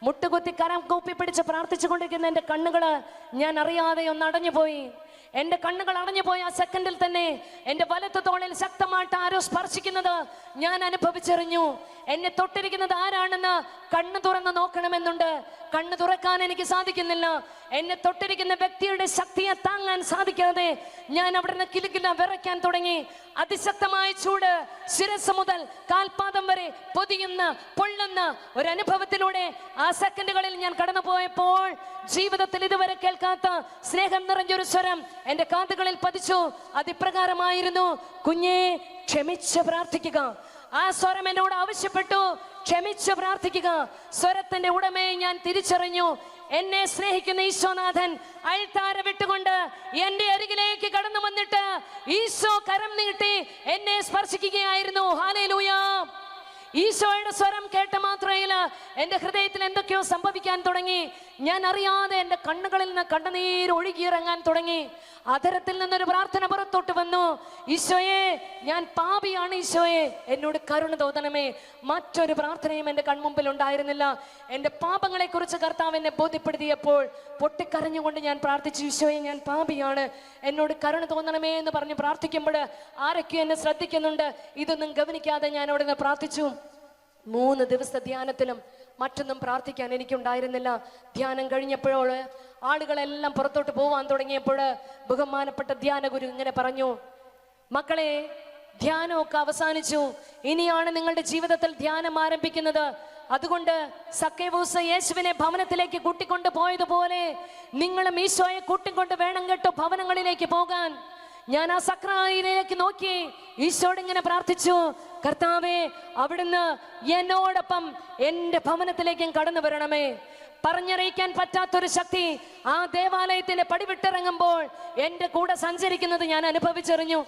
മുട്ടുകുത്തി കരം കൂപ്പി പിടിച്ച് പ്രാർത്ഥിച്ചുകൊണ്ടിരിക്കുന്ന എൻ്റെ കണ്ണുകള് ഞാൻ അറിയാതെ ഒന്ന് അടഞ്ഞുപോയി. എൻ്റെ കണ്ണുകൾ അടഞ്ഞുപോയി. ആ സെക്കൻഡിൽ തന്നെ എൻ്റെ വലത്ത് തോളിൽ ശക്തമായിട്ട് ആരോ സ്പർശിക്കുന്നത് ഞാൻ അനുഭവിച്ചറിഞ്ഞു. എന്നെ തൊട്ടിരിക്കുന്നത് ആരാണെന്ന് കണ്ണ് തുറന്ന് നോക്കണമെന്നുണ്ട്. കണ്ണ് തുറക്കാൻ എനിക്ക് സാധിക്കുന്നില്ല. എന്നെ തൊട്ടിരിക്കുന്ന വ്യക്തിയുടെ ശക്തിയെ താങ്ങാൻ സാധിക്കാതെ ഞാൻ അവിടെ നിന്ന് കിലുകില വിറയ്ക്കാൻ തുടങ്ങി. അതിശക്തമായ ചൂട് ശിരസ് മുതൽ കാൽപാദം വരെ പൊതിയുന്ന പൊള്ളുന്ന ഒരു അനുഭവത്തിലൂടെ ആ സെക്കൻഡുകളിൽ ഞാൻ കടന്നുപോയപ്പോൾ ജീവിതത്തിൽ ഇതുവരെ കേൾക്കാത്ത സ്നേഹം നിറഞ്ഞൊരു സ്വരം എൻ്റെ കാതുകളിൽ പതിച്ചു. അതിപ്രകാരമായിരുന്നു, കുഞ്ഞേ ക്ഷമിച്ച് പ്രാർത്ഥിക്കുക. ആ സ്വരം എന്നോട് ആവശ്യപ്പെട്ടു, ക്ഷമിച്ച് പ്രാർത്ഥിക്കുക. സ്വരത്തിന്റെ ഉടമയെ ഞാൻ തിരിച്ചറിഞ്ഞു. എന്നെ സ്നേഹിക്കുന്ന ഈശോനാഥൻ അൾത്താര വിട്ടുകൊണ്ട് എന്റെ അരികിലേക്ക് കടന്നു വന്നിട്ട് ഈശോ കരം നീട്ടി എന്നെ സ്പർശിക്കുകയായിരുന്നു. ഹല്ലേലൂയ. ഈശോയുടെ സ്വരം കേട്ട മാത്രയിൽ എൻ്റെ ഹൃദയത്തിൽ എന്തൊക്കെയോ സംഭവിക്കാൻ തുടങ്ങി. ഞാൻ അറിയാതെ എൻ്റെ കണ്ണുകളിൽ നിന്ന് കണ്ണുനീര് ഒഴുകിയിറങ്ങാൻ തുടങ്ങി. അധരത്തിൽ നിന്നൊരു പ്രാർത്ഥന പുറത്തോട്ട് വന്നു, ഈശോയെ ഞാൻ പാപിയാണ്, ഈശോയെ എന്നോട് കരുണ തോന്നണമേ. മറ്റൊരു പ്രാർത്ഥനയും എൻ്റെ കൺമുമ്പിൽ ഉണ്ടായിരുന്നില്ല. എൻ്റെ പാപങ്ങളെ കുറിച്ച് കർത്താവ് എന്നെ ബോധ്യപ്പെടുത്തിയപ്പോൾ പൊട്ടിക്കരഞ്ഞുകൊണ്ട് ഞാൻ പ്രാർത്ഥിച്ചു, ഈശോയെ ഞാൻ പാപിയാണ്, എന്നോട് കരുണ തോന്നണമേ എന്ന് പറഞ്ഞ് പ്രാർത്ഥിക്കുമ്പോൾ ആരൊക്കെയോ എന്നെ ശ്രദ്ധിക്കുന്നുണ്ട്. ഇതൊന്നും ഗവനിക്കാതെ ഞാൻ അവിടെ നിന്ന് പ്രാർത്ഥിച്ചു. 3 ദിവസത്തെ ധ്യാനത്തിലും മറ്റൊന്നും പ്രാർത്ഥിക്കാൻ എനിക്കുണ്ടായിരുന്നില്ല. ധ്യാനം കഴിഞ്ഞപ്പോൾ ആളുകളെല്ലാം പുറത്തോട്ട് പോവാൻ തുടങ്ങിയപ്പോൾ ബഹുമാനപ്പെട്ട ധ്യാന ഗുരു ഇങ്ങനെ പറഞ്ഞു, മക്കളെ ധ്യാനമൊക്കെ അവസാനിച്ചു, ഇനിയാണ് നിങ്ങളുടെ ജീവിതത്തിൽ ധ്യാനം ആരംഭിക്കുന്നത്. അതുകൊണ്ട് സക്കേവൂസ് യേശുവിനെ ഭവനത്തിലേക്ക് കൂട്ടിക്കൊണ്ട് പോയതുപോലെ നിങ്ങളും ഈശോയെ കൂട്ടിക്കൊണ്ട് വേണം കേട്ടോ ഭവനങ്ങളിലേക്ക് പോകാൻ. ഞാൻ ആ സക്രായിലേക്ക് നോക്കി ഈശോയോട് ഇങ്ങനെ പ്രാർത്ഥിച്ചു, കർത്താവേ അവിടുന്ന് എന്നോടൊപ്പം എൻ്റെ ഭവനത്തിലേക്കും കടന്നു വരണമേ. പറഞ്ഞറിയിക്കാൻ പറ്റാത്തൊരു ശക്തി ആ ദേവാലയത്തിന്റെ പടിവിട്ടിറങ്ങുമ്പോൾ എൻ്റെ കൂടെ സഞ്ചരിക്കുന്നത് ഞാൻ അനുഭവിച്ചറിഞ്ഞു.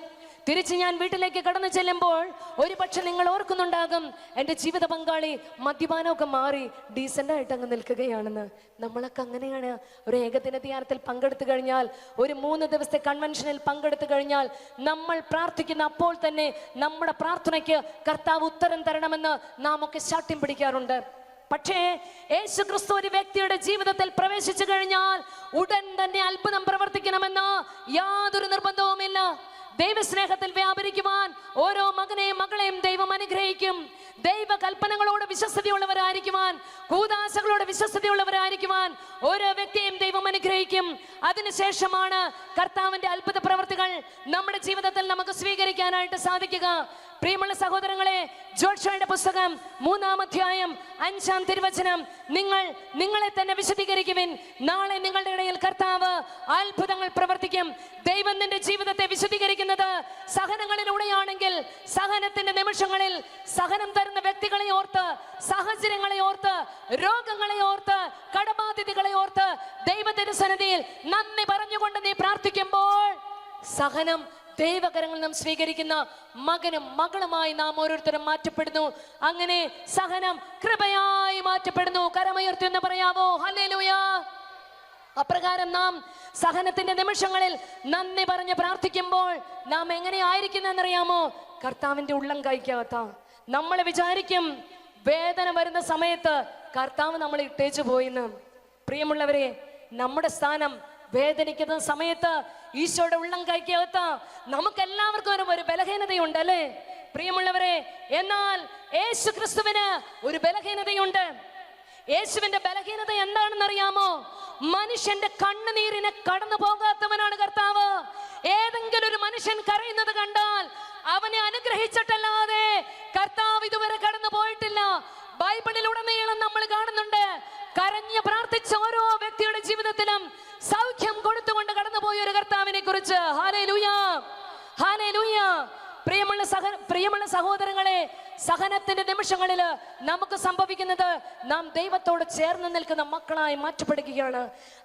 തിരിച്ച് ഞാൻ വീട്ടിലേക്ക് കടന്നു ചെല്ലുമ്പോൾ ഒരുപക്ഷെ നിങ്ങൾ ഓർക്കുന്നുണ്ടാകും, എൻ്റെ ജീവിത പങ്കാളി മദ്യപാനമൊക്കെ മാറി ഡീസൻ്റായിട്ട് അങ്ങ് നിൽക്കുകയാണെന്ന്. നമ്മളൊക്കെ അങ്ങനെയാണ്. ഒരു ഏകദിന ധ്യാനത്തിൽ പങ്കെടുത്തു കഴിഞ്ഞാൽ, ഒരു 3 ദിവസത്തെ കൺവെൻഷനിൽ പങ്കെടുത്തു കഴിഞ്ഞാൽ നമ്മൾ പ്രാർത്ഥിക്കുന്ന അപ്പോൾ തന്നെ നമ്മുടെ പ്രാർത്ഥനയ്ക്ക് കർത്താവ് ഉത്തരം തരണമെന്ന് നാം ഒക്കെ ശാഠ്യം പിടിക്കാറുണ്ട്. പക്ഷേ യേശു ക്രിസ്തു ഒരു വ്യക്തിയുടെ ജീവിതത്തിൽ പ്രവേശിച്ചു കഴിഞ്ഞാൽ ഉടൻ തന്നെ അത്ഭുതം പ്രവർത്തിക്കണമെന്ന് യാതൊരു നിർബന്ധവുമില്ല. ദൈവസ്നേഹത്തിൽ വ്യാപരിക്കുവാൻ ഓരോ മകനെയും മകളെയും ദൈവം അനുഗ്രഹിക്കും. ദൈവ കൽപ്പനകളോട് വിശ്വസ്തയുള്ളവരായിരിക്കുവാൻ, കൂദാശകളോട് വിശ്വസ്തയുള്ളവരായിരിക്കുവാൻ ഓരോ വ്യക്തിയെയും ദൈവം അനുഗ്രഹിക്കും. അതിനുശേഷമാണ് കർത്താവിന്റെ അത്ഭുത പ്രവർത്തികൾ നമ്മുടെ ജീവിതത്തിൽ നമുക്ക് സ്വീകരിക്കാനായിട്ട് സാധിക്കുക. പ്രിയമുള്ള സഹോദരങ്ങളെ, ജോഷുവയുടെ പുസ്തകം 3-ാം അധ്യായം 5-ാം തിരുവചനം, നിങ്ങളെ തന്നെ വിശദീകരിക്കുവിൻ, നാളെ നിങ്ങളുടെ ഇടയിൽ കർത്താവ് അത്ഭുതങ്ങൾ പ്രവർത്തിക്കും. ദൈവം നിന്റെ ജീവിതത്തെ വിശദീകരിക്കുന്നത് സഹനങ്ങളിലൂടെയാണെങ്കിൽ, സഹനത്തിന്റെ നിമിഷങ്ങളിൽ സഹനം തരുന്ന വ്യക്തികളെ ഓർത്ത്, സാഹചര്യങ്ങളെ ഓർത്ത്, രോഗങ്ങളെ ഓർത്ത്, കടബാധ്യതകളെ ഓർത്ത് ദൈവത്തിന്റെ സന്നിധിയിൽ നന്ദി പറഞ്ഞുകൊണ്ട് നീ പ്രാർത്ഥിക്കുമ്പോൾ സഹനം ദൈവകരങ്ങൾ നാം സ്വീകരിക്കുന്ന മകനും മകളുമായി നാം ഓരോരുത്തരും മാറ്റപ്പെടുന്നു. അങ്ങനെ സഹനം കൃപയായി മാറ്റപ്പെടുന്നു. കരമുയർത്തി എന്ന് പറയാമോ? ഹല്ലേലൂയ. അപ്രകാരം നാം സഹനത്തിന്റെ നിമിഷങ്ങളിൽ നന്ദി പറഞ്ഞ് പ്രാർത്ഥിക്കുമ്പോൾ നാം എങ്ങനെയായിരിക്കുന്നറിയാമോ? കർത്താവിന്റെ ഉള്ളം കൈക്കകത്ത നമ്മൾ വിചാരിക്കും വേദന വരുന്ന സമയത്ത് കർത്താവ് നമ്മൾ ഇട്ടേച്ചു പോയിന്ന്. പ്രിയമുള്ളവരെ, നമ്മുടെ സ്ഥാനം വേദനിക്കുന്ന സമയത്ത് ഈശോയുടെ ഉള്ളം കൈക്കകത്ത് നമുക്ക് എല്ലാവർക്കും ഒരു ബലഹീനതയുണ്ട്, അല്ലേ പ്രിയമുള്ളവരെ? എന്നാൽ യേശു ക്രിസ്തുവിന് ഒരു ബലഹീനതയുണ്ട്. യേശുവിന്റെ ബലഹീനത എന്താണെന്നറിയാമോ? മനുഷ്യന്റെ കണ്ണുനീരിനെ കടന്നു പോകാത്തവനാണ് കർത്താവ്. ഏതെങ്കിലും ഒരു മനുഷ്യൻ കരയുന്നത് കണ്ടാൽ അവനെ അനുഗ്രഹിച്ചിട്ടല്ലാതെ കർത്താവ് ഇതുവരെ കടന്നു പോയിട്ടില്ല. ബൈബിളിലുടനീളം നമ്മൾ കാണുന്നുണ്ട്, കരഞ്ഞ് പ്രാർത്ഥിച്ച ഓരോ വ്യക്തിയുടെ ജീവിതത്തിലും സൗഖ്യം കൊടുത്തുകൊണ്ട് കടന്നുപോയ ഒരു കർത്താവിനെ കുറിച്ച്. Hallelujah, hallelujah. പ്രിയമുള്ള സഹോദരങ്ങളെ, സഹനത്തിന്റെ നിമിഷങ്ങളിൽ നമുക്ക് സംഭവിക്കുന്നത് നാം ദൈവത്തോട് ചേർന്ന് നിൽക്കുന്ന മക്കളായി മാറ്റപ്പെടുകയാണ്.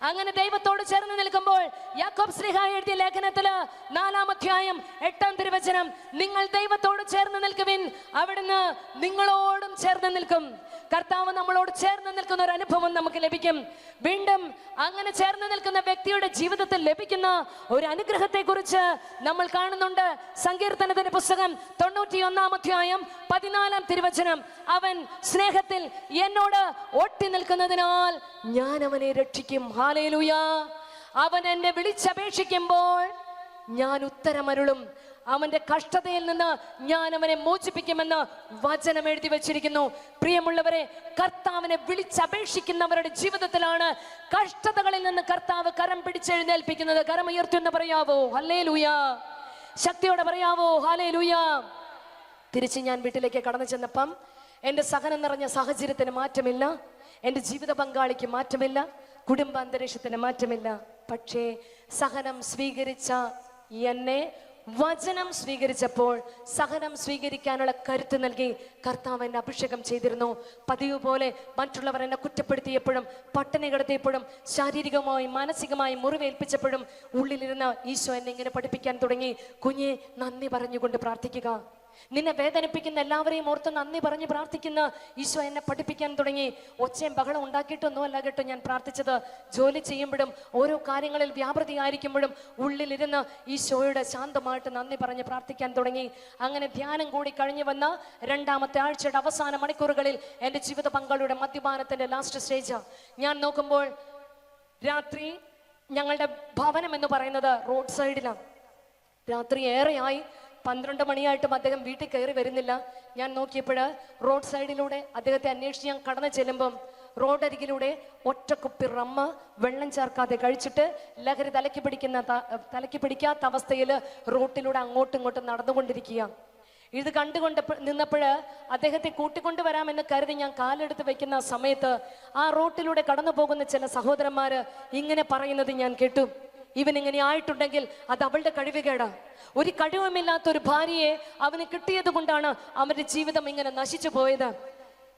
അങ്ങനെ ദൈവത്തോട് ചേർന്ന് നിൽക്കുമ്പോൾ യാക്കോബ് ശ്ലീഹ എഴുതിയ ലേഖനത്തില് 4-ാം അധ്യായം 8-ാം തിരുവചനം, നിങ്ങൾ ദൈവത്തോട് ചേർന്ന് നിൽക്കുവിൻ, അവിടുന്ന് നിങ്ങളോടും ചേർന്ന് നിൽക്കും. കർത്താവ് നമ്മളോട് ചേർന്ന് നിൽക്കുന്ന ഒരു അനുഭവം നമുക്ക് ലഭിക്കും. വീണ്ടും അങ്ങനെ ചേർന്ന് നിൽക്കുന്ന വ്യക്തിയുടെ ജീവിതത്തിൽ ലഭിക്കുന്ന ഒരു അനുഗ്രഹത്തെ കുറിച്ച് നമ്മൾ കാണുന്നുണ്ട്. സങ്കീർത്തനത്തിന്റെ പുസ്തകം 91 അധ്യായം 14 തിരുവചനം. അവൻ സ്നേഹത്തിൽ എന്നോട് ഒട്ടി നിൽക്കുന്നതിനാൽ ഞാൻ അവനെ രക്ഷിക്കും. ഹല്ലേലൂയ. അവൻ എന്നെ വിളിച്ചപേക്ഷിക്കുമ്പോൾ ഞാൻ ഉത്തരമരുളും. അവന്റെ കഷ്ടതയിൽ നിന്ന് ഞാൻ അവനെ മോചിപ്പിക്കുമെന്ന് വചനം എഴുതി വെച്ചിരിക്കുന്നു. പ്രിയമുള്ളവരെ, കർത്താവിനെ വിളിച്ചപേക്ഷിക്കുന്നവരുടെ ജീവിതത്തിലാണ് കഷ്ടതകളിൽ നിന്ന് കർത്താവ് കരം പിടിച്ചെഴുന്നേൽപ്പിക്കുന്നത്. കരം ഉയർത്തുമെന്ന് പറയാവോ? ഹല്ലേലൂയ. ശക്തിയോടെ പറയാവോ? ഹല്ലേലൂയ. തിരിച്ച് ഞാൻ വീട്ടിലേക്ക് കടന്നു ചെന്നപ്പം എൻ്റെ സഹനം നിറഞ്ഞ സാഹചര്യത്തിന് മാറ്റമില്ല, എൻ്റെ ജീവിത പങ്കാളിക്ക് മാറ്റമില്ല, കുടുംബാന്തരീക്ഷത്തിന് മാറ്റമില്ല. പക്ഷേ സഹനം സ്വീകരിച്ച എന്നെ വചനം സ്വീകരിച്ചപ്പോൾ സഹനം സ്വീകരിക്കാനുള്ള കരുത്ത് നൽകി കർത്താവ് എന്നെ അഭിഷേകം ചെയ്തിരുന്നു. പതിവ് പോലെ മറ്റുള്ളവർ എന്നെ കുറ്റപ്പെടുത്തിയപ്പോഴും പട്ടിണി കിടത്തിയപ്പോഴും ശാരീരികമായി മാനസികമായി മുറിവേൽപ്പിച്ചപ്പോഴും ഉള്ളിലിരുന്ന ഈശോ എന്നെ ഇങ്ങനെ പഠിപ്പിക്കാൻ തുടങ്ങി. കുഞ്ഞെ, നന്ദി പറഞ്ഞുകൊണ്ട് പ്രാർത്ഥിക്കുക. നിന്നെ വേദനിപ്പിക്കുന്ന എല്ലാവരെയും ഓർത്ത് നന്ദി പറഞ്ഞ് പ്രാർത്ഥിക്കുന്ന ഈശോ എന്നെ പഠിപ്പിക്കാൻ തുടങ്ങി. ഒച്ചയും ബഹളം ഉണ്ടാക്കിയിട്ടൊന്നും അല്ല കേട്ടോ ഞാൻ പ്രാർത്ഥിച്ചത്. ജോലി ചെയ്യുമ്പോഴും ഓരോ കാര്യങ്ങളിൽ വ്യാപൃതിയായിരിക്കുമ്പോഴും ഉള്ളിലിരുന്ന് ഈശോയുടെ ശാന്തമായിട്ട് നന്ദി പറഞ്ഞ് പ്രാർത്ഥിക്കാൻ തുടങ്ങി. അങ്ങനെ ധ്യാനം കൂടി കഴിഞ്ഞു വന്ന 2ാമത്തെ ആഴ്ചയുടെ അവസാന മണിക്കൂറുകളിൽ എൻ്റെ ജീവിത പങ്കാളിയുടെ മദ്യപാനത്തിന്റെ ലാസ്റ്റ് സ്റ്റേജ് ഞാൻ നോക്കുമ്പോൾ, രാത്രി ഞങ്ങളുടെ ഭവനം എന്ന് പറയുന്നത് റോഡ് സൈഡിലാണ്. രാത്രി ഏറെയായി, 12 മണിയായിട്ടും അദ്ദേഹം വീട്ടിൽ കയറി വരുന്നില്ല. ഞാൻ നോക്കിയപ്പോൾ റോഡ് സൈഡിലൂടെ അദ്ദേഹത്തെ അന്വേഷിച്ച് ഞാൻ കടന്നു ചെല്ലുമ്പം റോഡരികിലൂടെ ഒറ്റ കുപ്പി റമ്മ് വെള്ളം ചേർക്കാതെ കഴിച്ചിട്ട് ലഹരി തലയ്ക്ക് പിടിക്കാത്ത അവസ്ഥയിൽ റോട്ടിലൂടെ അങ്ങോട്ടും ഇങ്ങോട്ടും നടന്നുകൊണ്ടിരിക്കുക. ഇത് കണ്ടുകൊണ്ട് നിന്നപ്പോൾ അദ്ദേഹത്തെ കൂട്ടിക്കൊണ്ടുവരാമെന്ന് കരുതി ഞാൻ കാലെടുത്ത് വെക്കുന്ന സമയത്ത് ആ റോട്ടിലൂടെ കടന്നു പോകുന്ന ചില സഹോദരന്മാര് ഇങ്ങനെ പറയുന്നത് ഞാൻ കേട്ടു. ഇവൻ ഇങ്ങനെ ആയിട്ടുണ്ടെങ്കിൽ അത് അവളുടെ കഴിവുകേടാ. ഒരു കഴിവുമില്ലാത്ത ഒരു ഭാര്യയെ അവന് കിട്ടിയത് കൊണ്ടാണ് അവന്റെ ജീവിതം ഇങ്ങനെ നശിച്ചു പോയത്.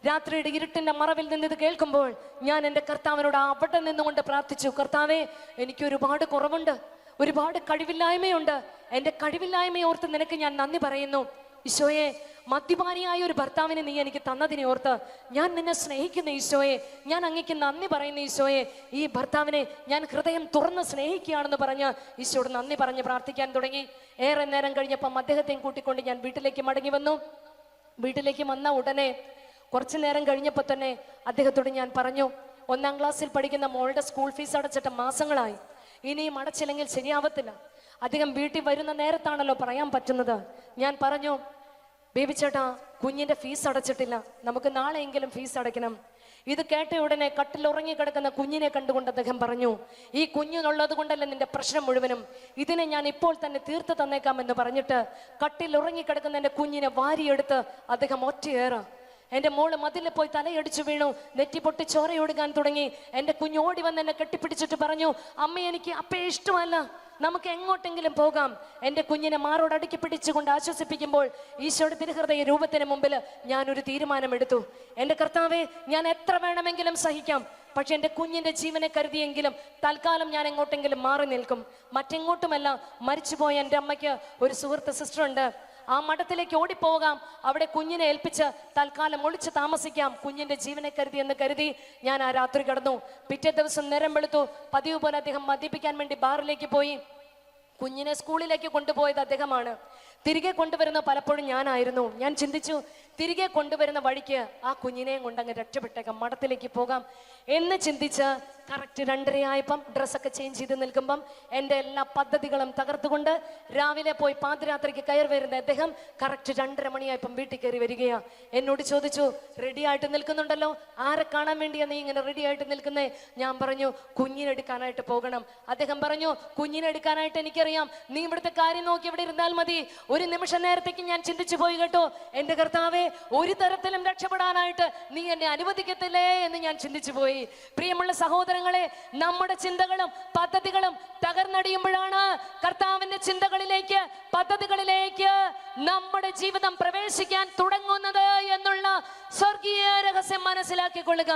രാത്രിയുടെ ഇരുട്ടിന്റെ മറവിൽ നിന്ന് ഇത് കേൾക്കുമ്പോൾ ഞാൻ എൻ്റെ കർത്താവിനോട് അവിടെ നിന്നുകൊണ്ട് പ്രാർത്ഥിച്ചു. കർത്താവേ, എനിക്ക് ഒരുപാട് കുറവുണ്ട്, ഒരുപാട് കഴിവില്ലായ്മയുണ്ട്. എൻ്റെ കഴിവില്ലായ്മയെ ഓർത്ത് നിനക്ക് ഞാൻ നന്ദി പറയുന്നു. ഈശോയെ, മദ്യപാനിയായ ഒരു ഭർത്താവിനെ നീ എനിക്ക് തന്നതിനെ ഓർത്ത് ഞാൻ നിന്നെ സ്നേഹിക്കുന്ന ഈശോയെ, ഞാൻ അങ്ങേക്ക് നന്ദി പറയുന്ന ഈശോയെ. ഈ ഭർത്താവിനെ ഞാൻ ഹൃദയം തുറന്ന് സ്നേഹിക്കുകയാണെന്ന് പറഞ്ഞ് ഈശോയോട് നന്ദി പറഞ്ഞ് പ്രാർത്ഥിക്കാൻ തുടങ്ങി. ഏറെ നേരം കഴിഞ്ഞപ്പം അദ്ദേഹത്തെയും കൂട്ടിക്കൊണ്ട് ഞാൻ വീട്ടിലേക്ക് മടങ്ങി വന്നു. വീട്ടിലേക്ക് വന്ന ഉടനെ കുറച്ചു നേരം കഴിഞ്ഞപ്പോൾ തന്നെ അദ്ദേഹത്തോട് ഞാൻ പറഞ്ഞു, 1ാം ക്ലാസ്സിൽ പഠിക്കുന്ന മോളുടെ സ്കൂൾ ഫീസ് അടച്ചിട്ട് മാസങ്ങളായി, ഇനിയും അടച്ചില്ലെങ്കിൽ ശരിയാവത്തില്ല. അദ്ദേഹം വീട്ടിൽ വരുന്ന നേരത്താണല്ലോ പറയാൻ പറ്റുന്നത്. ഞാൻ പറഞ്ഞു, ബേബി ചേട്ടാ, കുഞ്ഞിന്റെ ഫീസ് അടച്ചിട്ടില്ല, നമുക്ക് നാളെയെങ്കിലും ഫീസ് അടയ്ക്കണം. ഇത് കേട്ട ഉടനെ കട്ടിൽ ഉറങ്ങിക്കിടക്കുന്ന കുഞ്ഞിനെ കണ്ടുകൊണ്ട് അദ്ദേഹം പറഞ്ഞു, ഈ കുഞ്ഞിനുള്ളത് കൊണ്ടല്ല നിന്റെ പ്രശ്നം മുഴുവനും, ഇതിനെ ഞാൻ ഇപ്പോൾ തന്നെ തീർത്ത് തന്നേക്കാമെന്ന് പറഞ്ഞിട്ട് കട്ടിൽ ഉറങ്ങിക്കിടക്കുന്ന എൻ്റെ കുഞ്ഞിനെ വാരിയെടുത്ത് അദ്ദേഹം ഒറ്റയേറാ. എൻ്റെ മോള് മതിലിൽ പോയി തലയടിച്ചു വീണു, നെറ്റി പൊട്ടി ചോരയൊടുങ്ങാൻ തുടങ്ങി. എൻ്റെ കുഞ്ഞ് ഓടി വന്ന് എന്നെ കെട്ടിപ്പിടിച്ചിട്ട് പറഞ്ഞു, അമ്മ, എനിക്ക് അപ്പയെ ഇഷ്ടമല്ല, നമുക്ക് എങ്ങോട്ടെങ്കിലും പോകാം. എൻ്റെ കുഞ്ഞിനെ മാറോട് അടുക്കി പിടിച്ചുകൊണ്ട് ആശ്വസിപ്പിക്കുമ്പോൾ ഈശോയുടെ തിരുഹൃദയ രൂപത്തിന് മുമ്പിൽ ഞാനൊരു തീരുമാനമെടുത്തു. എൻ്റെ കർത്താവേ, ഞാൻ എത്ര വേണമെങ്കിലും സഹിക്കാം, പക്ഷെ എൻ്റെ കുഞ്ഞിൻ്റെ ജീവനെ കരുതിയെങ്കിലും തൽക്കാലം ഞാൻ എങ്ങോട്ടെങ്കിലും മാറി നിൽക്കും. മറ്റെങ്ങോട്ടുമല്ല, മരിച്ചുപോയ എൻ്റെ അമ്മയ്ക്ക് ഒരു സുഹൃത്ത് സിസ്റ്റർ ഉണ്ട്, ആ മഠത്തിലേക്ക് ഓടിപ്പോകാം, അവിടെ കുഞ്ഞിനെ ഏൽപ്പിച്ച് തൽക്കാലം ഒളിച്ച് താമസിക്കാം, കുഞ്ഞിന്റെ ജീവനെ കരുതി എന്ന് കരുതി ഞാൻ ആ രാത്രി കിടന്നു. പിറ്റേ ദിവസം നേരം വെളുത്തു. പതിവ് പോലെ അദ്ദേഹം മദ്യപിക്കാൻ വേണ്ടി ബാറിലേക്ക് പോയി. കുഞ്ഞിനെ സ്കൂളിലേക്ക് കൊണ്ടുപോയത് അദ്ദേഹമാണ്. തിരികെ കൊണ്ടുവരുന്ന പലപ്പോഴും ഞാനായിരുന്നു. ഞാൻ ചിന്തിച്ചു, തിരികെ കൊണ്ടുവരുന്ന വഴിക്ക് ആ കുഞ്ഞിനെയും കൊണ്ടങ്ങ് രക്ഷപ്പെട്ടേക്കാം, മഠത്തിലേക്ക് പോകാം എന്ന് ചിന്തിച്ച് കറക്റ്റ് 2:30 ആയപ്പം ഡ്രസ്സൊക്കെ ചേഞ്ച് ചെയ്ത് നിൽക്കുമ്പം എൻ്റെ എല്ലാ പദ്ധതികളും തകർത്തുകൊണ്ട് രാവിലെ പോയി പാതിരാത്രിക്ക് കയറി വരുന്ന അദ്ദേഹം കറക്റ്റ് 2:30 മണിയായപ്പം വീട്ടിൽ കയറി വരികയാ. എന്നോട് ചോദിച്ചു, റെഡി ആയിട്ട് നിൽക്കുന്നുണ്ടല്ലോ, ആരെ കാണാൻ വേണ്ടിയാ നീ ഇങ്ങനെ റെഡി ആയിട്ട് നിൽക്കുന്നേ? ഞാൻ പറഞ്ഞു, കുഞ്ഞിനെടുക്കാനായിട്ട് പോകണം. അദ്ദേഹം പറഞ്ഞു, കുഞ്ഞിനെടുക്കാനായിട്ട് എനിക്കറിയാം, നീ ഇവിടുത്തെ കാര്യം നോക്കി ഇവിടെ ഇരുന്നാൽ മതി. ഒരു നിമിഷ നേരത്തേക്ക് ഞാൻ ചിന്തിച്ചു പോയി കേട്ടോ, എൻ്റെ കർത്താവേ, ഒരു തരത്തിലും രക്ഷപ്പെടാനായിട്ട് നീ എന്നെ അനുവദിക്കത്തില്ലേ എന്ന് ഞാൻ ചിന്തിച്ചു പോയി. പ്രിയമുള്ള സഹോദരങ്ങളെ, നമ്മുടെ ചിന്തകളും പദ്ധതികളും തകർന്നടിയുമ്പോഴാണ് കർത്താവിന്റെ ചിന്തകളിലേക്ക്, പദ്ധതികളിലേക്ക് നമ്മുടെ ജീവിതം പ്രവേശിക്കാൻ തുടങ്ങുന്നത് എന്നുള്ള സ്വർഗീയ രഹസ്യം മനസ്സിലാക്കിക്കൊള്ളുക.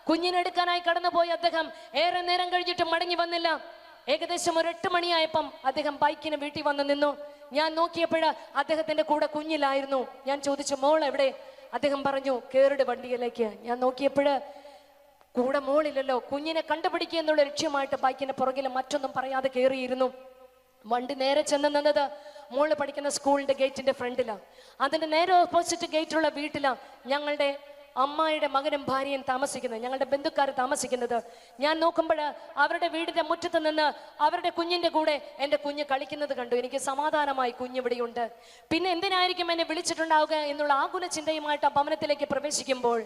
കുഞ്ഞിനെടുക്കാനായി കടന്നുപോയി അദ്ദേഹം ഏറെ നേരം കഴിഞ്ഞിട്ട് മടങ്ങി വന്നില്ല. ഏകദേശം ഒരു 8 മണിയായപ്പം അദ്ദേഹം ബൈക്കിന് വീട്ടിൽ വന്ന് നിന്നു. ഞാൻ നോക്കിയപ്പോൾ അദ്ദേഹത്തിന്റെ കൂടെ കുഞ്ഞിലായിരുന്നു. ഞാൻ ചോദിച്ചു, മോൾ എവിടെ? അദ്ദേഹം പറഞ്ഞു കേറിട് വണ്ടിയിലേക്ക്. ഞാൻ നോക്കിയപ്പോഴ് കൂടെ മോളില്ലല്ലോ. കുഞ്ഞിനെ കണ്ടുപിടിക്കുക എന്നുള്ള ലക്ഷ്യമായിട്ട് ബൈക്കിന്റെ പുറകിൽ മറ്റൊന്നും പറയാതെ കയറിയിരുന്നു. വണ്ടി നേരെ ചെന്ന് നിന്നത് മോള് പഠിക്കുന്ന സ്കൂളിന്റെ ഗേറ്റിന്റെ ഫ്രണ്ടിലാണ്. അതിന്റെ നേരെ ഓപ്പോസിറ്റ് ഗേറ്റുള്ള വീട്ടിലാണ് ഞങ്ങളുടെ അമ്മായിയുടെ മകനും ഭാര്യയും താമസിക്കുന്നത്, ഞങ്ങളുടെ ബന്ധുക്കാർ താമസിക്കുന്നത്. ഞാൻ നോക്കുമ്പോൾ അവരുടെ വീടിന്റെ മുറ്റത്ത് നിന്ന് അവരുടെ കുഞ്ഞിന്റെ കൂടെ എൻ്റെ കുഞ്ഞ് കളിക്കുന്നത് കണ്ടു. എനിക്ക് സമാധാനമായി, കുഞ്ഞിവിടെയുണ്ട്. പിന്നെ എന്തിനായിരിക്കും എന്നെ വിളിച്ചിട്ടുണ്ടാവുക എന്നുള്ള ആകുല ചിന്തയുമായിട്ട് ആ ഭവനത്തിലേക്ക് പ്രവേശിക്കുമ്പോൾ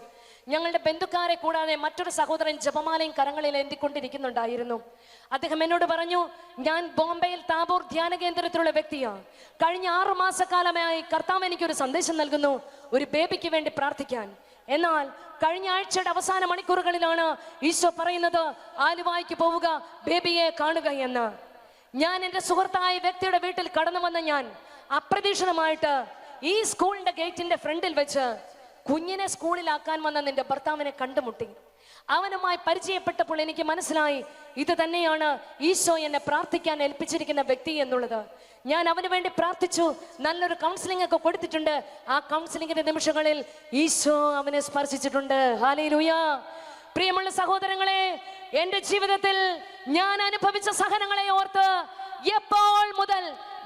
ഞങ്ങളുടെ ബന്ധുക്കാരെ കൂടാതെ മറ്റൊരു സഹോദരൻ ജപമാലയും കരങ്ങളിൽ എന്തിക്കൊണ്ടിരിക്കുന്നുണ്ടായിരുന്നു. അദ്ദേഹം എന്നോട് പറഞ്ഞു, ഞാൻ ബോംബെയിൽ താബോർ ധ്യാന കേന്ദ്രത്തിലുള്ള വ്യക്തിയാണ്. കഴിഞ്ഞ 6 മാസക്കാലമായി കർത്താവ് എനിക്കൊരു സന്ദേശം നൽകുന്നു, ഒരു ബേബിക്ക് വേണ്ടി പ്രാർത്ഥിക്കാൻ. എന്നാൽ കഴിഞ്ഞ ആഴ്ചയുടെ അവസാന മണിക്കൂറുകളിലാണ് ഈശോ പറയുന്നത് ആലുവായ്ക്ക് പോവുക, ബേബിയെ കാണുക എന്ന്. ഞാൻ എൻ്റെ സുഹൃത്തായ വ്യക്തിയുടെ വീട്ടിൽ കടന്നു വന്ന ഞാൻ അപ്രതീക്ഷിതമായിട്ട് ഈ സ്കൂളിന്റെ ഗേറ്റിന്റെ ഫ്രണ്ടിൽ വെച്ച് കുഞ്ഞിനെ സ്കൂളിലാക്കാൻ വന്ന നിന്റെ ഭർത്താവിനെ കണ്ടുമുട്ടി. അവനുമായി പരിചയപ്പെട്ടപ്പോൾ എനിക്ക് മനസ്സിലായി, ഇത് തന്നെയാണ് ഈശോ എന്നെ പ്രാർത്ഥിക്കാൻ ഏൽപ്പിച്ചിരിക്കുന്ന വ്യക്തി എന്നുള്ളത്. ഞാൻ അവന് വേണ്ടി പ്രാർത്ഥിച്ചു, നല്ലൊരു കൗൺസിലിംഗ് ഒക്കെ കൊടുത്തിട്ടുണ്ട്. ആ കൗൺസിലിംഗിന്റെ നിമിഷങ്ങളിൽ ഈശോ അവനെ സ്പർശിച്ചിട്ടുണ്ട്. ഹല്ലേലൂയ. പ്രിയമുള്ള സഹോദരങ്ങളെ, എന്റെ ജീവിതത്തിൽ ഞാൻ അനുഭവിച്ച സഹനങ്ങളെ ഓർത്ത് എപ്പോൾ മുതൽ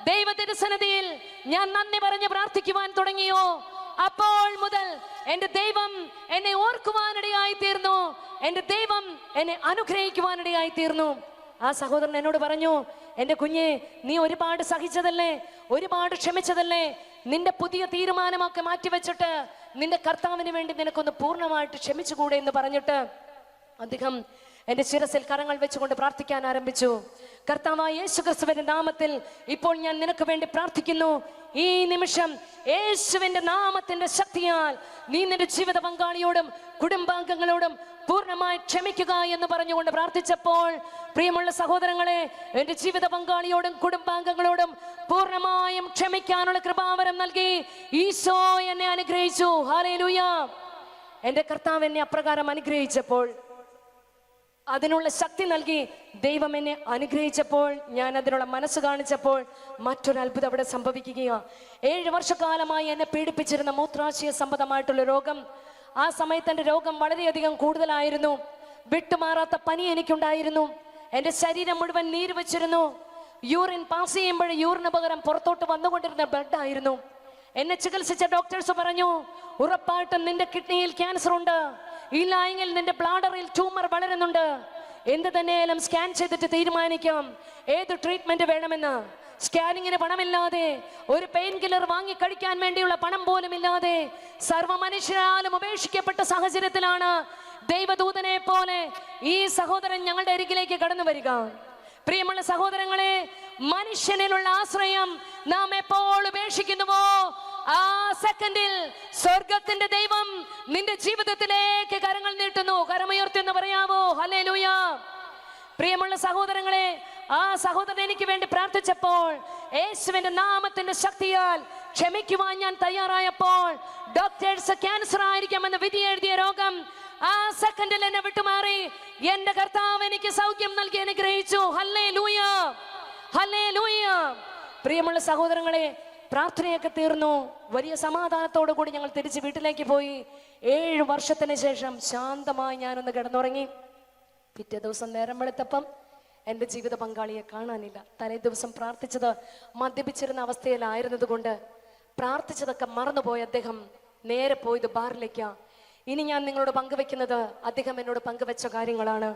ദൈവത്തിന്റെ സന്നിധിയിൽ ഞാൻ നന്ദി പറഞ്ഞ് പ്രാർത്ഥിക്കുവാൻ തുടങ്ങിയോ, അപ്പോൾ മുതൽ എന്റെ ദൈവം എന്നെ ഓർക്കുവാനിടയായി തീർന്നു, എന്റെ ദൈവം എന്നെ അനുഗ്രഹിക്കുവാനിടയായി തീർന്നു. ആ സഹോദരൻ എന്നോട് പറഞ്ഞു, എന്റെ കുഞ്ഞെ, നീ ഒരുപാട് സഹിച്ചതല്ലേ, ഒരുപാട് ക്ഷമിച്ചതല്ലേ, നിന്റെ പുതിയ തീരുമാനമൊക്കെ മാറ്റിവെച്ചിട്ട് നിന്റെ കർത്താവിന് വേണ്ടി നിനക്കൊന്ന് പൂർണ്ണമായിട്ട് ക്ഷമിച്ചുകൂടെ എന്ന് പറഞ്ഞിട്ട് അദ്ദേഹം എന്റെ ശിരസിൽ കരങ്ങൾ വെച്ചുകൊണ്ട് പ്രാർത്ഥിക്കാൻ ആരംഭിച്ചു. കർത്താവായ യേശുക്രിസ്തുവിന്റെ നാമത്തിൽ ഇപ്പോൾ ഞാൻ നിനക്ക് വേണ്ടി പ്രാർത്ഥിക്കുന്നു. ഈ നിമിഷം യേശുവിന്റെ നാമത്തിന്റെ ശക്തിയാൽ നീ നിന്റെ ജീവിത പങ്കാളിയോടും കുടുംബാംഗങ്ങളോടും പൂർണ്ണമായി ക്ഷമിക്കുക എന്ന് പറഞ്ഞുകൊണ്ട് പ്രാർത്ഥിച്ചപ്പോൾ, പ്രിയമുള്ള സഹോദരങ്ങളെ, എന്റെ ജീവിത പങ്കാളിയോടും കുടുംബാംഗങ്ങളോടും പൂർണ്ണമായും ക്ഷമിക്കാനുള്ള കൃപാവരം നൽകി ഈശോ എന്നെ അനുഗ്രഹിച്ചു. ഹല്ലേലൂയ. എന്റെ കർത്താവ് എന്നെ അപ്രകാരം അനുഗ്രഹിച്ചപ്പോൾ, അതിനുള്ള ശക്തി നൽകി ദൈവം എന്നെ അനുഗ്രഹിച്ചപ്പോൾ, ഞാൻ അതിനുള്ള മനസ്സ് കാണിച്ചപ്പോൾ മറ്റൊരു അത്ഭുതം അവിടെ സംഭവിക്കുകയാണ്. 7 വർഷക്കാലമായി എന്നെ പീഡിപ്പിച്ചിരുന്ന മൂത്രാശയ സംബന്ധമായിട്ടുള്ള രോഗം, ആ സമയത്ത് എൻ്റെ രോഗം വളരെയധികം കൂടുതലായിരുന്നു. വിട്ടുമാറാത്ത പനി എനിക്കുണ്ടായിരുന്നു. എൻ്റെ ശരീരം മുഴുവൻ നീര് വെച്ചിരുന്നു. യൂറിൻ പാസ് ചെയ്യുമ്പോൾ യൂറിന് പകരം പുറത്തോട്ട് വന്നുകൊണ്ടിരുന്ന ബ്ലഡ് ആയിരുന്നു. എന്നെ ചികിത്സിച്ച ഡോക്ടേഴ്സ് പറഞ്ഞു, ഉറപ്പായിട്ടും നിന്റെ കിഡ്നിയിൽ ക്യാൻസർ ഉണ്ട്, ഇല്ല എങ്കിൽ നിന്റെ ബ്ലാഡറിൽ ട്യൂമർ വളരുന്നുണ്ട്. എന്ത് തന്നെയായാലും സ്കാൻ ചെയ്തിട്ട് തീരുമാനിക്കാം ഏത് ട്രീറ്റ്മെന്റ് വേണമെന്ന്. സ്കാനിങ്ങിന് പണമില്ലാതെ, ഒരു പെയിൻ കില്ലർ വാങ്ങി കഴിക്കാൻ വേണ്ടിയുള്ള പണം പോലും ഇല്ലാതെ, സർവ്വ മനുഷ്യരാലും ഉപേക്ഷിക്കപ്പെട്ട സാഹചര്യത്തിലാണ് ദൈവദൂതനെ പോലെ ഈ സഹോദരൻ ഞങ്ങളുടെ അരികിലേക്ക് കടന്നു വരിക. പ്രിയമുള്ള സഹോദരങ്ങളെ, മനുഷ്യനിലുള്ള ആശ്രയം നാം എപ്പോൾ ഉപേക്ഷിക്കുന്നുവോ, ആ സെക്കൻഡിൽ സ്വർഗത്തിന്റെ ദൈവം നിന്റെ ജീവിതത്തിലേക്ക് കരങ്ങൾ നീട്ടുന്നു. കരമുയർത്തിയെന്ന് പറയാമോ? ഹല്ലേലൂയ. പ്രിയമുള്ള സഹോദരങ്ങളെ, ആ സഹോദരൻ എനിക്ക് വേണ്ടി പ്രാർത്ഥിച്ചപ്പോൾ, യേശുവിന്റെ നാമത്തിന്റെ ശക്തിയാൽ ക്ഷമിക്കുവാൻ ഞാൻ തയ്യാറായപ്പോൾ, ഡോക്ടേഴ്സ് ക്യാൻസർ ആയിരിക്കാമെന്ന് വിധി എഴുതിയ രോഗം ആ സെക്കൻഡിൽ എന്നെ വിട്ടുമാറി. എന്റെ കർത്താവ് എനിക്ക് സൗഖ്യം നൽകി അനുഗ്രഹിച്ചു. Hallelujah, hallelujah. പ്രിയമുള്ള സഹോദരങ്ങളെ, പ്രാർത്ഥനയൊക്കെ തീർന്നു. വലിയ സമാധാനത്തോടു കൂടി ഞങ്ങൾ തിരിച്ച് വീട്ടിലേക്ക് പോയി. 7 വർഷത്തിന് ശേഷം ശാന്തമായി ഞാനൊന്ന് കിടന്നുറങ്ങി. പിറ്റേ ദിവസം നേരം വെളുത്തപ്പം എൻ്റെ ജീവിത പങ്കാളിയെ കാണാനില്ല. തലേ ദിവസം പ്രാർത്ഥിച്ചത് മദ്യപിച്ചിരുന്ന അവസ്ഥയിലായിരുന്നത് കൊണ്ട് പ്രാർത്ഥിച്ചതൊക്കെ മറന്നുപോയ അദ്ദേഹം നേരെ പോയത് ബാറിലേക്കാണ്. ഇനി ഞാൻ നിങ്ങളോട് പങ്കുവെക്കുന്നത് അദ്ദേഹം എന്നോട് പങ്കുവെച്ച കാര്യങ്ങളാണ്.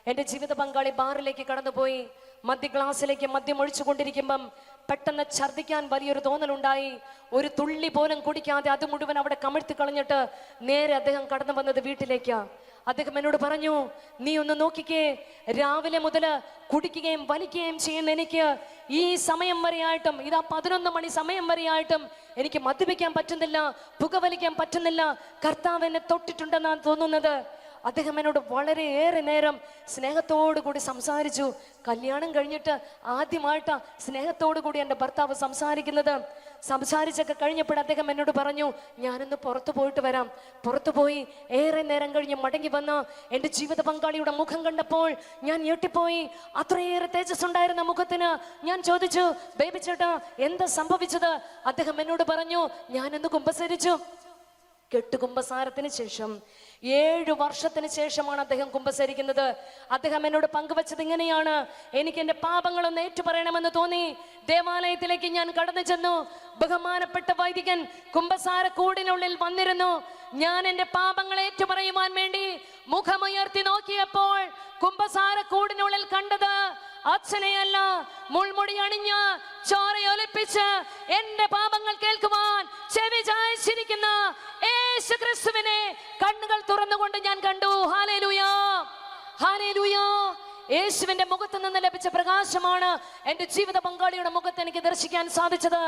എൻ്റെ ജീവിത പങ്കാളി ബാറിലേക്ക് കടന്നുപോയി. മദ്യ ഗ്ലാസ്സിലേക്ക് മദ്യം ഒഴിച്ചു കൊണ്ടിരിക്കുമ്പം പെട്ടെന്ന് ഛർദ്ദിക്കാൻ വലിയൊരു തോന്നലുണ്ടായി. ഒരു തുള്ളി പോലും കുടിക്കാതെ അത് മുഴുവൻ അവിടെ കമിഴ്ത്തി കളഞ്ഞിട്ട് നേരെ അദ്ദേഹം കടന്നു വന്നത് വീട്ടിലേക്കാ. അദ്ദേഹം എന്നോട് പറഞ്ഞു, നീ ഒന്ന് നോക്കിക്കേ, രാവിലെ മുതൽ കുടിക്കുകയും വലിക്കുകയും ചെയ്യുന്ന എനിക്ക് ഈ സമയം വരെയായിട്ടും, ഇതാ 11 മണി സമയം വരെയായിട്ടും എനിക്ക് മദ്യപിക്കാൻ പറ്റുന്നില്ല, പുകവലിക്കാൻ പറ്റുന്നില്ല. കർത്താവ് എന്നെ തൊട്ടിട്ടുണ്ടെന്നാണ് തോന്നുന്നത്. അദ്ദേഹം എന്നോട് വളരെയേറെ നേരം സ്നേഹത്തോടു കൂടി സംസാരിച്ചു. കല്യാണം കഴിഞ്ഞിട്ട് ആദ്യമായിട്ടാ സ്നേഹത്തോടു കൂടി എൻ്റെ ഭർത്താവ് സംസാരിക്കുന്നത്. സംസാരിച്ചൊക്കെ കഴിഞ്ഞപ്പോൾ അദ്ദേഹം എന്നോട് പറഞ്ഞു, ഞാനൊന്ന് പുറത്തു പോയിട്ട് വരാം. പുറത്തു പോയി ഏറെ നേരം കഴിഞ്ഞ് മടങ്ങി വന്ന് എൻ്റെ ജീവിത പങ്കാളിയുടെ മുഖം കണ്ടപ്പോൾ ഞാൻ ഞെട്ടിപ്പോയി. അത്രയേറെ തേജസ് ഉണ്ടായിരുന്ന മുഖത്തിന്. ഞാൻ ചോദിച്ചു, ബേബി ചേട്ടാ എന്താ സംഭവിച്ചത്? അദ്ദേഹം എന്നോട് പറഞ്ഞു, ഞാനൊന്ന് കുമ്പസരിച്ചു. കെട്ടുകുംഭസാരത്തിന് ശേഷം 7 വർഷത്തിന് ശേഷമാണ് അദ്ദേഹം കുമ്പസരിക്കുന്നത്. അദ്ദേഹം എന്നോട് പങ്കുവച്ചത് ഇങ്ങനെയാണ്: എനിക്ക് എൻ്റെ പാപങ്ങളൊന്ന് ഏറ്റുപറയണമെന്ന് തോന്നി. ദേവാലയത്തിലേക്ക് ഞാൻ കടന്നു ചെന്നു. ബഹുമാനപ്പെട്ട വൈദികൻ കുമ്പസാര കൂടിനുള്ളിൽ വന്നിരുന്നു. ഞാൻ എൻ്റെ പാപങ്ങൾ ഏറ്റുപറയുവാൻ വേണ്ടി മുഖമുയർത്തി നോക്കിയപ്പോൾ കുമ്പസാര കൂടിനുള്ളിൽ കണ്ടത് അച്ഛനെയല്ല, മുൾമുടി അണിഞ്ഞ് ചോരയൊലിപ്പിച്ച് എന്റെ പാപങ്ങൾ കേൾക്കുവാൻ ചെവി ചായച്ചിരിക്കുന്ന യേശു ക്രിസ്തുവിനെ കണ്ണുകൾ തുറന്നുകൊണ്ട് ഞാൻ കണ്ടു. Hallelujah, hallelujah. യേശുവിന്റെ മുഖത്ത് നിന്ന് ലഭിച്ച പ്രകാശമാണ് എന്റെ ജീവിത പങ്കാളിയുടെ മുഖത്ത് എനിക്ക് ദർശിക്കാൻ സാധിച്ചത്.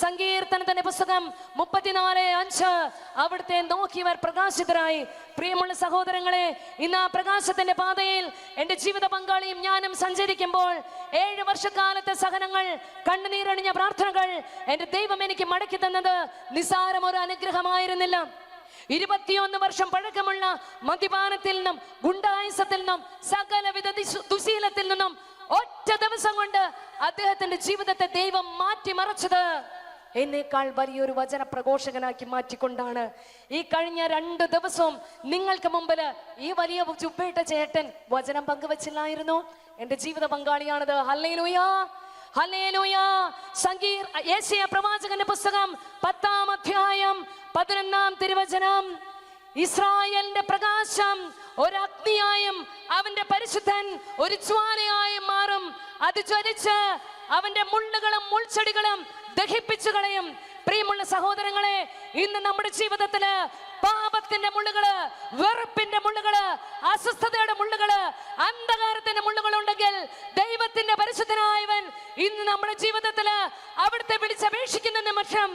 സങ്കീർത്തനത്തിന്റെ പുസ്തകം 34:5 അവിടുത്തെ നോക്കിയവർ പ്രകാശിതരായി. പ്രിയമുള്ള സഹോദരങ്ങളെ, ഇന്ന് ആ പ്രകാശത്തിന്റെ പാതയിൽ എന്റെ ജീവിത പങ്കാളിയും ഞാനും സഞ്ചരിക്കുമ്പോൾ 7 വർഷക്കാലത്തെ സഹനങ്ങൾ, കണ്ണുനീരണിഞ്ഞ പ്രാർത്ഥനകൾ എന്റെ ദൈവം എനിക്ക് മടക്കി തന്നത് നിസ്സാരം ഒരു അനുഗ്രഹമായിരുന്നില്ല. 21 വർഷം പഴക്കമുള്ള മദ്യപാനത്തിൽ നിന്നും, ഗുണ്ടായുസത്തിൽ നിന്നും, സകലവിധ ദുശീലത്തിൽ നിന്നും ഒറ്റ ദിവസം കൊണ്ട് അദ്ദേഹത്തിന്റെ ജീവിതത്തെ ദൈവം മാറ്റിമറിച്ചത് എന്നേക്കാൾ വലിയൊരു വചന പ്രഘോഷകനാക്കി മാറ്റിക്കൊണ്ടാണ്. ഈ കഴിഞ്ഞ 2 ദിവസവും നിങ്ങൾക്ക് മുമ്പിൽ ഈ വലിയ ചുപ്പേട്ട ചേട്ടൻ വചനം പങ്കുവച്ചില്ലായിരുന്നു. എന്റെ ജീവിത പങ്കാളിയാണത്. Hallelujah, hallelujah. യെശയ്യാ പ്രവാചകന്റെ പുസ്തകം 10-ാം അധ്യായം 11-ാം തിരുവചനം: ഇസ്രായേലിന്റെ പ്രകാശം ഒരു അഗ്നിയായും അവന്റെ പരിശുദ്ധൻ ഒരു ജ്വാലയായും മാറും. അത് ജ്വലിച്ച് അവന്റെ മുള്ളുകളും മുൾച്ചെടികളും ദഹിപ്പിച്ചു കളയും. പ്രിയമുള്ള സഹോദരങ്ങളെ, ഇന്ന് നമ്മുടെ ജീവിതത്തില് പാപത്തിന്റെ മുള്ളുകള്, വെറുപ്പിന്റെ മുള്ളുകള്, അസ്വസ്ഥതയുടെ മുള്ളുകള്, അന്ധകാരത്തിന്റെ മുള്ളുകൾ ഉണ്ടെങ്കിൽ ദൈവത്തിന്റെ പരിശുദ്ധനായവൻ ഇന്ന് നമ്മുടെ ജീവിതത്തില് അവിടുത്തെ വിളിച്ചപേക്ഷിക്കുന്ന നിമിഷം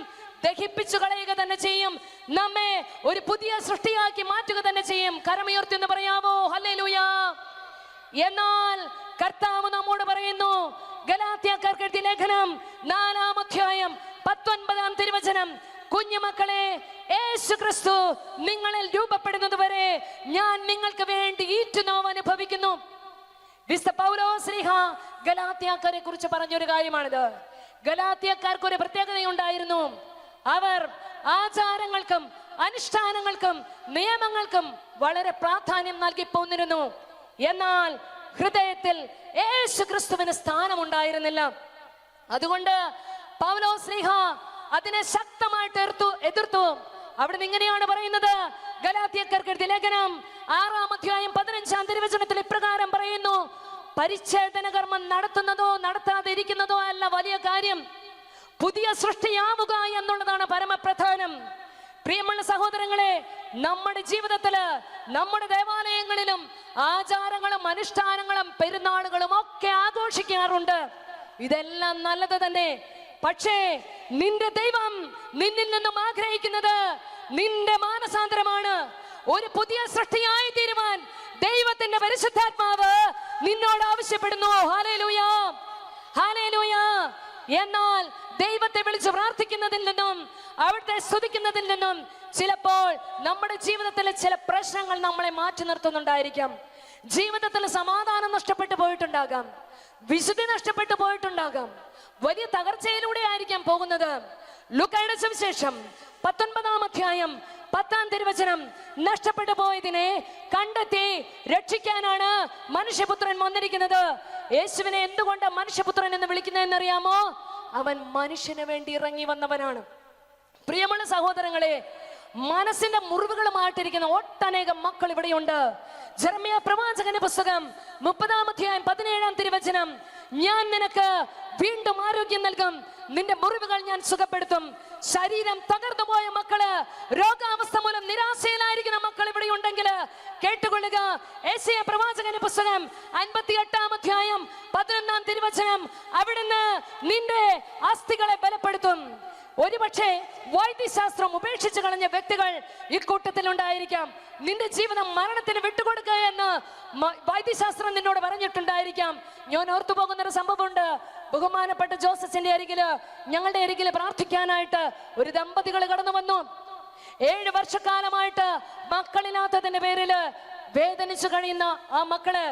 ദഹിപ്പിച്ചു കളയുക തന്നെ ചെയ്യും. നമ്മെ ഒരു പുതിയ സൃഷ്ടിയാക്കി മാറ്റുക തന്നെ ചെയ്യും. കരമുയർത്തി എന്ന് പറയാമോ? ഹല്ലേലൂയ. എന്നാൽ കർത്താവ് നമ്മോട് പറയുന്നു, ഗലാത്യക്കാർക്ക് എഴുതിയ ലേഖനം 4-ാം അധ്യായം 19-ാം തിരുവചനം: കുഞ്ഞുമക്കളെ, യേശു ക്രിസ്തു നിങ്ങളിൽ രൂപപ്പെടുന്നത് വരെ ഞാൻ നിങ്ങൾക്ക് വേണ്ടി ഈറ്റുനോവ് അനുഭവിക്കുന്നു. വിശുദ്ധ പൗലോസ് ശ്ലീഹ ഗലാത്യക്കാരെ കുറിച്ച് പറഞ്ഞൊരു കാര്യമാണിത്. ഗലാത്യക്കാർക്ക് ഒരു പ്രത്യേകതയുണ്ടായിരുന്നു. അവർ ആചാരങ്ങൾക്കും അനുഷ്ഠാനങ്ങൾക്കും നിയമങ്ങൾക്കും വളരെ പ്രാധാന്യം നൽകി പോന്നിരുന്നു. എന്നാൽ ഹൃദയത്തിൽ യേശു ക്രിസ്തുവിന് സ്ഥാനമുണ്ടായിരുന്നില്ല. അതുകൊണ്ട് പൗലോസ് ശ്ലീഹ അതിനെ ശക്തമായിട്ട് എതിർത്തു. അവിടെ ഇങ്ങനെയാണ് പറയുന്നത്. ഗലാത്യക്കാർക്ക് എഴുതിയ ലേഖനം 6-ാം അധ്യായം 15-ാം തിരുവചനത്തിൽ ഇപ്രകാരം പറയുന്നു: പരിച്ഛേദന കർമ്മം നടത്തുന്നതോ നടത്താതെ ഇരിക്കുന്നതോ അല്ല വലിയ കാര്യം, പുതിയ സൃഷ്ടിയാവുക എന്നുള്ളതാണ് പരമപ്രധാനം. പ്രിയമുള്ള സഹോദരങ്ങളെ, നമ്മുടെ ജീവിതത്തില്, നമ്മുടെ ദേവാലയങ്ങളിലും ആചാരങ്ങളും അനുഷ്ഠാനങ്ങളും പെരുന്നാളുകളും ഒക്കെ ആഘോഷിക്കാറുണ്ട്. ഇതെല്ലാം നല്ലത് തന്നെ. പക്ഷേ നിന്റെ ദൈവം നിന്നിൽ നിന്നും ആഗ്രഹിക്കുന്നത് നിന്റെ മാനസാന്തരമാണ്. ഒരു പുതിയ സൃഷ്ടിയായി തീരുവാൻ ദൈവത്തിന്റെ പരിശുദ്ധാത്മാവ് നിന്നോട് ആവശ്യപ്പെടുന്നു. Hallelujah, hallelujah. എന്നാൽ ദൈവത്തെ വിളിച്ച് പ്രാർത്ഥിക്കുന്നതിൽ നിന്നും അവിടുത്തെ സ്തുതിക്കുന്നതിൽ നിന്നും ചിലപ്പോൾ നമ്മുടെ ജീവിതത്തിലെ ചില പ്രശ്നങ്ങൾ നമ്മളെ മാറ്റി നിർത്തുന്നുണ്ടായിരിക്കാം. ജീവിതത്തിൽ സമാധാനം നഷ്ടപ്പെട്ടു പോയിട്ടുണ്ടാകാം, വിശുദ്ധി നഷ്ടപ്പെട്ടു പോയിട്ടുണ്ടാകാം, വലിയ തകർച്ചയിലൂടെ ആയിരിക്കാം പോകുന്നത്. ലൂക്കായുടെ സുവിശേഷം 19-ാം അധ്യായം 10-ാം തിരുവചനം: നഷ്ടപ്പെട്ടു പോയതിനെ കണ്ടെത്തി രക്ഷിക്കാനാണ് മനുഷ്യപുത്രൻ വന്നിരിക്കുന്നത്. യേശുവിനെ എന്തുകൊണ്ട് മനുഷ്യപുത്രൻ എന്ന് വിളിക്കുന്നതെന്നറിയാമോ? അവൻ മനുഷ്യന് വേണ്ടി ഇറങ്ങി വന്നവനാണ്. പ്രിയമുള്ള സഹോദരങ്ങളെ, മനസ്സിന്റെ മുറിവുകളുമായിട്ടിരിക്കുന്ന ഒട്ടനേകം മക്കൾ ഇവിടെയുണ്ട്. ജെറമ്യാ പ്രവാചകന്റെ പുസ്തകം 30-ാം അധ്യായം 17-ാം തിരുവചനം: ഞാൻ നിനക്ക് വീണ്ടും ആരോഗ്യം നൽകും, നിന്റെ മുറിവുകൾ ഞാൻ സുഖപ്പെടുത്തും. ശരീരം തകർന്നു പോയ മക്കള്, രോഗാവസ്ഥ മൂലം നിരാശയിലായിരിക്കുന്ന മക്കൾ ഇവിടെ ഉണ്ടെങ്കിൽ കേട്ടുകൊള്ളുക. യെശയ്യാ പ്രവാചകന്റെ പുസ്തകം 58-ാം അധ്യായം 11-ാം തിരുവചനം: അവിടുന്ന് നിന്റെ അസ്ഥികളെ ബലപ്പെടുത്തും. ഒരുപക്ഷെ വൈദ്യശാസ്ത്രം ഉപേക്ഷിച്ച് കളഞ്ഞ വ്യക്തികൾ ഇക്കൂട്ടത്തിൽ ഉണ്ടായിരിക്കാം. നിന്റെ ജീവിതം മരണത്തിന് വിട്ടുകൊടുക്കുക എന്ന് വൈദ്യശാസ്ത്രം നിന്നോട് പറഞ്ഞിട്ടുണ്ടായിരിക്കാം. ഞാൻ ഓർത്തു പോകുന്ന ഒരു സംഭവമുണ്ട്. ബഹുമാനപ്പെട്ട ജോസഫിന്റെ അരികില്, ഞങ്ങളുടെ അരികില് പ്രാർത്ഥിക്കാനായിട്ട് ഒരു ദമ്പതികൾ കടന്നു വന്നു. 7 വർഷക്കാലമായിട്ട് മക്കളില്ലാത്തതിന്റെ പേരില് വേദനിച്ചു കഴിയുന്ന ആ മക്കള്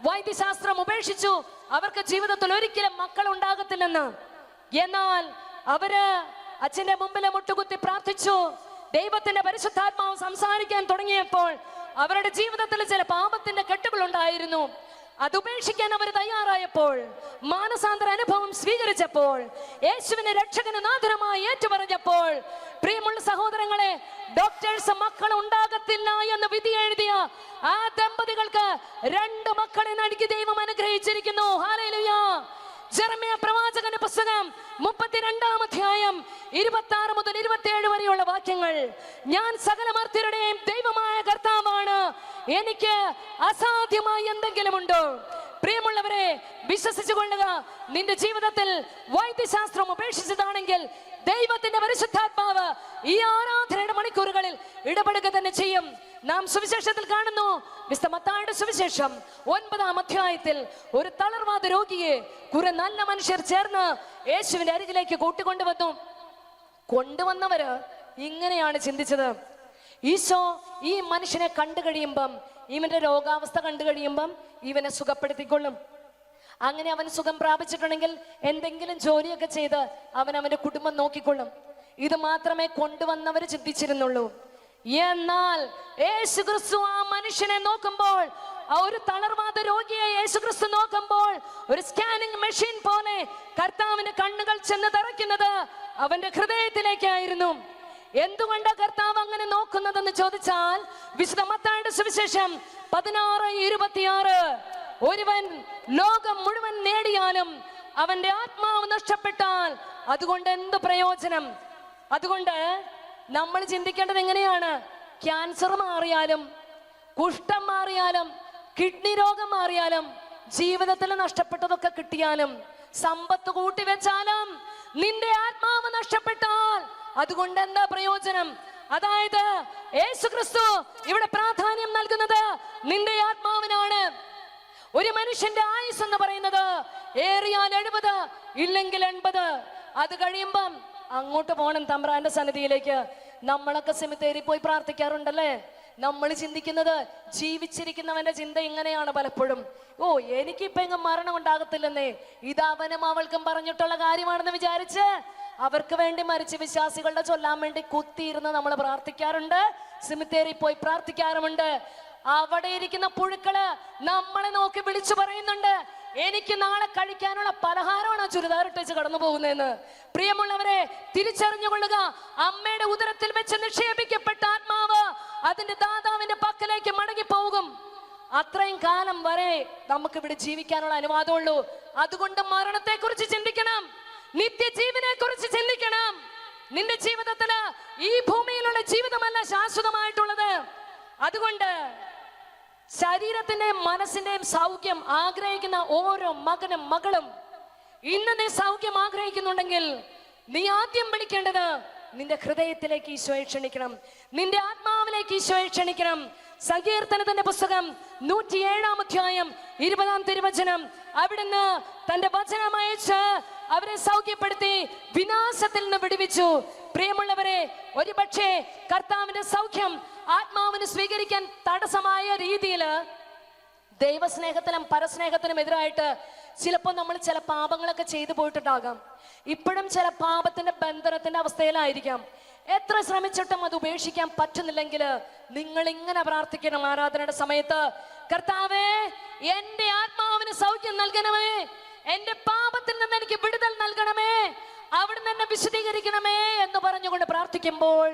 വൈദ്യശാസ്ത്രം ഉപേക്ഷിച്ചു. അവർക്ക് ജീവിതത്തിൽ ഒരിക്കലും മക്കൾ ഉണ്ടാകത്തില്ലെന്ന്. എന്നാൽ അവര് അച്ഛന്റെ മുമ്പിൽ മുട്ടുകുത്തി പ്രാർത്ഥിച്ചു. ദൈവത്തിന്റെ പരിശുദ്ധാത്മാവ് സംസാരിക്കാൻ തുടങ്ങിയപ്പോൾ അവരുടെ ജീവിതത്തിൽ ചില പാപത്തിന്റെ കെട്ടുകൾ ഉണ്ടായിരുന്നു. അത് ഉപേക്ഷിക്കാൻ അവർ തയ്യാറായപ്പോൾ, മാനസാന്തര അനുഭവം സ്വീകരിച്ചപ്പോൾ, യേശുവിനെ രക്ഷകന് നാഥനുമായി ഏറ്റുപറഞ്ഞപ്പോൾ, പ്രിയമുള്ള സഹോദരങ്ങളെ, ഡോക്ടേഴ്സ് മക്കൾ ഉണ്ടാകത്തില്ല എന്ന് വിധി എഴുതിയ ആ ദമ്പതികൾക്ക് 2 മക്കളെ നൽകി ദൈവം അനുഗ്രഹിച്ചിരിക്കുന്നു. ഹല്ലേലൂയ. ജെറമ്യ പ്രവാചകന്റെ പുസ്തകം 32-ാം അധ്യായം 26 മുതൽ 27 വരെയുള്ള വാക്യങ്ങൾ. ഞാൻ സകല മർത്യരുടെയും ദൈവമായ കർത്താവാണ്, എനിക്ക് അസാധ്യമായി എന്തെങ്കിലും ഉണ്ടോ? പ്രിയമുള്ളവരെ, വിശ്വസിച്ചു കൊള്ളുക. നിന്റെ ജീവിതത്തിൽ വൈദ്യശാസ്ത്രം ഉപേക്ഷിച്ചതാണെങ്കിൽ ദൈവത്തിന്റെ പരിശുദ്ധാത്മാവ് ഈ ആരാധനയുടെ മണിക്കൂറുകളിൽ ഇടപെടുക തന്നെ ചെയ്യും. നാം സുവിശേഷത്തിൽ കാണുന്നു, വിശുദ്ധ മത്തായിയുടെ സുവിശേഷം 9-ാം അധ്യായത്തിൽ ഒരു തളർവാദ രോഗിയെ കുറെ നല്ല മനുഷ്യർ ചേർന്ന് യേശുവിന്റെ അരികിലേക്ക് കൊണ്ടുവന്നവര് ഇങ്ങനെയാണ് ചിന്തിച്ചത്: ഈശോ ഈ മനുഷ്യനെ കണ്ടു കഴിയുമ്പം, ഇവന്റെ രോഗാവസ്ഥ കണ്ടു കഴിയുമ്പം ഇവനെ സുഖപ്പെടുത്തിക്കൊള്ളും. അങ്ങനെ അവൻ സുഖം പ്രാപിച്ചിട്ടുണ്ടെങ്കിൽ എന്തെങ്കിലും ജോലിയൊക്കെ ചെയ്ത് അവന്റെ കുടുംബം നോക്കിക്കൊള്ളും. ഇത് മാത്രമേ കൊണ്ടുവന്നവര് ചിന്തിച്ചിരുന്നുള്ളൂ. എന്നാൽ യേശുക്രിസ്തു ആ മനുഷ്യനെ നോക്കുമ്പോൾ, ആ ഒരു തളർവാദ രോഗിയെ യേശുക്രിസ്തു നോക്കുമ്പോൾ, ഒരു സ്കാനിങ് മെഷീൻ പോലെ കർത്താവിന്റെ കണ്ണുകൾ ചെന്ന് തറയ്ക്കുന്നത് അവന്റെ ഹൃദയത്തിലേക്കായിരുന്നു. എന്തുകൊണ്ടാ കർത്താവ് അങ്ങനെ നോക്കുന്നതെന്ന് ചോദിച്ചാൽ, വിശുദ്ധ മത്തായിയുടെ സുവിശേഷം 16:26, ഒരുവൻ ലോകം മുഴുവൻ നേടിയാലും അവന്റെ ആത്മാവ് നഷ്ടപ്പെട്ടാൽ അതുകൊണ്ട് എന്ത് പ്രയോജനം? അതുകൊണ്ട് നമ്മൾ ചിന്തിക്കേണ്ടത് എങ്ങനെയാണ്? ക്യാൻസർ മാറിയാലും, കുഷ്ഠം മാറിയാലും, കിഡ്നി രോഗം മാറിയാലും, ജീവിതത്തിൽ നഷ്ടപ്പെട്ടതൊക്കെ കിട്ടിയാലും, സമ്പത്ത് കൂട്ടിവെച്ചാലും, നിന്റെ ആത്മാവ് നഷ്ടപ്പെട്ടാൽ അതുകൊണ്ട് എന്താ പ്രയോജനം? അതായത് യേശുക്രിസ്തു ഇവിടെ പ്രാധാന്യം നൽകുന്നത് നിന്റെ ആത്മാവിനാണ്. ഒരു മനുഷ്യന്റെ ആയുസ് എന്ന് പറയുന്നത് ഏറിയാൽ 70, ഇല്ലെങ്കിൽ 80. അത് കഴിയുമ്പം അങ്ങോട്ട് പോകണം തമ്പ്രാന്റെ സന്നിധിയിലേക്ക്. നമ്മളൊക്കെ സെമിത്തേരി പോയി പ്രാർത്ഥിക്കാറുണ്ടല്ലേ? നമ്മൾ ചിന്തിക്കുന്നത്, ജീവിച്ചിരിക്കുന്നവന്റെ ചിന്ത ഇങ്ങനെയാണ് പലപ്പോഴും: ഓ, എനിക്കിപ്പോ എങ്ങും മരണം ഉണ്ടാകത്തില്ലെന്നേ, ഇത് അവനും അവൾക്കും പറഞ്ഞിട്ടുള്ള കാര്യമാണെന്ന് വിചാരിച്ച് അവർക്ക് വേണ്ടി മരിച്ച വിശ്വാസികളുടെ ചൊല്ലാൻ വേണ്ടി കുത്തിയിരുന്ന് നമ്മൾ പ്രാർത്ഥിക്കാറുണ്ട്, സെമിത്തേരി പോയി പ്രാർത്ഥിക്കാറുമുണ്ട്. അവിടെ ഇരിക്കുന്ന പുഴുക്കള് നമ്മളെ നോക്കി വിളിച്ചു പറയുന്നുണ്ട്, എനിക്ക് നാളെ കഴിക്കാനുള്ള പലഹാരമാണ് ചുരിദാറിട്ട് വെച്ച് കടന്നു പോകുന്നതെന്ന്. പ്രിയമുള്ളവരെ, തിരിച്ചറിഞ്ഞുകൊള്ളുക, അമ്മയുടെ ഉദരത്തിൽ വെച്ച് നിക്ഷേപിക്കപ്പെട്ട ആത്മാവ് അതിന്റെ ദാതാവിന്റെ പക്കലേക്ക് മടങ്ങി പോകും. അത്രയും കാലം വരെ നമുക്ക് ഇവിടെ ജീവിക്കാനുള്ള അനുവാദമുള്ളൂ. അതുകൊണ്ട് മരണത്തെ കുറിച്ച് ചിന്തിക്കണം, നിത്യജീവനെ കുറിച്ച് ചിന്തിക്കണം. നിന്റെ ജീവിതത്തില് ഈ ഭൂമിയിലുള്ള ജീവിതമല്ല ശാശ്വതമായിട്ടുള്ളത്. അതുകൊണ്ട് ശരീരത്തിന്റെയും മനസ്സിന്റെയും സൗഖ്യം ആഗ്രഹിക്കുന്ന ഓരോ മകനും മകളും, ഇന്ന് നീ സൗഖ്യം ആഗ്രഹിക്കുന്നുണ്ടെങ്കിൽ നീ ആദ്യം വിളിക്കേണ്ടത് നിന്റെ ഹൃദയത്തിലേക്ക് ഈശോയെ ക്ഷണിക്കണം, നിന്റെ ആത്മാവിലേക്ക് ഈശോയെ ക്ഷണിക്കണം. സങ്കീർത്തനത്തിന്റെ പുസ്തകം 107-ാം അധ്യായം 20-ാം തിരുവചനം, അവിടുന്ന് തന്റെ വചനം അയച്ച് അവരെ സൗഖ്യപ്പെടുത്തി വിനാശത്തിൽ നിന്ന് വിടുവിച്ചു. പ്രിയമുള്ളവരെ, ഒരുപക്ഷെ കർത്താവിന്റെ സൗഖ്യം ആത്മാവിന് സ്വീകരിക്കാൻ തടസ്സമായ രീതിയിൽ ദൈവസ്നേഹത്തിനും പരസ്നേഹത്തിനും എതിരായിട്ട് ചിലപ്പോൾ നമ്മൾ ചില പാപങ്ങളൊക്കെ ചെയ്തു പോയിട്ടുണ്ടാകാം. ഇപ്പോഴും ചില പാപത്തിന്റെ ബന്ധനത്തിന്റെ അവസ്ഥയിലായിരിക്കാം. എത്ര ശ്രമിച്ചിട്ടും അത് ഉപേക്ഷിക്കാൻ പറ്റുന്നില്ലെങ്കിൽ നിങ്ങൾ ഇങ്ങനെ പ്രാർത്ഥിക്കണം ആരാധനയുടെ സമയത്ത്: കർത്താവേ, എന്റെ ആത്മാവിന് സൗഖ്യം നൽകണമേ, എന്റെ പാപത്തിൽ നിന്ന് എനിക്ക് വിടുതൽ നൽകണമേ, അവിടുന്ന് എന്നെ വിശദീകരിക്കണമേ എന്ന് പറഞ്ഞുകൊണ്ട് പ്രാർത്ഥിക്കുമ്പോൾ,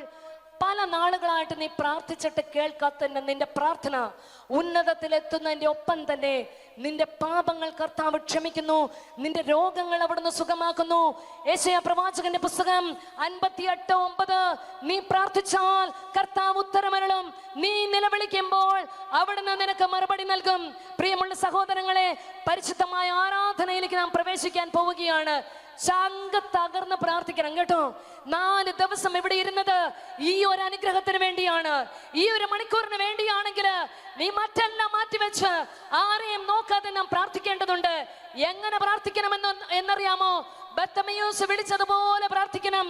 പല നാളുകളായിട്ട് നീ പ്രാർത്ഥിച്ചിട്ട് കേൾക്കാത്ത നിന്റെ പ്രാർത്ഥന ഉന്നതത്തിലെത്തുന്നതിന്റെ ഒപ്പം തന്നെ നിന്റെ പാപങ്ങൾ കർത്താവ് ക്ഷമിക്കുന്നു, നിന്റെ രോഗങ്ങൾ അവിടുന്ന് സുഖമാക്കുന്നു. യെശയ്യാ പ്രവാചകന്റെ പുസ്തകം 58:9, നീ പ്രാർത്ഥിച്ചാൽ കർത്താവ് ഉത്തരമരുളും, നീ നിലവിളിക്കുമ്പോൾ അവിടുന്ന് നിനക്ക് മറുപടി നൽകും. പ്രിയമുള്ള സഹോദരങ്ങളെ, പരിശുദ്ധമായ ആരാധനയിലേക്ക് നാം പ്രവേശിക്കാൻ പോവുകയാണ്. ചങ്ക് തകർന്ന് പ്രാർത്ഥിക്കണം കേട്ടോ. 4 ദിവസം ഇവിടെ ഇരുന്നത് ഈ ഒരു അനുഗ്രഹത്തിന് വേണ്ടിയാണ്, ഈ ഒരു മണിക്കൂറിന് വേണ്ടിയാണെങ്കിൽ നീ മറ്റെല്ലാം മാറ്റിവെച്ച് ആരെയും നോക്കാതെ നാം പ്രാർത്ഥിക്കേണ്ടതുണ്ട്. എങ്ങനെ എന്നറിയാമോ? ബർത്തമയോസ് വിളിച്ചതുപോലെ പ്രാർത്ഥിക്കണം.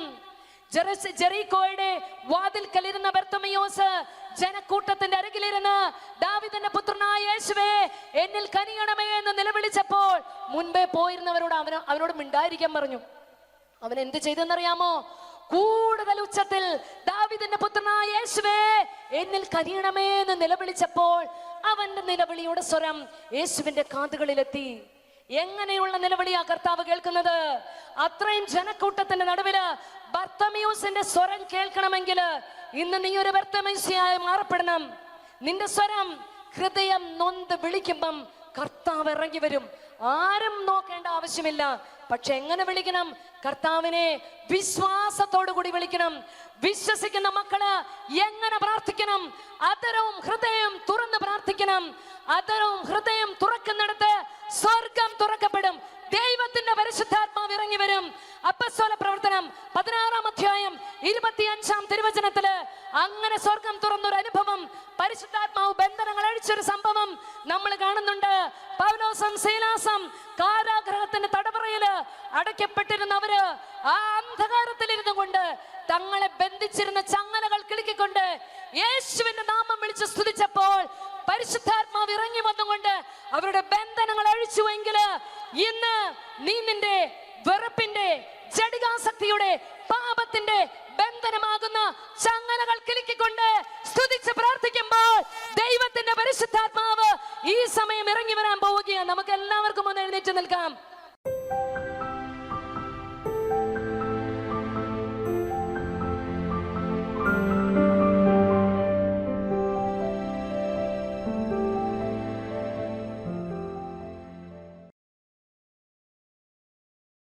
ജെറീക്കോയുടെ വാതിൽക്കലിരുന്ന ബർത്തമയോസ് ജനക്കൂട്ടത്തിന്റെ അരികിലിരുന്ന് ദാവീദിന്റെ പുത്രനായ യേശുവേ, എന്നിൽ കനിയണമേ എന്ന് നിലവിളിച്ചപ്പോൾ മുൻപേ പോയിരുന്നവരോട് അവനോട് മിണ്ടായിരിക്കാൻ പറഞ്ഞു. അവൻ എന്ത് ചെയ്തെന്നറിയാമോ? കൂടുതൽ ഉച്ചത്തിൽ ദാവീദിന്റെ പുത്രനായ യേശുവേ എന്നിൽ കനിയണമേ എന്ന് നിലവിളിച്ചപ്പോൾ അവന്റെ നിലവിളിയുടെ സ്വരം യേശുവിന്റെ കാതുകളിലെത്തി. എങ്ങനെയുള്ള നിലവിളിയാ കർത്താവ് കേൾക്കുന്നത്? അത്രയും ജനക്കൂട്ടത്തിന്റെ നടുവില് ബർത്തമയൂസിന്റെ സ്വരം കേൾക്കണമെങ്കിൽ ഇന്ന് നീ ഒരു ബർത്തമയൂസിയായി മാറപ്പെടണം. നിന്റെ സ്വരം ഹൃദയം നൊന്ത് വിളിക്കുമ്പം കർത്താവ് ഇറങ്ങി വരും. ആരും നോക്കേണ്ട ആവശ്യമില്ല. പക്ഷെ എങ്ങനെ വിളിക്കണം? കർത്താവിനെ വിശ്വാസത്തോടു കൂടി വിളിക്കണം. വിശ്വസിക്കുന്ന മക്കള് എങ്ങനെ പ്രാർത്ഥിക്കണം? അതരവും ഹൃദയവും തുറന്ന് പ്രാർത്ഥിക്കണം. അതരവും ഹൃദയം തുറക്കുന്നിടത്ത് സ്വർഗം തുറക്കപ്പെടും. ദൈവത്തിന്റെ പരിശുദ്ധാത്മാവ് ഇറങ്ങി വരും. അപ്പസ്തോല പ്രവർത്തനം 16-ാം അധ്യായം 25-ാം തിരുവചനത്തില് അങ്ങനെ സ്വർഗം തുറന്നൊരു അനുഭവം, പരിശുദ്ധാത്മാവ് ബന്ധനങ്ങൾ അഴിച്ചൊരു സംഭവം നമ്മൾ കാണുന്നുണ്ട്. പൗലോസും സീലാസും കാരാഗൃഹത്തിന്റെ തടവറയില് അടയ്ക്കപ്പെട്ടിരുന്നവര് ആ അന്ധകാരത്തിലിരുന്നു കൊണ്ട് തങ്ങളെ ബന്ധിച്ചിരുന്ന ചങ്ങലകൾ കിളുക്കിക്കൊണ്ട് യേശുവിന്റെ നാമം വിളിച്ച് സ്തുതിച്ചപ്പോൾ പരിശുദ്ധാത്മാവ് ഇറങ്ങി വന്നുകൊണ്ട് അവരുടെ ബന്ധനങ്ങൾ അഴിച്ചുവെങ്കില് ഇന്ന് നീ നിന്റെ വെറുപ്പിന്റെ, ജഡികാസക്തിയുടെ, പാപത്തിന്റെ ബന്ധനമാകുന്ന ചങ്ങലകൾ കിളുക്കിക്കൊണ്ട് സ്തുതിച്ച് പ്രാർത്ഥിക്കുമ്പോൾ ദൈവത്തിന്റെ പരിശുദ്ധാത്മാവ് ഈ സമയം ഇറങ്ങി വരാൻ പോവുകയാണ്. നമുക്ക് എല്ലാവർക്കും ഒന്ന് എഴുന്നേറ്റ് നിൽക്കാം.